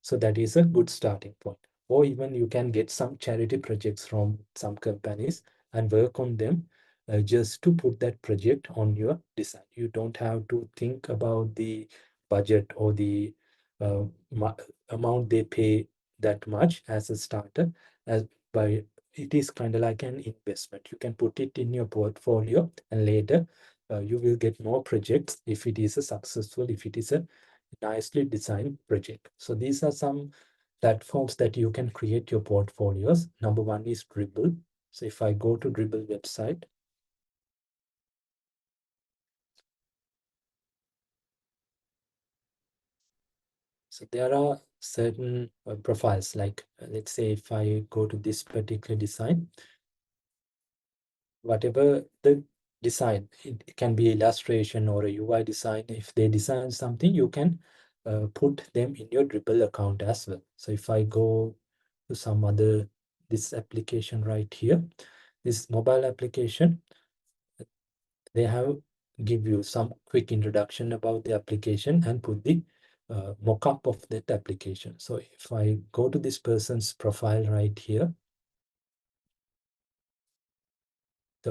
So that is a good starting point. Or even you can get some charity projects from some companies and work on them just to put that project on your design. You don't have to think about the budget or the uh, amount they pay that much as a starter. As by It is kind of like an investment. You can put it in your portfolio, and later you will get more projects if it is a successful, if it is a nicely designed project. So these are some platforms that you can create your portfolios. Number one is Dribble. So if I go to Dribble website, so there are certain profiles, like let's say if I go to this particular design, whatever the design, it can be illustration or a UI design. If they design something, you can put them in your Dribble account as well. So if I go to some other, this application right here, this mobile application, they have give you some quick introduction about the application and put the mock-up of that application. So if I go to this person's profile right here,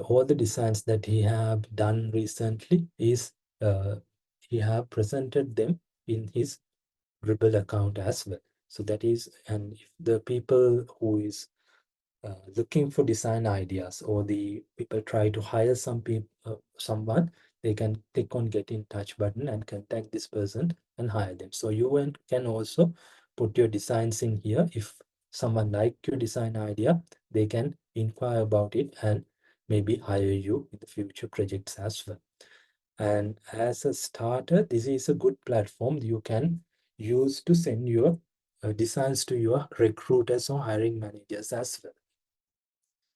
all the designs that he have done recently is he have presented them in his Dribble account as well. So that is, and if the people who is looking for design ideas, or the people try to hire someone, they can click on get in touch button and contact this person and hire them. So you can also put your designs in here. If someone like your design idea, they can inquire about it and maybe hire you in the future projects as well. And as a starter, this is a good platform you can use to send your designs to your recruiters or hiring managers as well.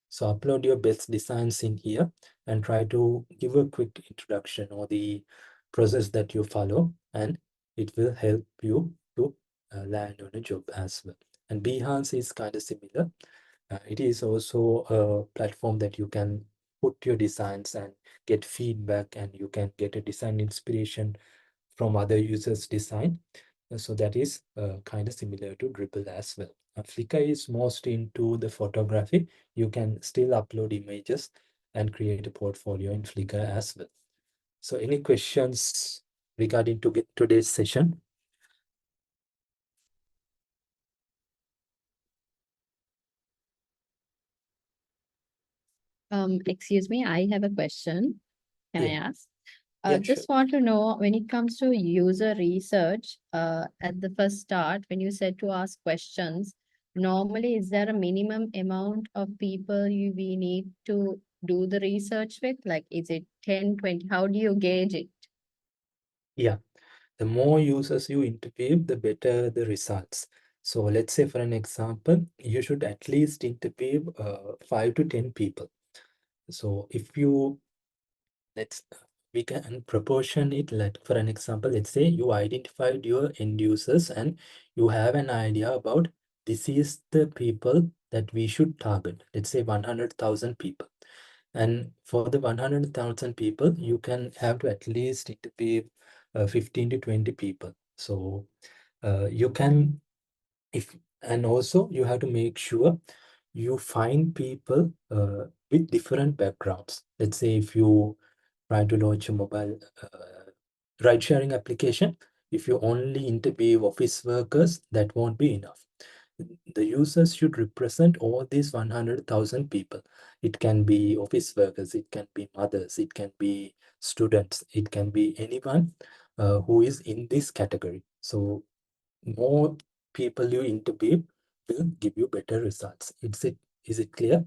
So upload your best designs in here and try to give a quick introduction or the process that you follow, and it will help you to land on a job as well. And Behance is kind of similar. It is also a platform that you can put your designs and get feedback, and you can get a design inspiration from other users' design. So that is kind of similar to Dribble as well. Flickr is most into the photography. You can still upload images and create a portfolio in Flickr as well. So any questions regarding to today's session? Excuse me, I have a question. Can I Yeah. ask? Yeah, Just sure. want to know when it comes to user research, at the first start, when you said to ask questions, normally is there a minimum amount of people we need to do the research with? Like, is it 10, 20? How do you gauge it? Yeah. The more users you interview, the better the results. So let's say for an example, you should at least interview 5 to 10 people. So if you, let's, we can proportion it, like for an example, let's say you identified your end users and you have an idea about this is the people that we should target. Let's say 100,000 people. And for the 100,000 people, you can have to at least interview 15 to 20 people. So you can, if, and also you have to make sure you find people with different backgrounds. Let's say if you try to launch a mobile ride sharing application, if you only interview office workers, that won't be enough. The users should represent all these 100,000 people. It can be office workers, it can be mothers, it can be students, it can be anyone who is in this category. So more people you interview will give you better results. Is it clear?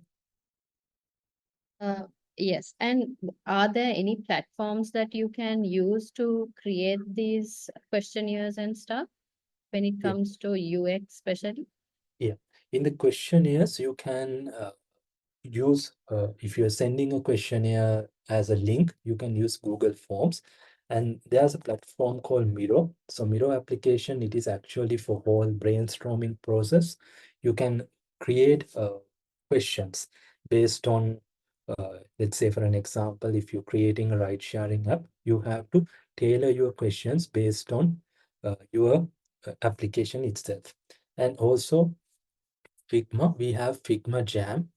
Uh, yes. And are there any platforms that you can use to create these questionnaires and stuff when it Yeah. comes to UX especially? Yeah. In the questionnaires, you can use, if you're sending a questionnaire as a link, you can use Google Forms. And there's a platform called Miro. So Miro application, it is actually for whole brainstorming process. You can create questions based on, let's say for an example, if you're creating a ride sharing app, you have to tailor your questions based on your application itself. And also Figma, we have Figma Jam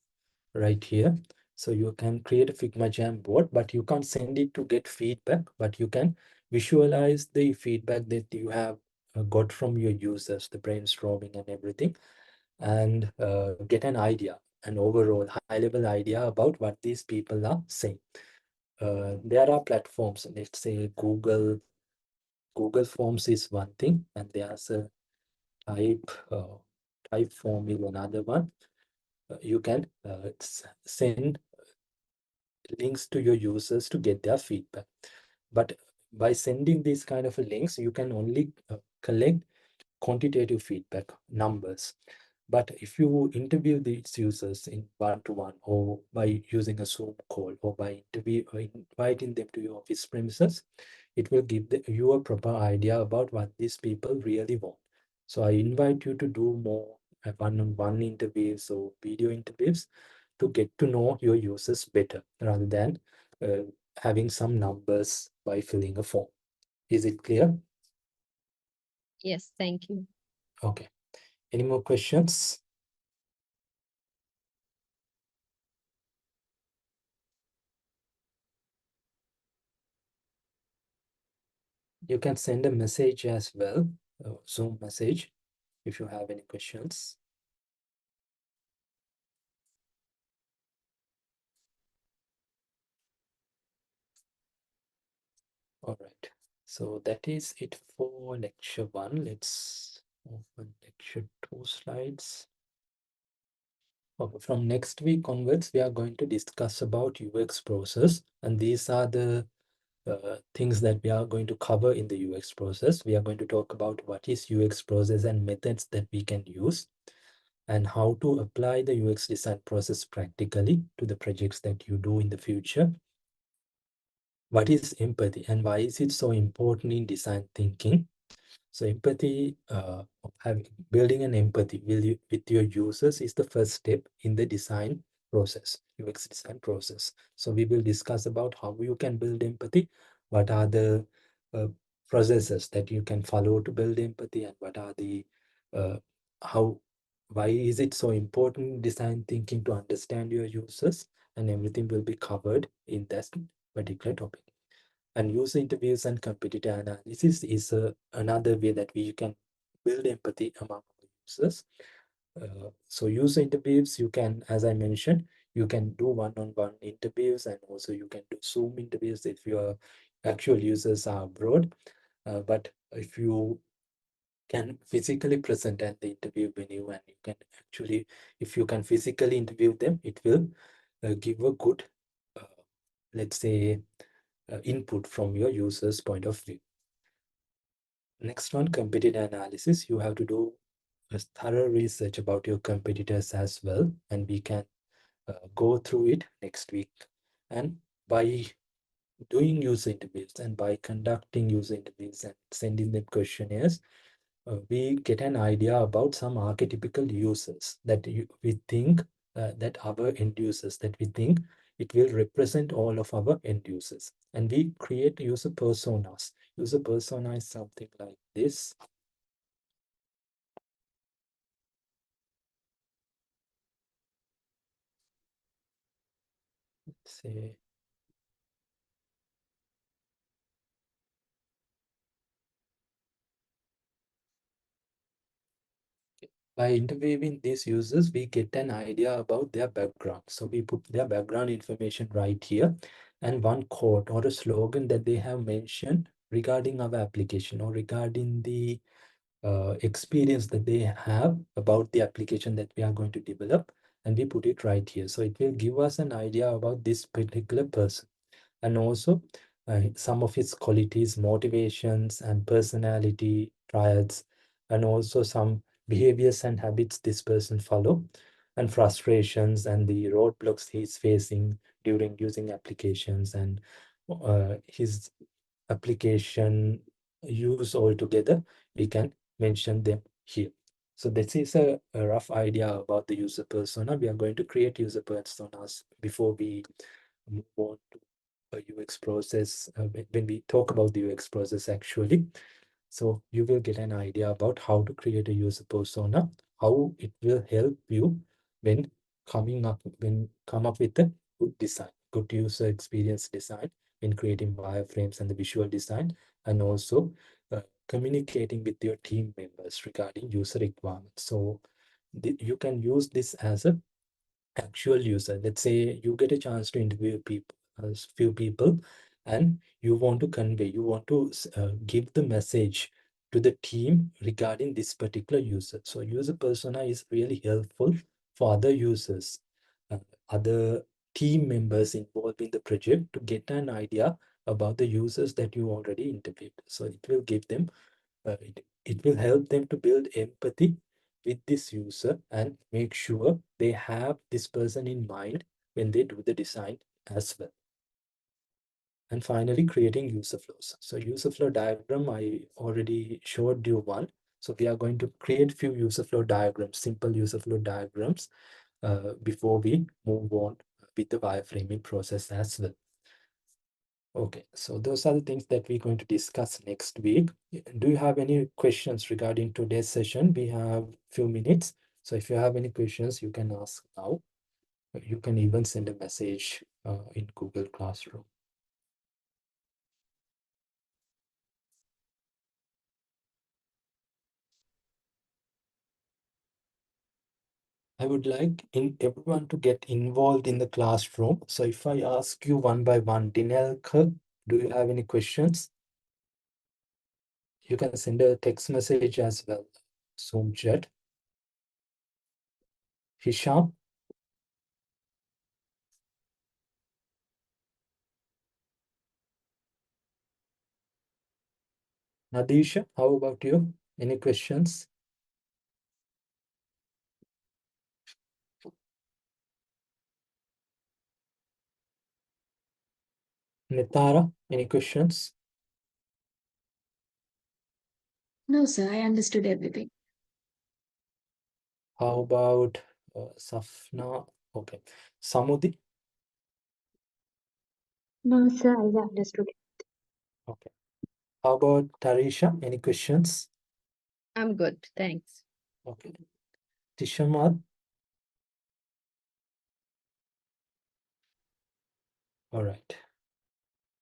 right here. So you can create a Figma Jam board, but you can't send it to get feedback, but you can visualize the feedback that you have got from your users, the brainstorming and everything, and get an idea, an overall high level idea about what these people are saying. There are platforms, let's say Google Forms is one thing, and there's a uh, type form is another one. You can send links to your users to get their feedback. But by sending these kind of links, you can only collect quantitative feedback, numbers. But if you interview these users in one-to-one or by using a Zoom call or by inviting them to your office premises, it will give you a proper idea about what these people really want. So I invite you to do more one-on-one interviews or video interviews to get to know your users better rather than uh, having some numbers by filling a form. Is it clear? Yes, thank you. Okay. Any more questions? You can send a message as well, a Zoom message, if you have any questions. All right. So that is it for lecture 1. Let's open lecture 2 slides. Okay, from next week onwards, we are going to discuss about UX process, and these are the things that we are going to cover in the UX process. We are going to talk about what is UX process and methods that we can use, and how to apply the UX design process practically to the projects that you do in the future. What is empathy and why is it so important in design thinking? So empathy, building an empathy with your users is the first step in the design process, UX design process. So we will discuss about how you can build empathy, what are the uh, processes that you can follow to build empathy, and what are the how why is it so important design thinking to understand your users, and everything will be covered in that particular topic. And user interviews and competitor analysis is another way that we can build empathy among users. So user interviews, you can, as I mentioned, you can do one-on-one interviews, and also you can do Zoom interviews if your actual users are abroad. But if you can physically present at the interview venue, and you can actually, if you can physically interview them, it will give a good, let's say, input from your user's point of view. Next one, competitor analysis. You have to do a thorough research about your competitors as well, and we can go through it next week. And by doing user interviews and by conducting user interviews and sending them questionnaires, we get an idea about some archetypical users that we think that our end users, that we think it will represent all of our end users. And we create user personas. User persona is something like this. Let's say by interviewing these users, we get an idea about their background. So we put their background information right here, and one quote or a slogan that they have mentioned regarding our application or regarding the experience that they have about the application that we are going to develop, and we put it right here. So it will give us an idea about this particular person, and also some of its qualities, motivations, and personality traits, and also some behaviors and habits this person follow, and frustrations and the roadblocks he's facing during using applications, and his application use altogether. We can mention them here. So this is a rough idea about the user persona. We are going to create user personas before we move on to UX process, when we talk about the UX process actually. So you will get an idea about how to create a user persona, how it will help you when come up with a good design, good user experience design, in creating wireframes and the visual design, and also communicating with your team members regarding user requirements. So you can use this as a actual user. Let's say you get a chance to interview people, a few people, and you want to convey, you want to give the message to the team regarding this particular user. So user persona is really helpful for other users, uh, other team members involved in the project, to get an idea about the users that you already interviewed. So it will give them, it will help them to build empathy with this user and make sure they have this person in mind when they do the design as well. And finally, creating user flows. So user flow diagram, I already showed you one. So we are going to create few user flow diagrams, simple user flow diagrams, before we move on with the wireframing process as well. Okay, so those are the things that we're going to discuss next week. Do you have any questions regarding today's session? We have few minutes. So if you have any questions, you can ask now. You can even send a message in Google Classroom. I would like everyone to get involved in the classroom. So if I ask you one by one, Dinelka, do you have any questions? You can send a text message as well, Zoom chat. Hisham, Nadisha, how about you? Any questions? Nitara, any questions? No, sir, I understood everything. How about Safna? Okay. Samudi? No, sir, I understood. Okay. How about Tarisha? Any questions? I'm good, thanks. Okay. Tishamad? All right.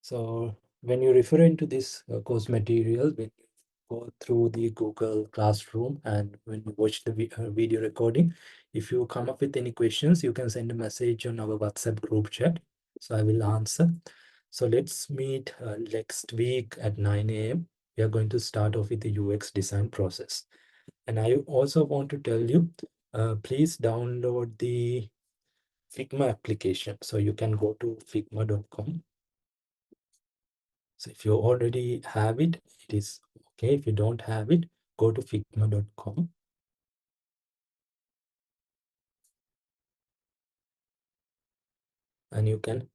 So when you refer into this course material, when you go through the Google Classroom and when you watch the video recording, if you come up with any questions, you can send a message on our WhatsApp group chat. So I will answer. So let's meet next week at 9 a.m. We are going to start off with the UX design process. And I also want to tell you, please download the Figma application. So you can go to figma.com. So if you already have it, it is okay. If you don't have it, go to figma.com. And you can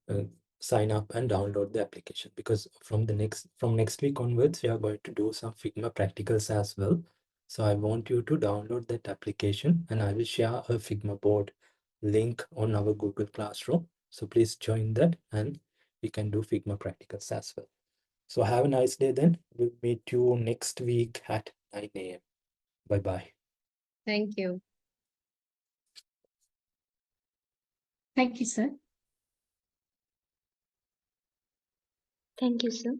sign up and download the application, because from next week onwards, we are going to do some Figma practicals as well. So I want you to download that application, and I will share a Figma board link on our Google Classroom. So please join that and we can do Figma practicals as well. So have a nice day then. We'll meet you next week at 9 a.m. Bye-bye. Thank you. Thank you, sir. Thank you, sir.